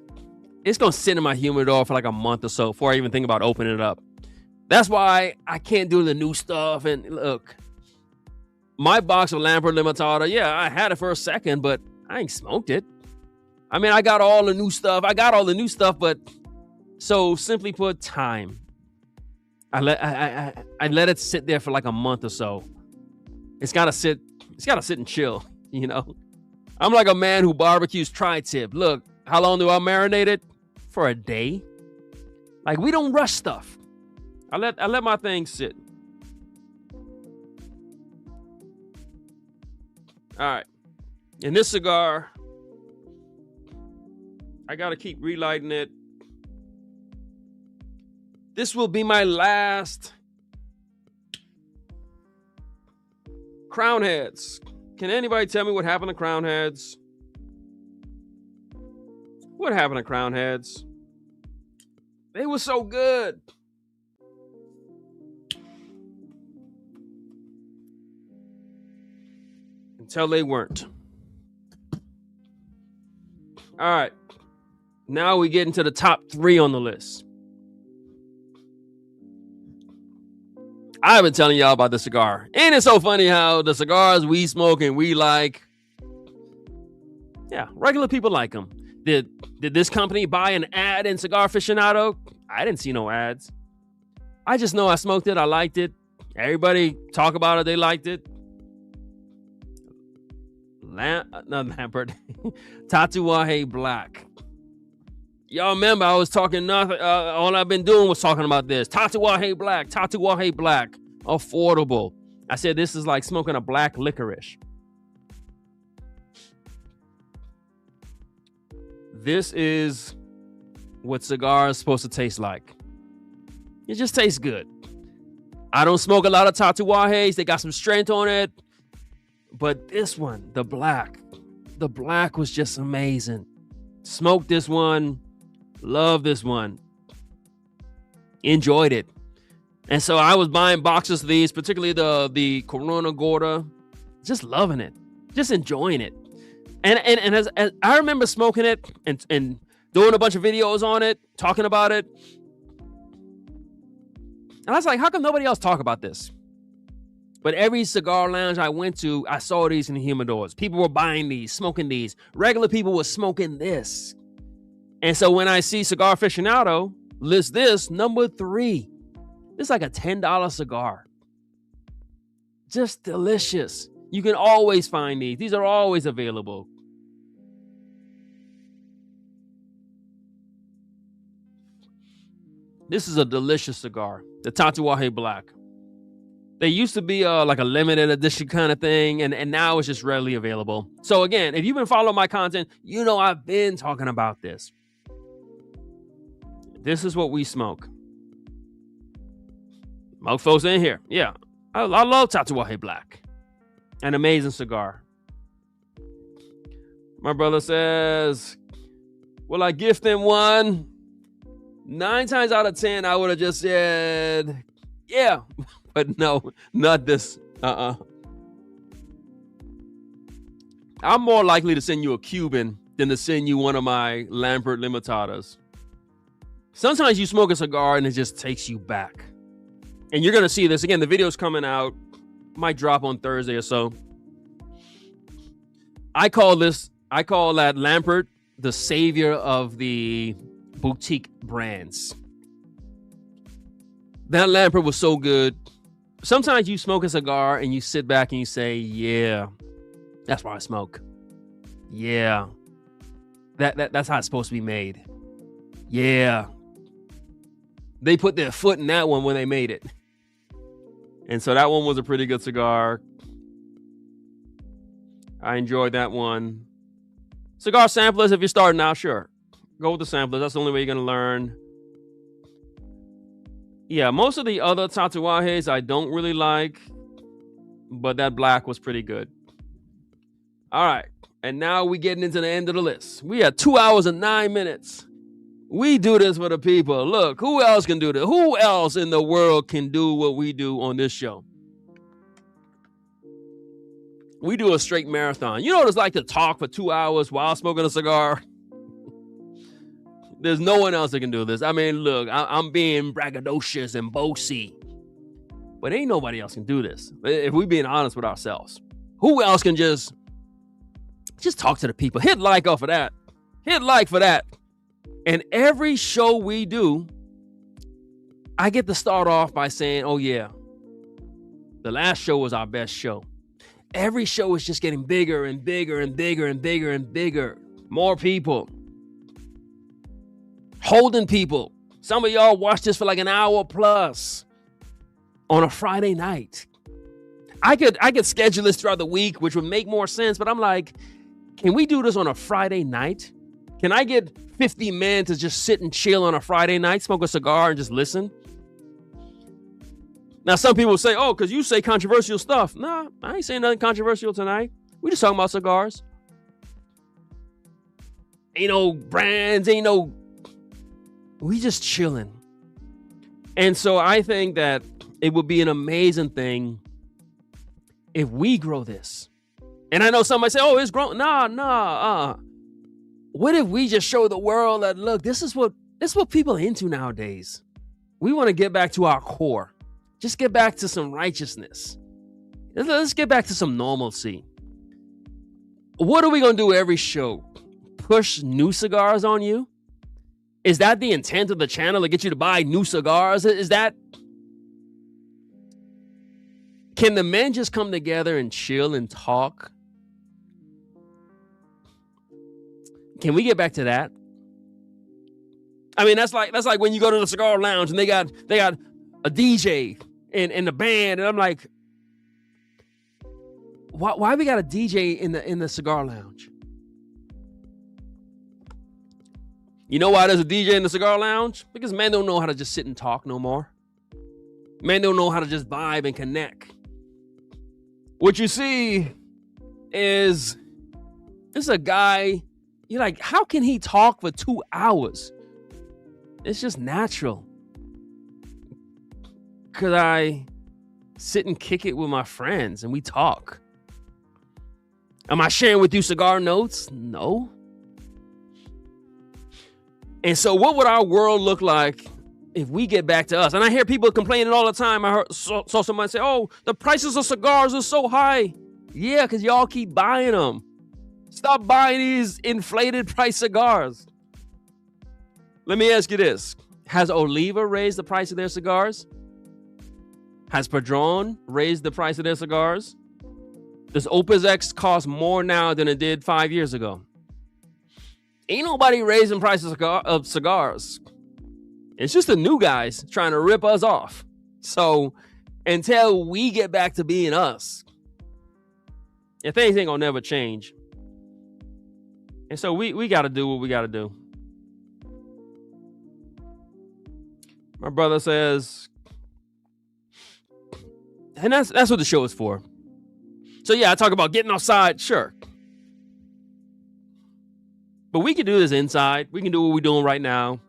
it's going to sit in my humidor for like a month or so before I even think about opening it up. That's why I can't do the new stuff. And look, my box of Lampert Limitada, yeah, I had it for a second, but I ain't smoked it. I mean, I got all the new stuff. But so simply put, time. I let it sit there for like a month or so. It's gotta sit and chill, you know. I'm like a man who barbecues tri-tip. Look, how long do I marinate it? For a day. Like, we don't rush stuff. I let my thing sit. All right. And this cigar, I gotta keep relighting it. This will be my last Crown Heads. Can anybody tell me what happened to Crown Heads? What happened to Crown Heads? They were so good. Until they weren't. All right. Now we get into the top 3 on the list. I've been telling y'all about the cigar. Ain't it so funny how the cigars we smoke and we like, yeah, regular people like them. Did this company buy an ad in Cigar Aficionado? I didn't see no ads. I just know I smoked it. I liked it. Everybody talk about it. They liked it. Lampert. Tatuaje Black. Y'all remember I was talking nothing. All I've been doing was talking about this. Tatuaje Black. Affordable. I said this is like smoking a black licorice. This is what cigar is supposed to taste like. It just tastes good. I don't smoke a lot of Tatuajes. They got some strength on it. But this one, the black was just amazing. Smoked this one. Love this one. Enjoyed it. And so I was buying boxes of these, particularly the Corona Gorda. Just loving it. Just enjoying it. And as I remember smoking it and doing a bunch of videos on it, talking about it. And I was like, how come nobody else talk about this? But every cigar lounge I went to, I saw these in the humidors. People were buying these, smoking these. Regular people were smoking this. And so when I see Cigar Aficionado list this, number 3, it's like a $10 cigar. Just delicious. You can always find these. These are always available. This is a delicious cigar, the Tatuaje Black. They used to be like a limited edition kind of thing, and now it's just readily available. So again, if you've been following my content, you know I've been talking about this. This is what we smoke. Most folks in here. Yeah, I love Tatuaje Black. An amazing cigar. My brother says, will I gift him one? 9 times out of 10, I would have just said, yeah. But no, not this. I'm more likely to send you a Cuban than to send you one of my Lampert Limitadas. Sometimes you smoke a cigar and it just takes you back. And you're going to see this. Again, the video's coming out. Might drop on Thursday or so. I call that Lampert the savior of the boutique brands. That Lampert was so good. Sometimes you smoke a cigar and you sit back and you say, yeah, that's why I smoke. Yeah. That's how it's supposed to be made. Yeah. They put their foot in that one when they made it. And so that one was a pretty good cigar. I enjoyed that one. Cigar samplers, if you're starting out, sure. Go with the samplers. That's the only way you're going to learn. Yeah, most of the other Tatuajes I don't really like, but that black was pretty good. All right, and now we're getting into the end of the list. We had 2 hours and 9 minutes. We do this for the people. Look, who else can do this? Who else in the world can do what we do on this show? We do a straight marathon. You know what it's like to talk for 2 hours while smoking a cigar? There's no one else that can do this. I mean, look, I'm being braggadocious and boasty, but ain't nobody else can do this. If we're being honest with ourselves, who else can just Just talk to the people. Hit like off of that. Hit like for that. And every show we do, I get to start off by saying, oh yeah, the last show was our best show. Every show is just getting bigger and bigger and bigger and bigger and bigger. More people. Holding people. Some of y'all watch this for like an hour plus on a Friday night. I could schedule this throughout the week, which would make more sense, but I'm like, can we do this on a Friday night? Can I get 50 men to just sit and chill on a Friday night, smoke a cigar and just listen? Now, some people say, oh, because you say controversial stuff. Nah, I ain't saying nothing controversial tonight. We just talking about cigars. Ain't no brands, we just chilling. And so I think that it would be an amazing thing if we grow this. And I know somebody say, oh, it's grown. Nah. What if we just show the world that, look, this is what people are into nowadays. We want to get back to our core. Just get back to some righteousness. Let's get back to some normalcy. What are we going to do every show? Push new cigars on you? Is that the intent of the channel, to get you to buy new cigars? Is that... Can the men just come together and chill and talk? Can we get back to that? I mean, that's like when you go to the cigar lounge and they got a DJ and the band, and I'm like, why we got a DJ in the cigar lounge? You know why there's a DJ in the cigar lounge? Because men don't know how to just sit and talk no more. Men don't know how to just vibe and connect. What you see is it's a guy, you're like, how can he talk for 2 hours? It's just natural. Could I sit and kick it with my friends and we talk? Am I sharing with you cigar notes? No. And so what would our world look like if we get back to us? And I hear people complaining all the time. I saw somebody say, oh, the prices of cigars are so high. Yeah, because y'all keep buying them. Stop buying these inflated price cigars. Let me ask you this. Has Oliva raised the price of their cigars? Has Padron raised the price of their cigars? Does Opus X cost more now than it did 5 years ago? Ain't nobody raising prices of cigars. It's just the new guys trying to rip us off. So until we get back to being us, if things ain't gonna never change. And so we got to do what we got to do. My brother says, and that's what the show is for. So yeah, I talk about getting outside, sure. But we can do this inside. We can do what we're doing right now.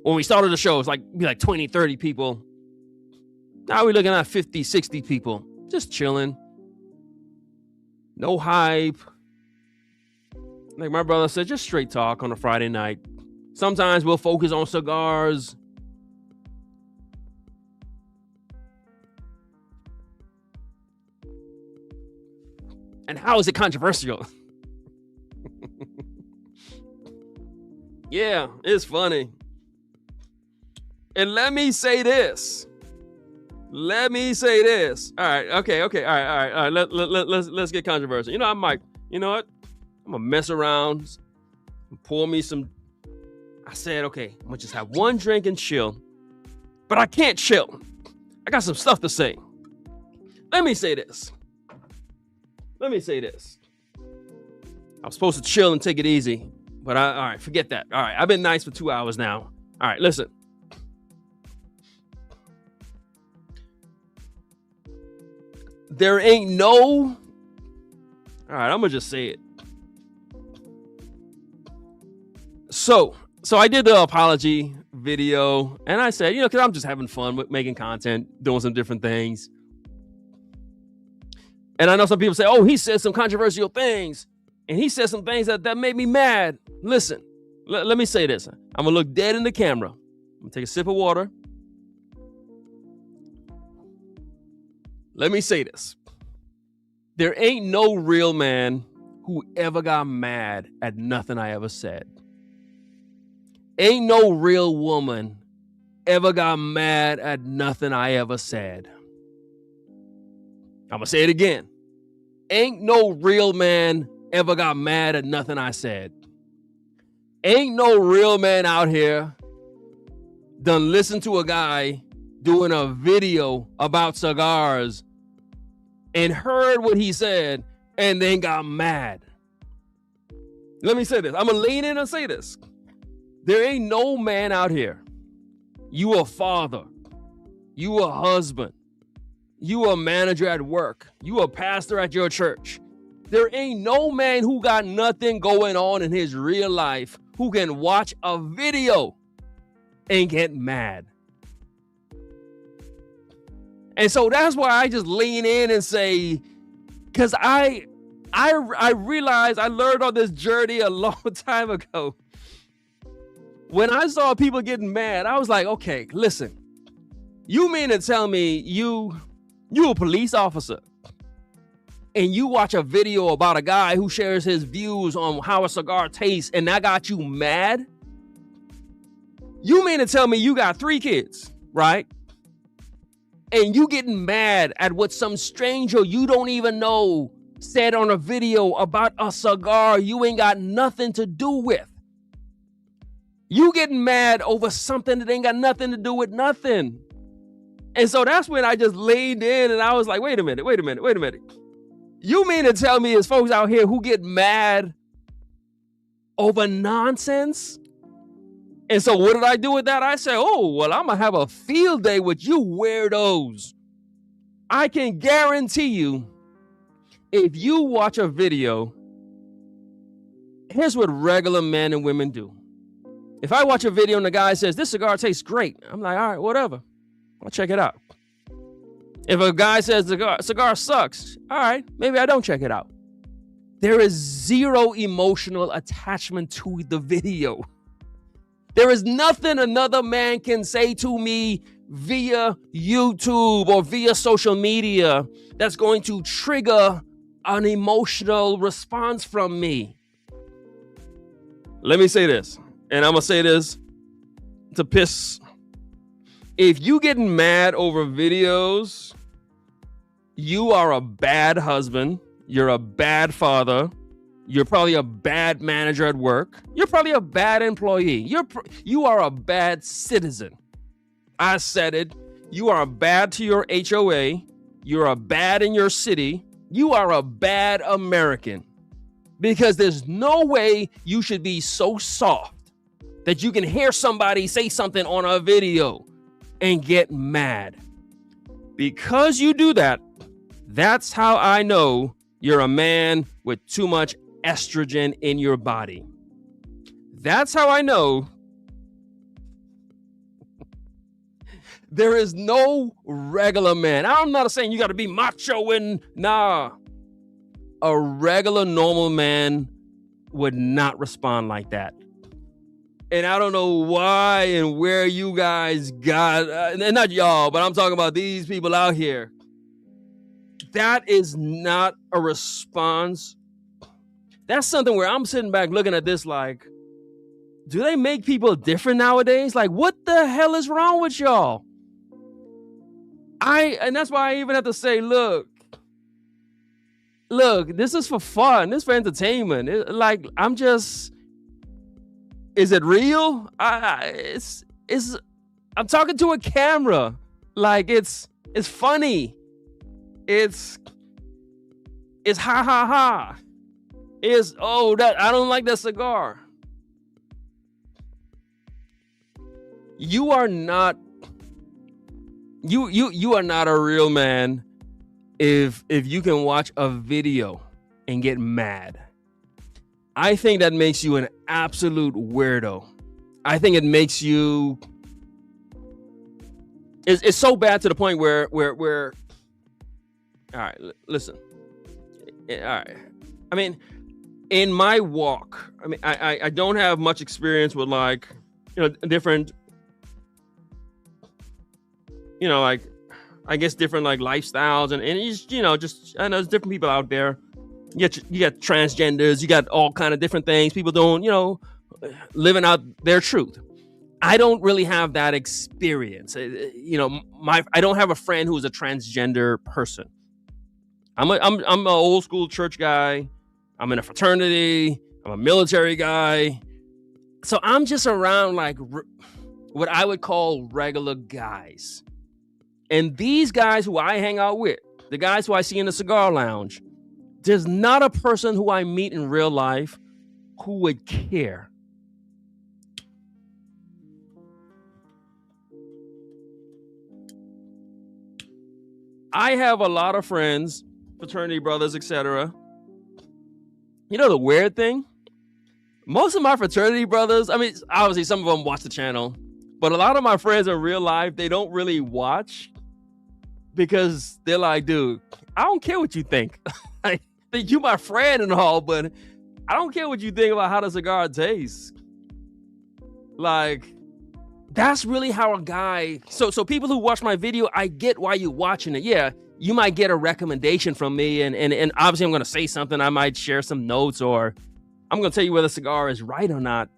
When we started the show, it's like 20, 30 people. Now we're looking at 50, 60 people. Just chilling. No hype. Like my brother said, just straight talk on a Friday night. Sometimes we'll focus on cigars. And how is it controversial? Yeah, it's funny. And let me say this. All right, okay. All right. Let's get controversial. You know, I'm like, you know what? I'm gonna mess around, pour me some. I said, okay, I'm gonna just have one drink and chill. But I can't chill. I got some stuff to say. Let me say this. I was supposed to chill and take it easy. But all right, forget that. All right, I've been nice for 2 hours now. All right, listen. There ain't no... All right, I'm going to just say it. So I did the apology video, and I said, because I'm just having fun with making content, doing some different things. And I know some people say, oh, he said some controversial things. And he said some things that made me mad. Listen, let me say this. I'm going to look dead in the camera. I'm going to take a sip of water. Let me say this. There ain't no real man who ever got mad at nothing I ever said. Ain't no real woman ever got mad at nothing I ever said. I'm gonna say it again. Ain't no real man ever got mad at nothing I said. Ain't no real man out here done listen to a guy doing a video about cigars and heard what he said and then got mad. Let me say this. I'm gonna lean in and say this. There ain't no man out here. You a father. You a husband. You a manager at work. You a pastor at your church. There ain't no man who got nothing going on in his real life who can watch a video and get mad. And so that's why I just lean in and say, because I realized I learned on this journey a long time ago. When I saw people getting mad, I was like, okay, listen, you mean to tell me you a police officer and you watch a video about a guy who shares his views on how a cigar tastes and that got you mad? You mean to tell me you got 3 kids, right? And you getting mad at what some stranger you don't even know said on a video about a cigar you ain't got nothing to do with. You getting mad over something that ain't got nothing to do with nothing. And so that's when I just leaned in and I was like, wait a minute. You mean to tell me there's folks out here who get mad over nonsense? And so what did I do with that? I said, oh, well, I'm going to have a field day with you weirdos. I can guarantee you, if you watch a video, here's what regular men and women do. If I watch a video and the guy says, this cigar tastes great, I'm like, all right, whatever. I'll check it out. If a guy says the cigar sucks, all right, maybe I don't check it out. There is zero emotional attachment to the video. There is nothing another man can say to me via YouTube or via social media that's going to trigger an emotional response from me. Let me say this, and I'm going to say this to piss. If you getting mad over videos, you are a bad husband. You're a bad father. You're probably a bad manager at work. You're probably a bad employee. You are a bad citizen. I said it. You are bad to your HOA. You're a bad in your city. You are a bad American. Because there's no way you should be so soft that you can hear somebody say something on a video and get mad. Because you do that, that's how I know you're a man with too much estrogen in your body. That's how I know there is no regular man. I'm not saying you got to be macho and nah. A regular normal man would not respond like that. And I don't know why and where you guys got, and not y'all, but I'm talking about these people out here. That is not a response. That's something where I'm sitting back looking at this like, do they make people different nowadays? Like, what the hell is wrong with y'all? And that's why I even have to say, look, this is for fun. This is for entertainment. Is it real? I'm talking to a camera. Like, it's funny. It's ha ha ha. I don't like that cigar. You are not you are not a real man if you can watch a video and get mad. I think that makes you an absolute weirdo. I think it makes you it's so bad to the point where all right, listen. All right. I mean, in my walk, I mean, I don't have much experience with like, different, like, I guess different like lifestyles and just, just, I know there's different people out there. You got transgenders, you got all kind of different things. People doing, living out their truth. I don't really have that experience. I don't have a friend who's a transgender person. I'm an old school church guy. I'm in a fraternity. I'm a military guy. So I'm just around like what I would call regular guys. And these guys who I hang out with, the guys who I see in the cigar lounge, there's not a person who I meet in real life who would care. I have a lot of friends, fraternity brothers, etc. You know the weird thing? Most of my fraternity brothers, I mean, obviously some of them watch the channel, but a lot of my friends in real life, they don't really watch because they're like, dude, I don't care what you think. I think you my friend and all, but I don't care what you think about how the cigar tastes. Like, that's really how a guy... So people who watch my video, I get why you're watching it. Yeah, you might get a recommendation from me, and obviously I'm going to say something. I might share some notes, or I'm going to tell you whether the cigar is right or not.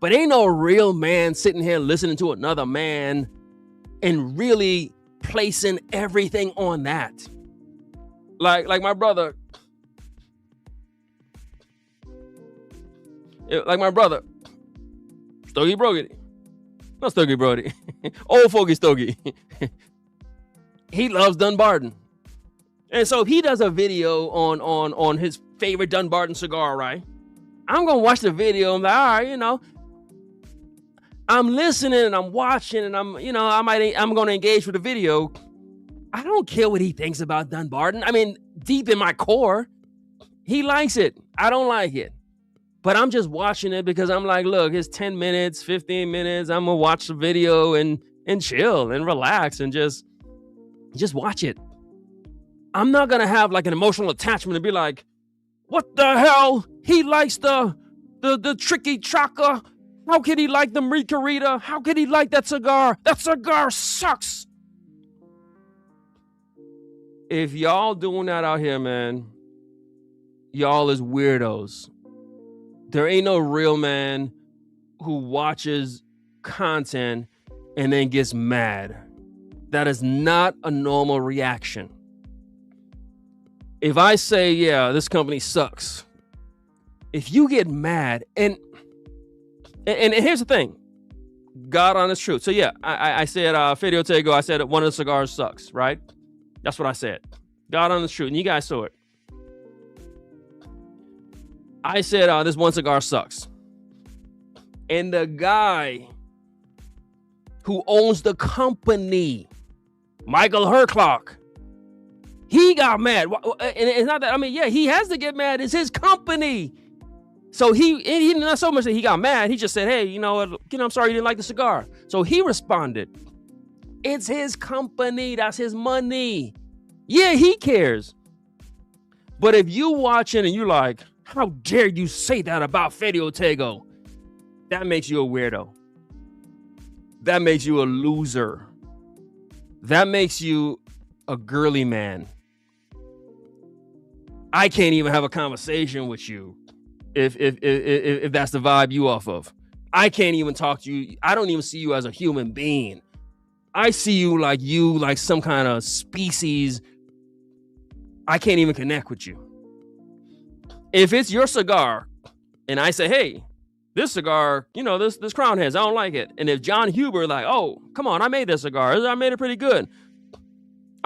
But ain't no real man sitting here listening to another man and really placing everything on that. Like my brother. Like my brother. Stogie Brody. Not Stogie Brody. Old Fogey Stogie. He loves Dunbarton. And so if he does a video on his favorite Dunbarton cigar, right? I'm going to watch the video. I'm like, all right, I'm listening and I'm watching and I'm going to engage with the video. I don't care what he thinks about Dunbarton. I mean, deep in my core, he likes it. I don't like it. But I'm just watching it because I'm like, look, it's 10 minutes, 15 minutes. I'm going to watch the video and chill and relax and just watch it. I'm not going to have like an emotional attachment and be like, what the hell? He likes the Tricky Chaka. How could he like the Ricarita? How could he like that cigar? That cigar sucks. If y'all doing that out here, man, y'all is weirdos. There ain't no real man who watches content and then gets mad. That is not a normal reaction. If I say, yeah, this company sucks, if you get mad, and here's the thing, God honest truth. So yeah, I said, video Tego, I said that one of the cigars sucks, right? That's what I said. God honest truth, and you guys saw it. I said, this one cigar sucks. And the guy who owns the company, Michael Herclock, he got mad. And it's not that, I mean, yeah, he has to get mad. It's his company. So he not so much that he got mad. He just said, hey, I'm sorry you didn't like the cigar. So he responded, it's his company. That's his money. Yeah, he cares. But if you watching and you like, how dare you say that about Fedio Tego? That makes you a weirdo. That makes you a loser. That makes you a girly man. I can't even have a conversation with you if that's the vibe you off of. I can't even talk to you. I don't even see you as a human being. I see you like some kind of species. I can't even connect with you. If it's your cigar and I say, hey, this cigar, this Crown Heads, I don't like it. And if John Huber like, oh, come on, I made this cigar. I made it pretty good.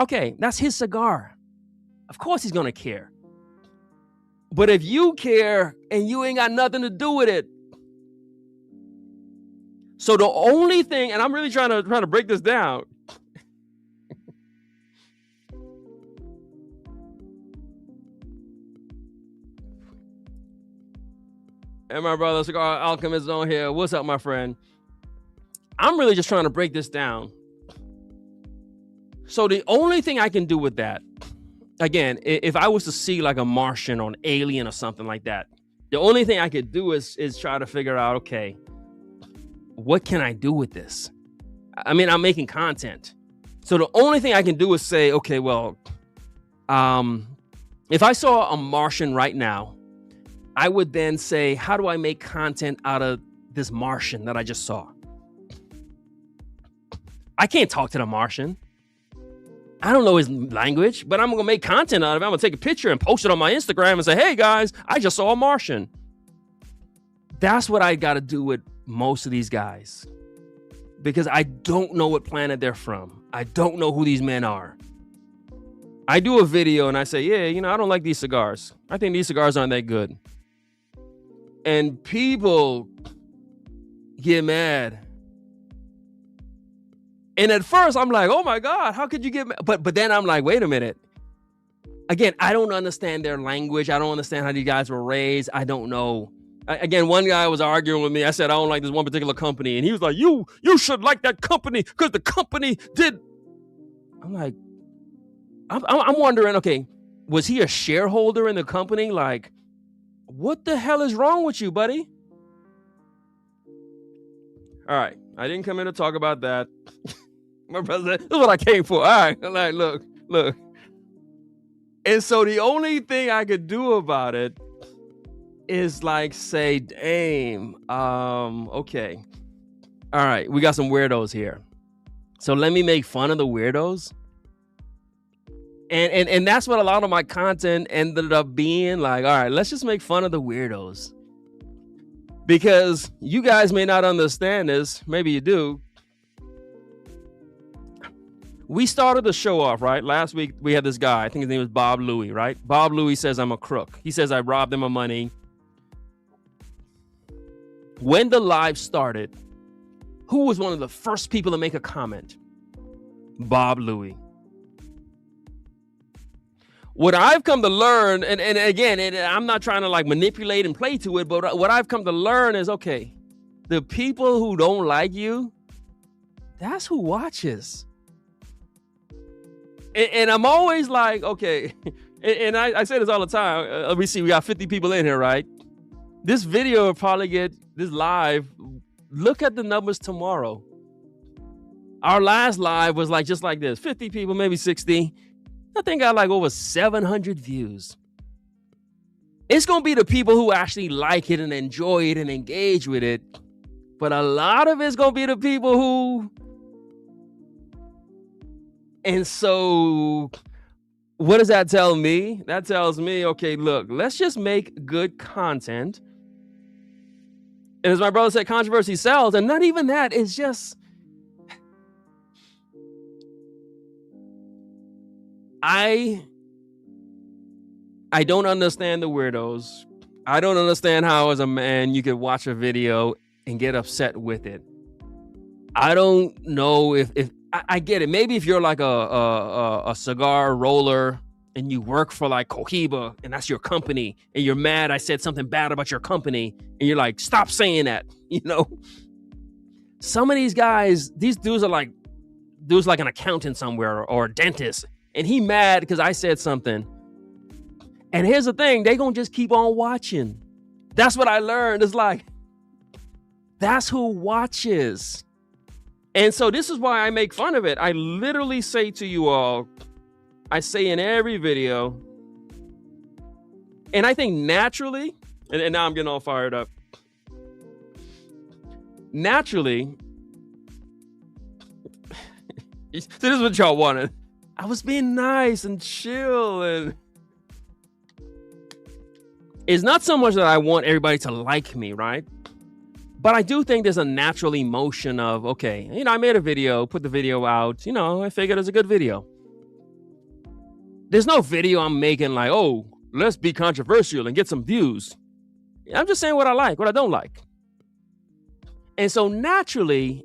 Okay, that's his cigar. Of course he's going to care. But if you care and you ain't got nothing to do with it. So the only thing, and I'm really trying to break this down. And my brother Cigar Alchemist on here. What's up, my friend? I'm really just trying to break this down. So the only thing I can do with that, again, if I was to see like a Martian or an alien or something like that, the only thing I could do is try to figure out, okay, what can I do with this? I mean, I'm making content. So the only thing I can do is say, okay, well, If I saw a Martian right now, I would then say, how do I make content out of this Martian that I just saw? I can't talk to the Martian. I don't know his language, but I'm going to make content out of it. I'm going to take a picture and post it on my Instagram and say, hey guys, I just saw a Martian. That's what I got to do with most of these guys, because I don't know what planet they're from. I don't know who these men are. I do a video and I say, yeah, I don't like these cigars. I think these cigars aren't that good. And people get mad. And at first I'm like, oh my God, how could you get mad? But then I'm like, wait a minute. Again, I don't understand their language. I don't understand how these guys were raised. I don't know. Again, one guy was arguing with me. I said, I don't like this one particular company. And he was like, you should like that company because the company did. I'm like, I'm wondering, okay, was he a shareholder in the company? Like, what the hell is wrong with you, buddy? All right. I didn't come in to talk about that. My brother said, this is what I came for. All right. I'm like, look. And so the only thing I could do about it is like say, damn, okay. All right. We got some weirdos here. So let me make fun of the weirdos. And that's what a lot of my content ended up being like, all right, let's just make fun of the weirdos. Because you guys may not understand this. Maybe you do. We started the show off, right? Last week, we had this guy. I think his name was Bob Louie, right? Bob Louie says I'm a crook. He says I robbed him of money. When the live started, who was one of the first people to make a comment? Bob Louie. What I've come to learn, and again, I'm not trying to like manipulate and play to it, but what I've come to learn is, okay, the people who don't like you, that's who watches. And I'm always like, okay, and I say this all the time. Let me see, we got 50 people in here, right? This video will probably get, this live, look at the numbers tomorrow. Our last live was like just like this, 50 people, maybe 60. I think I like over 700 views. It's going to be the people who actually like it and enjoy it and engage with it. But a lot of it's going to be the people who... And so what does that tell me? That tells me, okay, look, let's just make good content. And as my brother said, controversy sells. And not even that, it's just... I don't understand the weirdos. I don't understand how as a man you could watch a video and get upset with it. I don't know if I get it. Maybe if you're like a cigar roller and you work for like Cohiba and that's your company and you're mad I said something bad about your company and you're like, stop saying that, Some of these guys, these dudes are like an accountant somewhere or a dentist. And he mad because I said something. And here's the thing, they gonna just keep on watching. That's what I learned. It's like, that's who watches. And so this is why I make fun of it. I literally say to you all, I say in every video, and I think naturally, and now I'm getting all fired up. Naturally, so this is what y'all wanted. I was being nice and chill, and it's not so much that I want everybody to like me, right? But I do think there's a natural emotion of, okay, I made a video, put the video out, I figured it's a good video. There's no video I'm making like, oh, let's be controversial and get some views. I'm just saying what I like, what I don't like. And so naturally,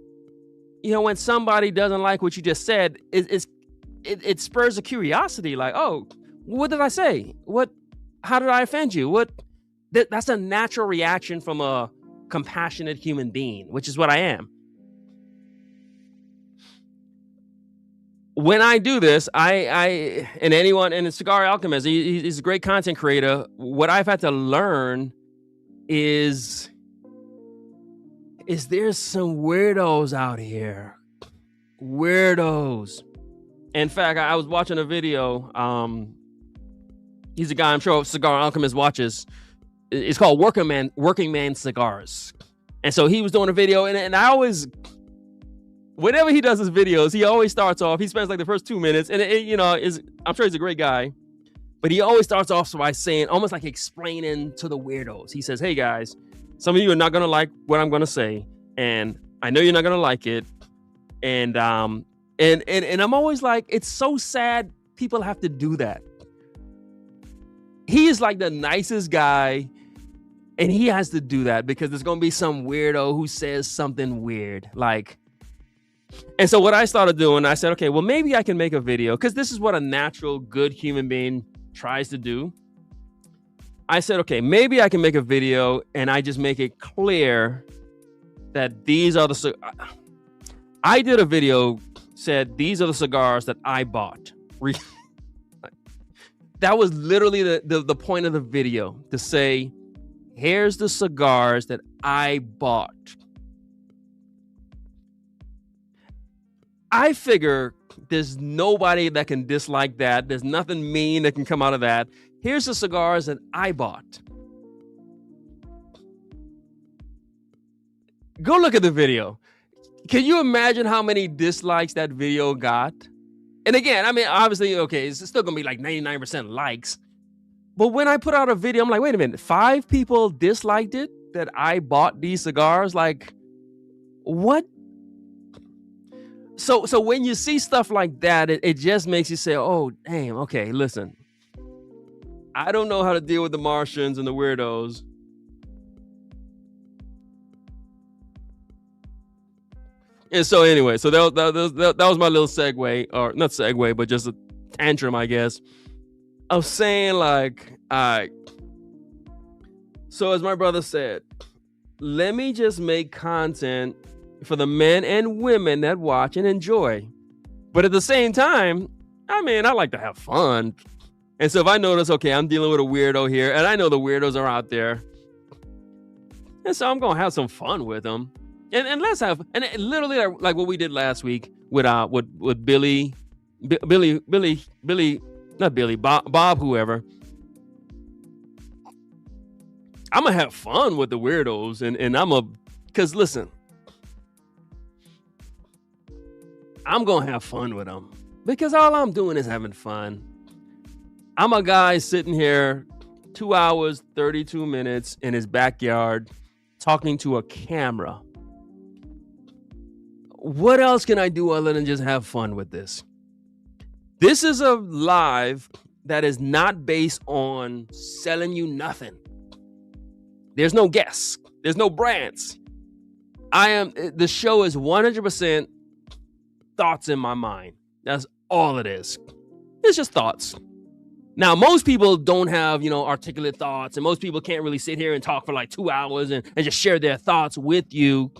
when somebody doesn't like what you just said, it spurs a curiosity, like, oh, what did I say? How did I offend you? That's a natural reaction from a compassionate human being, which is what I am. When I do this, and anyone, and Cigar Alchemist, he's a great content creator. What I've had to learn is there's some weirdos out here. Weirdos. In fact, I was watching a video. He's a guy I'm sure Cigar Alchemist watches. It's called Working Man Cigars. And so he was doing a video, and I always, whenever he does his videos, he always starts off. He spends like the first 2 minutes, and I'm sure he's a great guy, but he always starts off by saying, almost like explaining to the weirdos. He says, "Hey guys, some of you are not gonna like what I'm gonna say, and I know you're not gonna like it." And I'm always like, it's so sad people have to do that. He is like the nicest guy, and he has to do that because there's gonna be some weirdo who says something weird, like. And so what I started doing, I said, okay, well, maybe I can make a video, because this is what a natural, good human being tries to do. I said, okay, maybe I can make a video and I just make it clear that these are the. I did a video, said these are the cigars that I bought. That was literally the point of the video, to say, here's the cigars that I bought. I figure there's nobody that can dislike that. There's nothing mean that can come out of that. Here's the cigars that I bought. Go look at the video. Can you imagine how many dislikes that video got? And again, I mean, obviously, okay, it's still gonna be like 99% likes. But when I put out a video, I'm like, wait a minute, 5 people disliked it that I bought these cigars? Like, what? So when you see stuff like that, it just makes you say, oh, damn, okay, listen. I don't know how to deal with the Martians and the weirdos. And so anyway, so that was my little segue, or not segue, but just a tantrum, I guess, of saying like, all right. So as my brother said, let me just make content for the men and women that watch and enjoy. But at the same time, I mean, I like to have fun. And so if I notice, okay, I'm dealing with a weirdo here, and I know the weirdos are out there, and so I'm going to have some fun with them. And let's have, and literally like what we did last week with Billy, not Billy, Bob, whoever. I'm going to have fun with the weirdos, and because listen, I'm going to have fun with them because all I'm doing is having fun. I'm a guy sitting here 2 hours, 32 minutes in his backyard talking to a camera. What else can I do other than just have fun with this? This is a live that is not based on selling you nothing. There's no guests. There's no brands. The show is 100% thoughts in my mind. That's all it is. It's just thoughts. Now, most people don't have, articulate thoughts, and most people can't really sit here and talk for like 2 hours and just share their thoughts with you.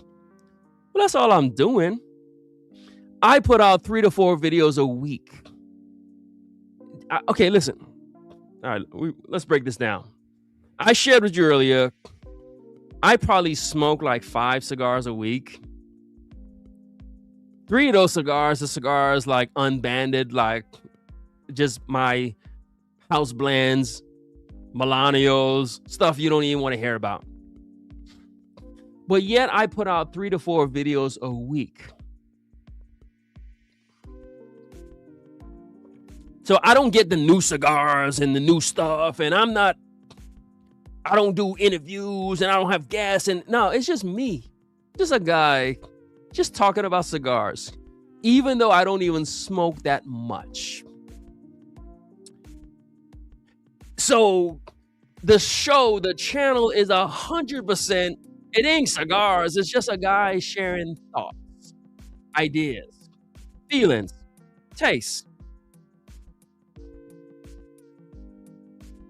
Well, that's all I'm doing. I put out 3 to 4 videos a week. Okay, listen. All right, let's break this down. I shared with you earlier, I probably smoke like 5 cigars a week. 3 of those cigars are cigars like unbanded, like just my house blends, Milanios, stuff you don't even want to hear about. But yet I put out 3 to 4 videos a week. So I don't get the new cigars and the new stuff, and I don't do interviews, and I don't have guests, and no, it's just me. Just a guy just talking about cigars, even though I don't even smoke that much. So the channel is 100%, it ain't cigars. It's just a guy sharing thoughts, ideas, feelings, tastes.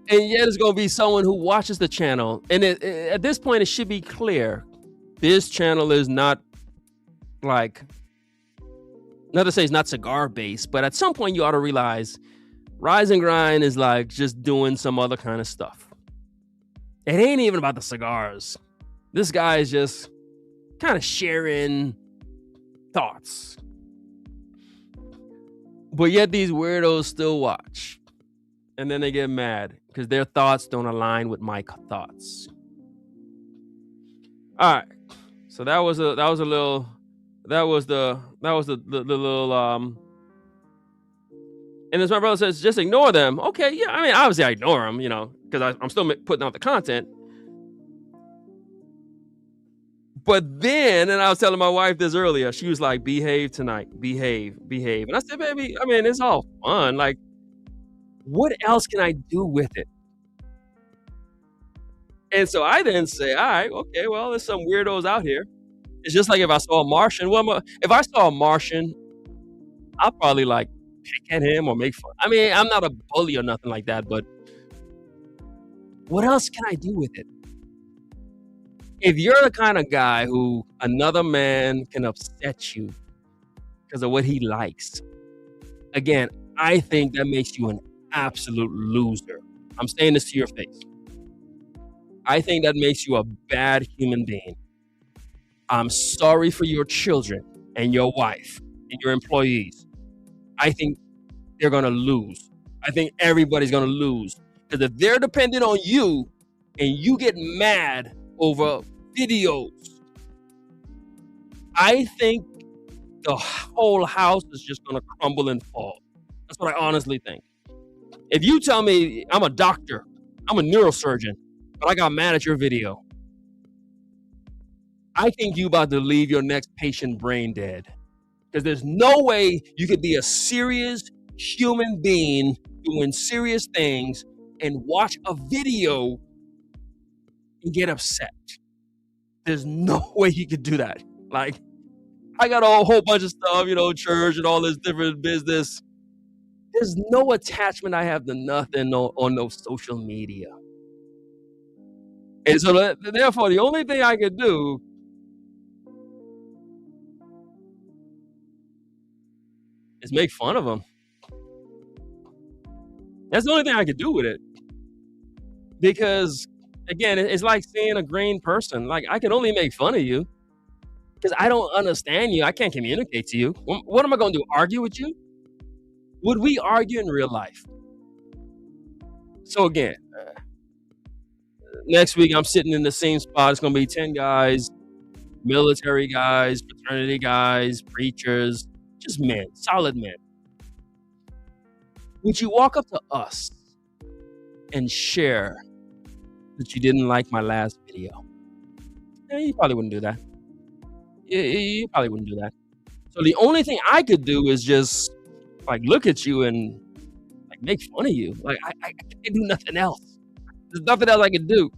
And yet it's going to be someone who watches the channel. And at this point, it should be clear. This channel is not like, not to say it's not cigar based, but at some point you ought to realize Rise and Grind is like just doing some other kind of stuff. It ain't even about the cigars. This guy is just kind of sharing thoughts. But yet these weirdos still watch. and then they get mad because their thoughts don't align with my thoughts. All right. So that was a little the little and as my brother says, just ignore them. Okay, yeah. I mean, obviously I ignore them, because I'm still putting out the content. But then, and I was telling my wife this earlier, she was like, "Behave tonight, behave." And I said, "Baby, I mean, it's all fun. Like, what else can I do with it?" And so I then say, "All right, okay, well, there's some weirdos out here." It's just like if I saw a Martian. Well, if I saw a Martian, I'll probably like pick at him or make fun. I mean, I'm not a bully or nothing like that, but what else can I do with it? If you're the kind of guy who another man can upset you because of what he likes, again, I think that makes you an absolute loser. I'm saying this to your face. I think that makes you a bad human being. I'm sorry for your children and your wife and your employees. I think they're going to lose. I think everybody's going to lose. Because if they're dependent on you and you get mad over videos, I think the whole house is just going to crumble and fall. That's what I honestly think. If you tell me I'm a doctor, I'm a neurosurgeon, but I got mad at your video, I think you about to leave your next patient brain dead. Because there's no way you could be a serious human being doing serious things and watch a video and get upset. There's no way you could do that. Like, I got a whole bunch of stuff, church and all this different business. There's no attachment I have to nothing on no social media. And so therefore, the only thing I could do is make fun of them. That's the only thing I could do with it. Because, again, it's like seeing a green person. Like, I can only make fun of you because I don't understand you. I can't communicate to you. What am I going to do, argue with you? Would we argue in real life? So, again, next week I'm sitting in the same spot. It's going to be 10 guys, military guys, fraternity guys, preachers, just men, solid men. Would you walk up to us and share that you didn't like my last video? Yeah, you probably wouldn't do that. You probably wouldn't do that. So the only thing I could do is just like look at you and like make fun of you. Like I can't do nothing else. There's nothing else I can do.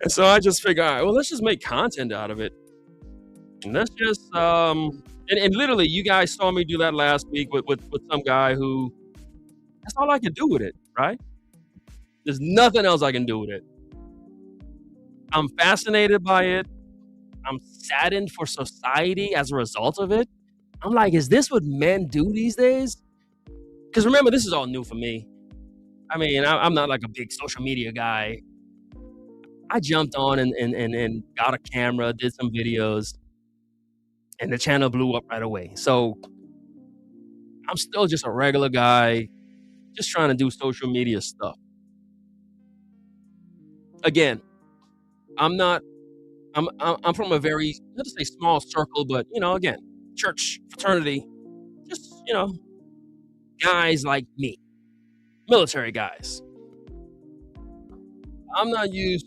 And so I just figure, all right, well, let's just make content out of it. And let's just and literally you guys saw me do that last week with some guy who that's all I can do with it, right? There's nothing else I can do with it. I'm fascinated by it. I'm saddened for society as a result of it. I'm like, is this what men do these days? Because remember, this is all new for me. I mean, I'm not like a big social media guy. I jumped on and got a camera, did some videos, and the channel blew up right away. So I'm still just a regular guy, just trying to do social media stuff. Again, I'm from a very, not to say small circle, but again, church, fraternity, just guys like me, military guys. I'm not used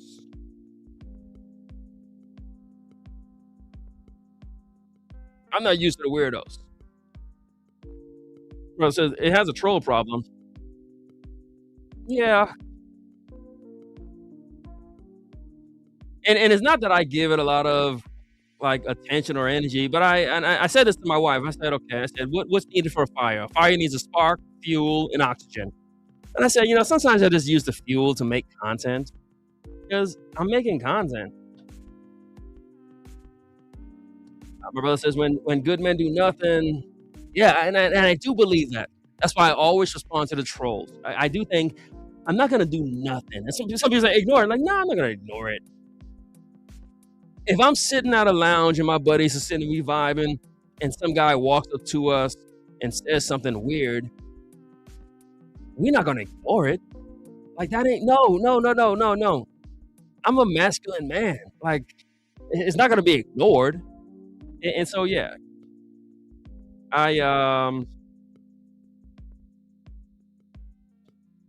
to the weirdos. Well, it says it has a troll problem. Yeah. And it's not that I give it a lot of like attention or energy, but I said this to my wife. I said, okay, what's needed for a fire? A fire needs a spark, fuel, and oxygen. And I said, sometimes I just use the fuel to make content because I'm making content. My brother says when good men do nothing. Yeah, and I do believe that. That's why I always respond to the trolls. I do think I'm not going to do nothing. And some people say ignore it. Like, no, I'm not going to ignore it. If I'm sitting at a lounge and my buddies are sitting, we vibing, and some guy walks up to us and says something weird, we're not gonna ignore it. Like that ain't no. I'm a masculine man. Like it's not gonna be ignored. And so yeah, I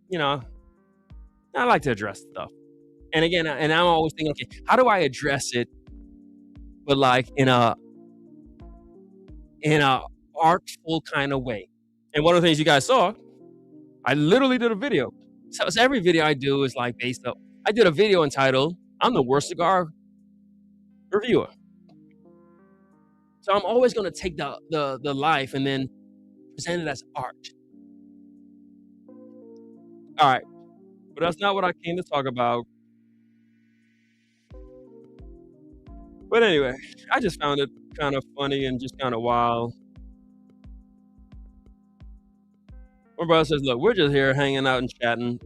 you know, I like to address stuff. And again, and I'm always thinking, okay, how do I address it, but like in a artful kind of way? And one of the things you guys saw, I literally did a video. So every video I do is like based up. I did a video entitled "I'm the worst cigar reviewer." So I'm always going to take the life and then present it as art. All right, but that's not what I came to talk about. But anyway, I just found it kind of funny and just kind of wild. My brother says, "Look, we're just here hanging out and chatting."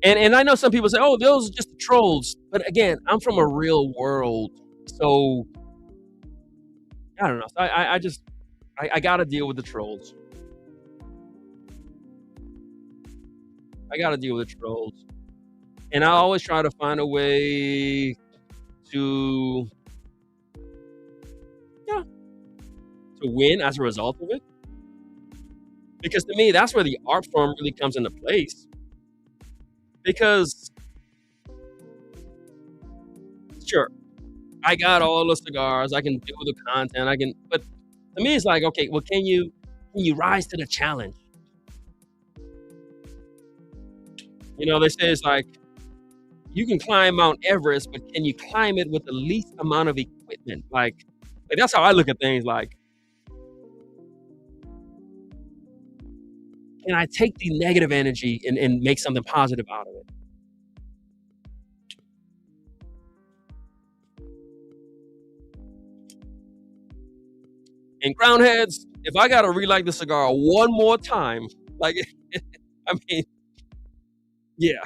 And I know some people say, "Oh, those are just the trolls." But again, I'm from a real world, so I don't know. So I just I got to deal with the trolls. I got to deal with the trolls, and I always try to find a way to yeah to win as a result of it. Because to me, that's where the art form really comes into place. Because sure, I got all the cigars, I can do the content, but to me, it's like, okay, well, can you rise to the challenge? They say it's like you can climb Mount Everest, but can you climb it with the least amount of equipment? Like that's how I look at things. Like, can I take the negative energy and make something positive out of it? And crown heads, if I gotta relight the cigar one more time, like, I mean, yeah,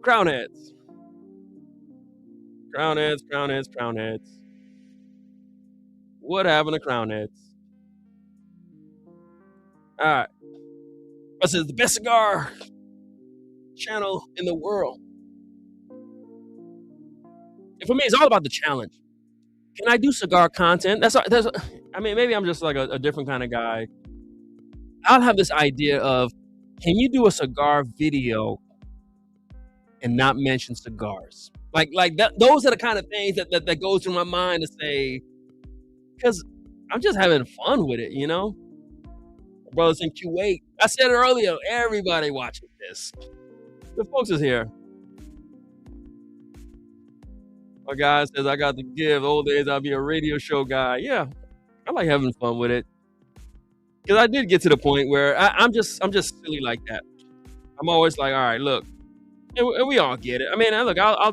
crown heads, crown heads, crown heads, crown heads. What happened to crown heads? All right, this is the best cigar channel in the world. And for me, it's all about the challenge. Can I do cigar content? That's. I mean, maybe I'm just like a different kind of guy. I'll have this idea of, can you do a cigar video and not mention cigars? Like that. Those are the kind of things that goes through my mind to say, because I'm just having fun with it. Brothers in Kuwait. I said it earlier. Everybody watching this. The folks is here. My guy says I got to give. Old days I'll be a radio show guy. Yeah, I like having fun with it. Because I did get to the point where I'm just silly like that. I'm always like, all right, look, and we all get it. I mean, look, I'll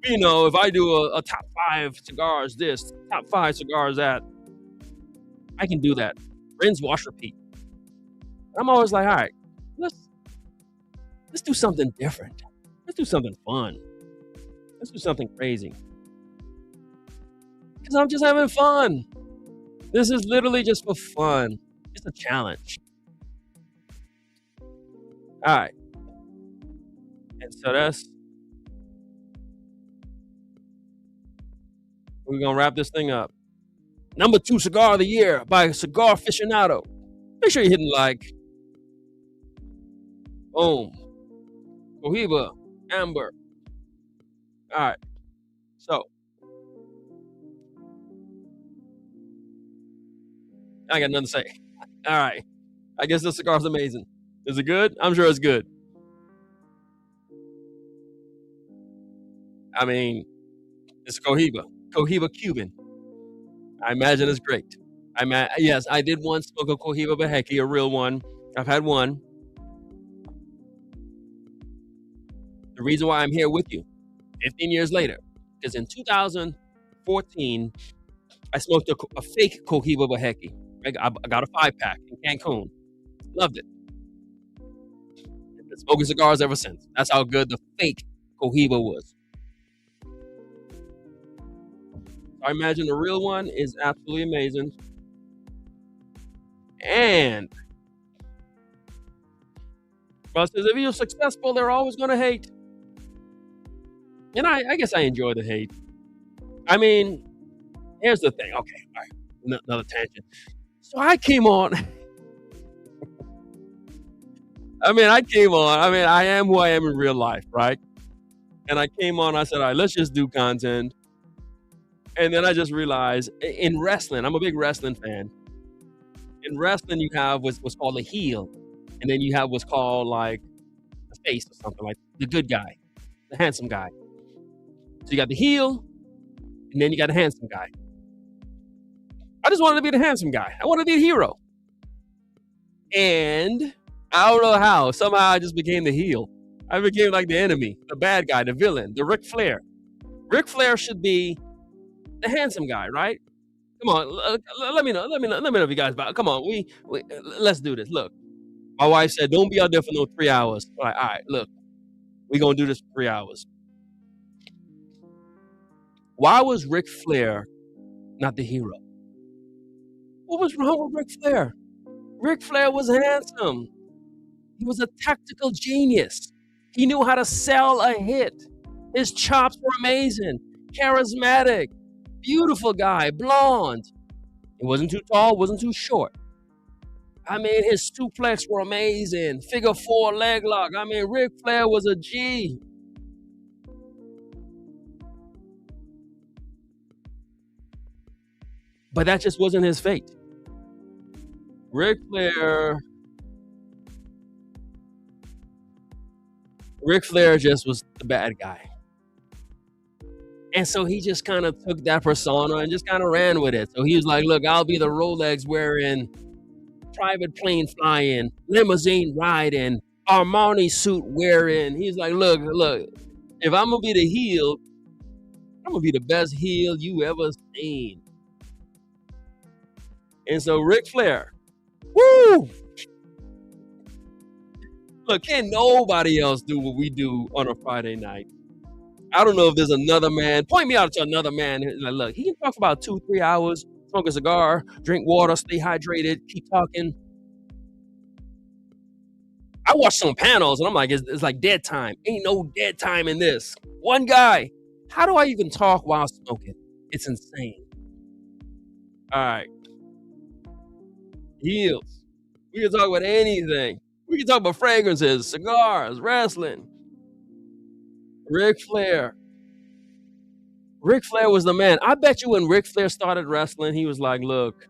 if I do a top 5 cigars this, top 5 cigars that, I can do that. Rinse, wash, repeat. I'm always like, all right, let's do something different. Let's do something fun. Let's do something crazy. Because I'm just having fun. This is literally just for fun. It's a challenge. All right. And so we're going to wrap this thing up. Number 2 cigar of the year by Cigar Aficionado. Make sure you're hitting like. Boom. Cohiba. Amber. All right. So, I got nothing to say. All right. I guess this cigar's amazing. Is it good? I'm sure it's good. I mean, it's Cohiba. Cohiba Cuban. I imagine it's great. Yes, I did once smoke a Cohiba Beheki, a real one. I've had one. The reason why I'm here with you 15 years later, because in 2014, I smoked a fake Cohiba Beheki. I got a 5-pack in Cancun. Loved it. Been smoking cigars ever since. That's how good the fake Cohiba was. I imagine the real one is absolutely amazing. And But says if you're successful, they're always going to hate. And I guess I enjoy the hate. I mean, here's the thing. Okay, all right, another tangent. So I came on. I came on. I am who I am in real life, right? And I came on. I said, all right, let's just do content. And then I just realized in wrestling, I'm a big wrestling fan. In wrestling, you have what's called a heel, and then you have what's called like a face or something, like the good guy, the handsome guy. So you got the heel, and then you got the handsome guy. I just wanted to be the handsome guy. I wanted to be a hero. And I don't know how. Somehow I just became the heel. I became like the enemy, the bad guy, the villain, the Ric Flair. Ric Flair should be the handsome guy, right? Come on, let me know. Let me know if you guys. Come on, we let's do this. Look, my wife said, "Don't be out there for no 3 hours." All right, look, we gonna do this for 3 hours. Why was Ric Flair not the hero? What was wrong with Ric Flair? Ric Flair was handsome. He was a tactical genius. He knew how to sell a hit. His chops were amazing, charismatic, beautiful guy, blonde. He wasn't too tall, wasn't too short. His suplex were amazing. Figure 4 leg lock. Ric Flair was a G. But that just wasn't his fate. Ric Flair just was the bad guy. And so he just kind of took that persona and just kind of ran with it. So he was like, look, I'll be the Rolex wearing, private plane flying, limousine riding, Armani suit wearing. He's like, look, if I'm going to be the heel, I'm going to be the best heel you ever seen. And so Ric Flair, woo! Look, can't nobody else do what we do on a Friday night. I don't know if there's another man. Point me out to another man. Like, look, he can talk for about 2-3 hours, smoke a cigar, drink water, stay hydrated, keep talking. I watch some panels and I'm like, it's like dead time. Ain't no dead time in this. One guy. How do I even talk while smoking? It's insane. All right. Heels. We can talk about anything. We can talk about fragrances, cigars, wrestling. Ric Flair. Ric Flair was the man. I bet you when Ric Flair started wrestling, he was like, look,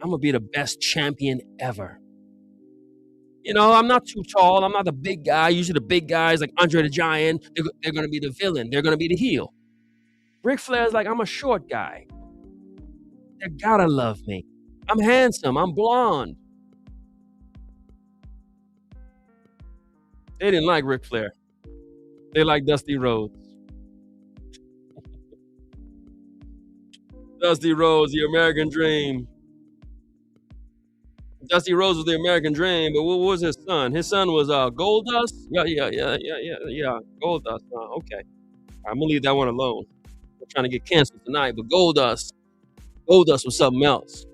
I'm going to be the best champion ever. I'm not too tall. I'm not the big guy. Usually the big guys like Andre the Giant, they're going to be the villain. They're going to be the heel. Ric Flair's like, I'm a short guy. They gotta love me. I'm handsome. I'm blonde. They didn't like Ric Flair. They like Dusty Rhodes. Dusty Rhodes, the American Dream. Dusty Rhodes was the American Dream, but what was his son? His son was Goldust. Yeah. Goldust. Okay, I'm gonna leave that one alone. I'm trying to get canceled tonight, but Goldust was something else.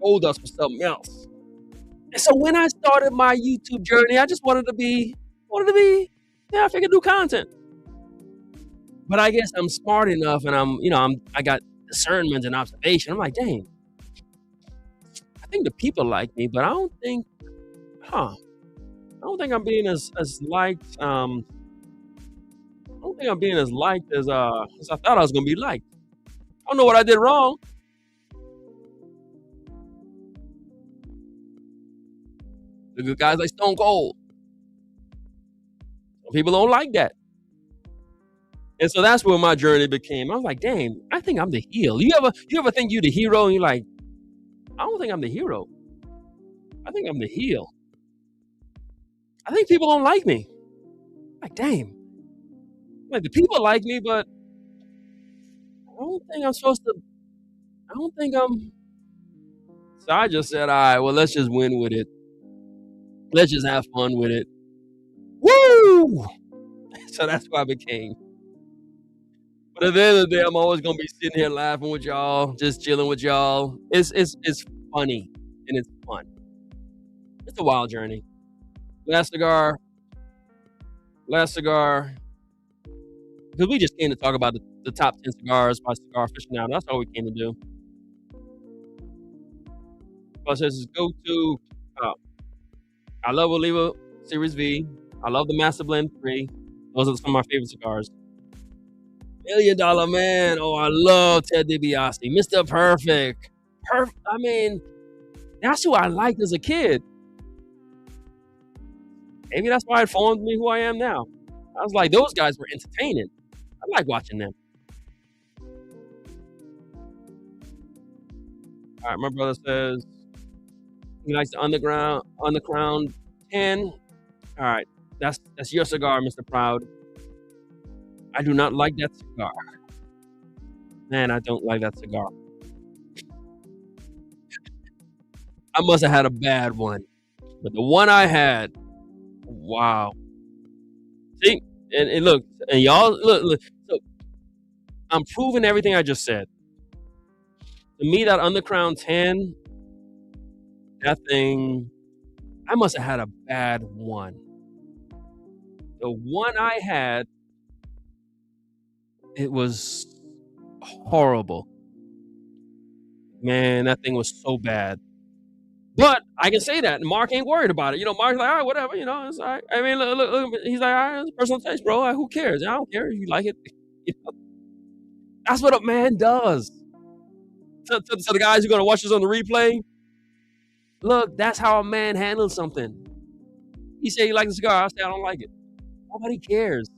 Goldust was something else. And so when I started my YouTube journey, I just wanted to be, I figured do content. But I guess I'm smart enough, and I got discernment and observation. I'm like, dang, I think the people like me, but I don't think I'm being as liked. I don't think I'm being as liked as I thought I was gonna be liked. I don't know what I did wrong. The good guys like Stone Cold. Some people don't like that. And so that's where my journey became. I was like, dang, I think I'm the heel. You ever think you the hero and you're like, I don't think I'm the hero. I think I'm the heel. I think people don't like me. Like, damn. Like the people like me, but I don't think I'm. So I just said, all right, well, let's just win with it. Let's just have fun with it. Woo! So that's who I became. But at the end of the day, I'm always gonna be sitting here laughing with y'all, just chilling with y'all. It's funny and it's fun. It's a wild journey. Last cigar, last cigar. Because we just came to talk about the top 10 cigars by Cigar Aficionado. That's all we came to do. But this is go to. Uh, I love Oliva Series V. I love the Master Blend 3. Those are some of my favorite cigars. $1 Million Man. Oh, I love Ted DiBiase. Mr. Perfect. I mean, that's who I liked as a kid. Maybe that's why it formed me who I am now. I was like, those guys were entertaining. I like watching them. All right, my brother says he likes the Underground 10. All right, that's your cigar, Mr. Proud. I do not like that cigar. Man, I don't like that cigar. I must have had a bad one. But the one I had, wow. See? And look, and y'all, look. So I'm proving everything I just said. To me, that Underground 10, that thing, I must have had a bad one. The one I had, it was horrible. Man, that thing was so bad. But I can say that. Mark ain't worried about it. Mark's like, all right, whatever. It's all right. I mean, look, he's like, all right, it's personal taste, bro. Who cares? I don't care if you like it. That's what a man does. To the guys who are going to watch this on the replay, look, that's how a man handles something. He said he likes the cigar. I say I don't like it. Nobody cares.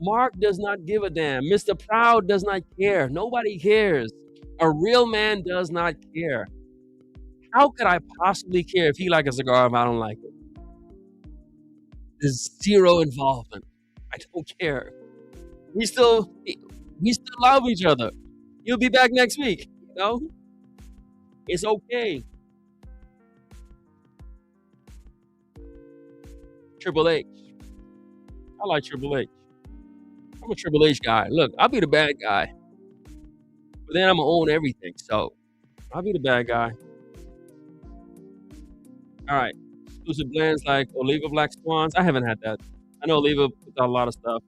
Mark does not give a damn. Mr. Proud does not care. Nobody cares. A real man does not care. How could I possibly care if he likes a cigar if I don't like it? There's zero involvement. I don't care. We still love each other. You'll be back next week. It's okay. Triple H. I like Triple H. I'm a Triple H guy. Look, I'll be the bad guy. But then I'm going to own everything. So I'll be the bad guy. All right. Exclusive blends like Oliva Black Swans. I haven't had that. I know Oliva puts out a lot of stuff.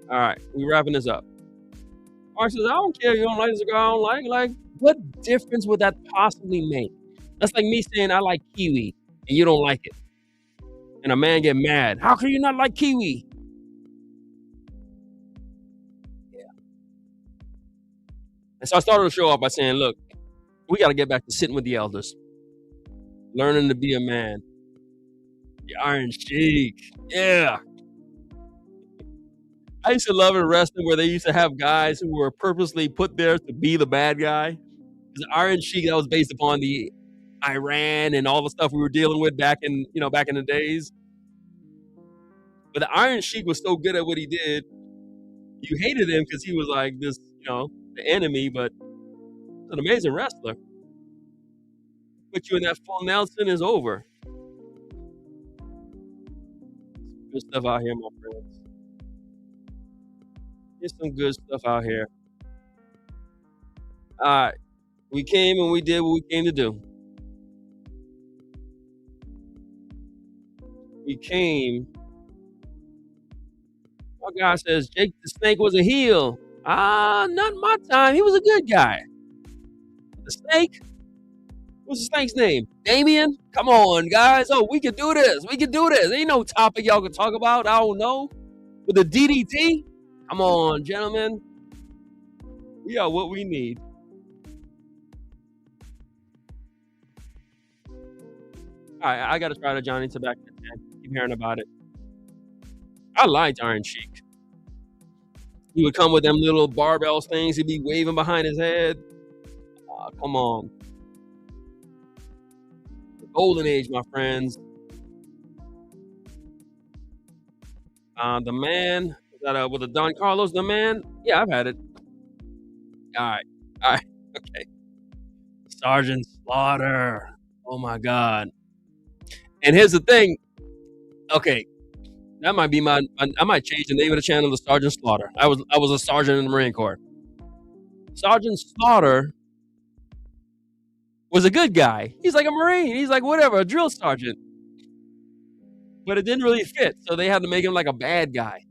All right. We wrapping this up. Mark says, I don't care. You don't like the cigar. I don't like it. Like, what difference would that possibly make? That's like me saying I like kiwi and you don't like it. And a man get mad. How can you not like kiwi? Yeah. And so I started the show off by saying, look, we got to get back to sitting with the elders. Learning to be a man. The Iron Sheik. Yeah. I used to love in wrestling where they used to have guys who were purposely put there to be the bad guy. The Iron Sheik, that was based upon the Iran and all the stuff we were dealing with back in the days. But the Iron Sheik was so good at what he did, you hated him because he was like this, the enemy, but he's an amazing wrestler. Put you in that full Nelson is over. Good stuff out here, my friends. There's some good stuff out here. All right. We came and we did what we came to do. We came. My guy says Jake the Snake was a heel. Not my time. He was a good guy. The Snake? What's the Snake's name? Damien? Come on, guys. Oh, we can do this. We can do this. Ain't no topic y'all can talk about. I don't know. With the DDT? Come on, gentlemen. We are what we need. All right, I got to try the Johnny Tobacco. Keep hearing about it. I liked Iron Sheik. He would come with them little barbell things. He'd be waving behind his head. Come on. The golden age, my friends. The man, with the Don Carlos, the man. Yeah, I've had it. All right. Okay. Sergeant Slaughter. Oh, my God. And here's the thing. Okay. That might be I might change the name of the channel to Sergeant Slaughter. I was a sergeant in the Marine Corps. Sergeant Slaughter was a good guy. He's like a Marine. He's like whatever, a drill sergeant. But it didn't really fit, so they had to make him like a bad guy.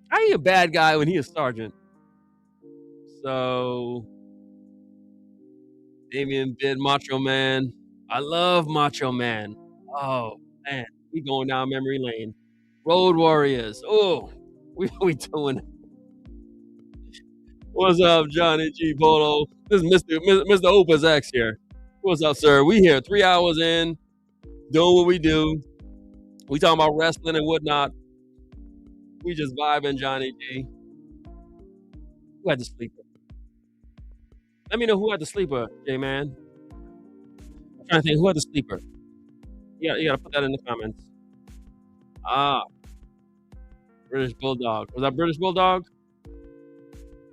How are you a bad guy when he is sergeant? So Damien did Macho Man. I love Macho Man. Oh man, we going down memory lane. Road Warriors. Oh, we doing. What's up, Johnny G Polo? This is Mr. Opus X here. What's up, sir? We here 3 hours in, doing what we do. We talking about wrestling and whatnot. We just vibing, Johnny G. Who had the sleeper? Let me know who had the sleeper, J-Man. I'm trying to think who had the sleeper. You gotta put that in the comments. Ah, British Bulldog. Was that British Bulldog?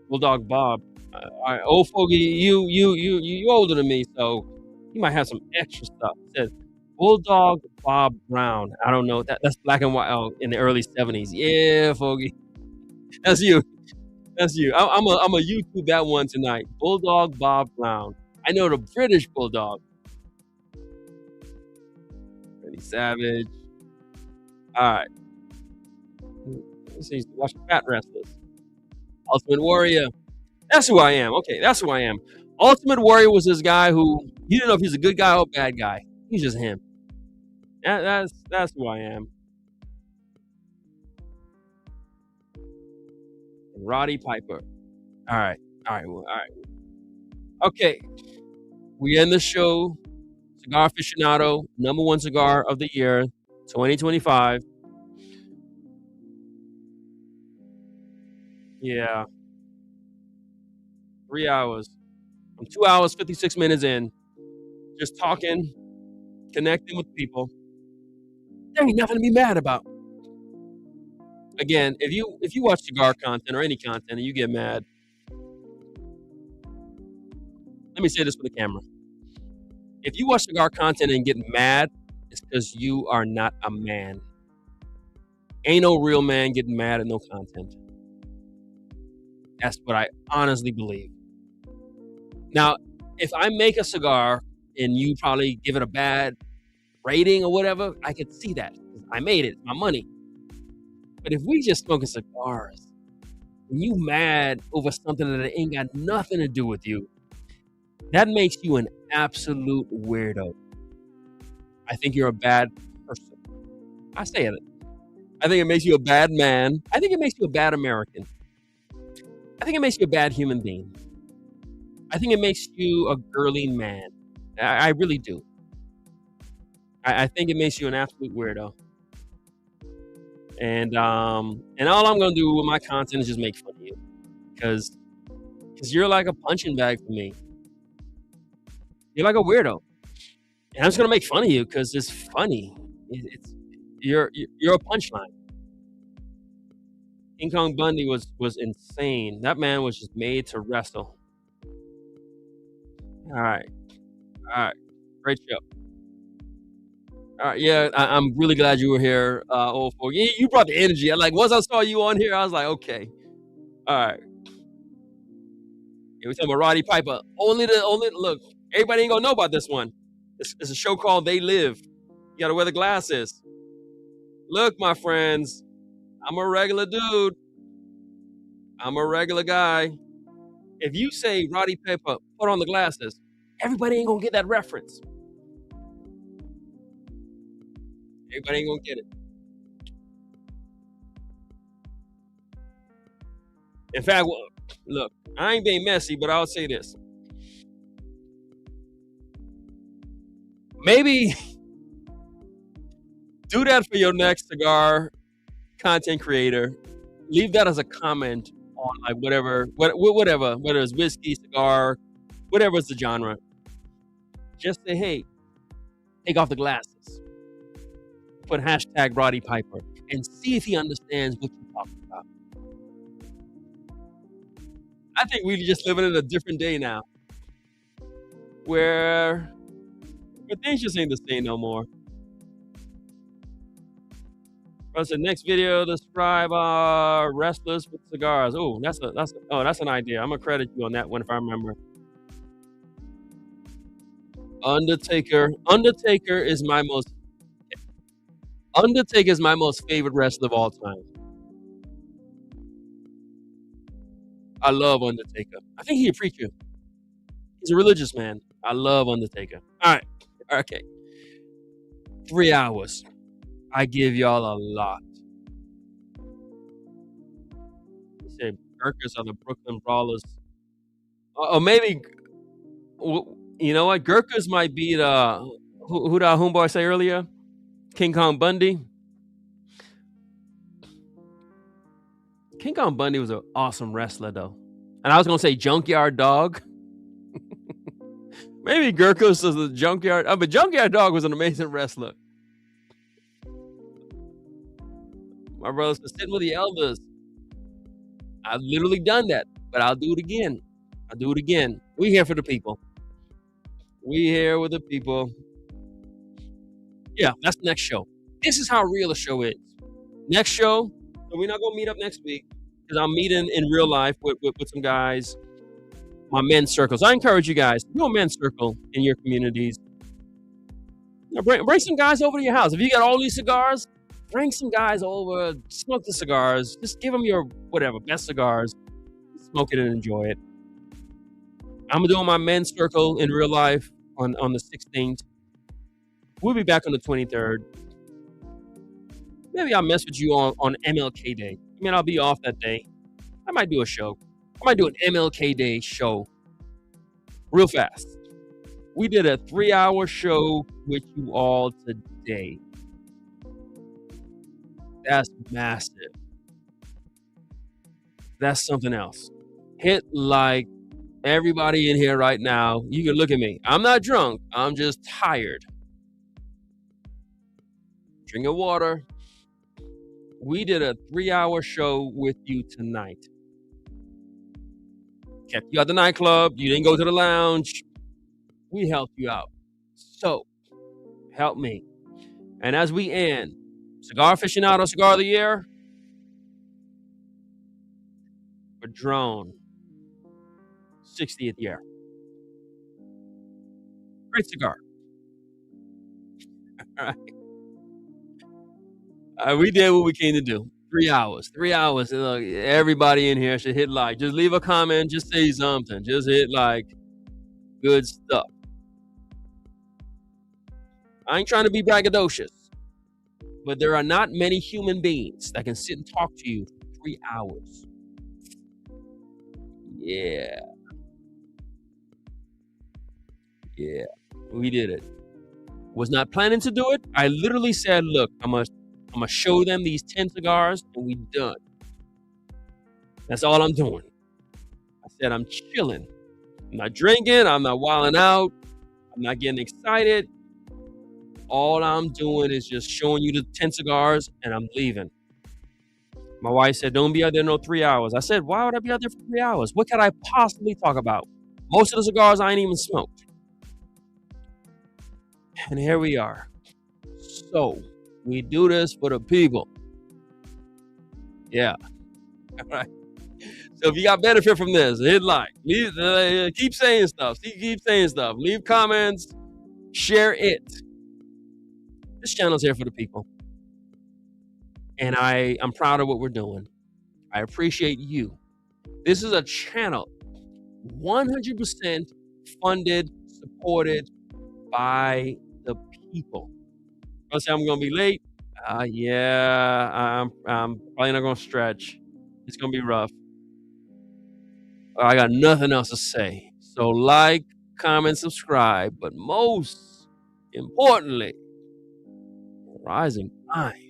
Bulldog Bob. All right, old fogey, you older than me, so you might have some extra stuff. It said Bulldog Bob Brown. I don't know. That's black and white in the early 70s. Yeah, fogey. That's you. That's you. I'm a YouTube that one tonight. Bulldog Bob Brown. I know the British Bulldog. Pretty savage. All right. Let's see. Watch Fat Wrestlers. Ultimate Warrior. That's who I am. Okay, that's who I am. Ultimate Warrior was this guy who you didn't know if he's a good guy or a bad guy. He's just him. That's who I am. And Roddy Piper. All right. Okay. We end the show. Cigar Aficionado, #1 cigar of the year, 2025. Yeah. 3 hours. I'm 2 hours, 56 minutes in. Just talking, connecting with people. There ain't nothing to be mad about. Again, if you watch cigar content or any content and you get mad, let me say this for the camera. If you watch cigar content and get mad, it's because you are not a man. Ain't no real man getting mad at no content. That's what I honestly believe. Now, if I make a cigar and you probably give it a bad rating or whatever, I could see that. I made it. It's my money. But if we just smoking cigars and you mad over something that ain't got nothing to do with you, that makes you an absolute weirdo. I think you're a bad person. I say it. I think it makes you a bad man. I think it makes you a bad American. I think it makes you a bad human being. I think it makes you a girly man. I really do. I think it makes you an absolute weirdo. And all I'm gonna do with my content is just make fun of you, because you're like a punching bag for me. You're like a weirdo, and I'm just gonna make fun of you because it's funny. You're a punchline. King Kong Bundy was insane. That man was just made to wrestle. All right, great show. All right, yeah, I'm really glad you were here, old folk. You brought the energy. Once I saw you on here, I was like, okay, all right. Yeah, we talking about Roddy Piper. Only look. Everybody ain't gonna know about this one. It's a show called They Live. You gotta wear the glasses. Look, my friends, I'm a regular dude. I'm a regular guy. If you say Roddy Piper, put on the glasses, everybody ain't gonna get that reference. Everybody ain't gonna get it. In fact, look, I ain't being messy, but I'll say this. Maybe do that for your next cigar content creator. Leave that as a comment on whatever, whether it's whiskey, cigar, whatever it's the genre. Just say, hey, take off the glasses. Put hashtag Roddy Piper and see if he understands what you're talking about. I think we're just living in a different day now, where things just ain't the same no more. What's the next video? Describe wrestlers with cigars. Oh, that's an idea. I'm gonna credit you on that one if I remember. Undertaker is my most Undertaker is my most favorite wrestler of all time. I love Undertaker. I think he a preacher. He's a religious man. I love Undertaker. All right. Okay. 3 hours. I give y'all a lot. He said Gurkhas are the Brooklyn Brawlers. Or maybe, you know what? Gurkhas might be the, who did our homeboy say earlier? King Kong Bundy. King Kong Bundy was an awesome wrestler, though. And I was going to say Junkyard Dog. Maybe Gurkhas is the Junkyard. But Junkyard Dog was an amazing wrestler. My brother said, sitting with the elders. I've literally done that, but I'll do it again. I'll do it again. We here for the people. We here with the people. Yeah, that's the next show. This is how real a show is. Next show, so we're not going to meet up next week because I'm meeting in real life with some guys, my men's circles. I encourage you guys, do a men's circle in your communities. Now bring some guys over to your house. If you got all these cigars, bring some guys over, smoke the cigars. Just give them your, whatever, best cigars. Smoke it and enjoy it. I'm doing my men's circle in real life on the 16th. We'll be back on the 23rd. Maybe I'll mess with you on MLK Day. I mean, I'll be off that day. I might do a show. I might do an MLK Day show real fast. We did a 3-hour show with you all today. That's massive. That's something else. Hit like everybody in here right now. You can look at me. I'm not drunk. I'm just tired. Drinking water. We did a 3-hour show with you tonight. Kept you at the nightclub. You didn't go to the lounge. We helped you out. So, help me. And as we end, Cigar Aficionado Cigar of the Year, Padron, 60th year. Great cigar. All right. We did what we came to do. 3 hours. 3 hours. Look, everybody in here should hit like. Just leave a comment. Just say something. Just hit like. Good stuff. I ain't trying to be braggadocious, but there are not many human beings that can sit and talk to you for 3 hours. Yeah. Yeah. We did it. Was not planning to do it. I literally said, look, I'm gonna show them these 10 cigars and we done. That's all I'm doing. I said I'm chilling. I'm not drinking. I'm not wilding out. I'm not getting excited. All I'm doing is just showing you the 10 cigars and I'm leaving. My wife said, don't be out there no 3 hours. I said, why would I be out there for 3 hours? What could I possibly talk about? Most of the cigars I ain't even smoked. And here we are. So, we do this for the people. Yeah. All right. So if you got benefit from this, hit like. Keep saying stuff. Keep saying stuff. Leave comments. Share it. This channel's here for the people. And I'm proud of what we're doing. I appreciate you. This is a channel 100% funded, supported by the people. I say I'm gonna be late. Yeah, I'm probably not gonna stretch. It's gonna be rough. I got nothing else to say. So like, comment, subscribe, but most importantly, rise and grind.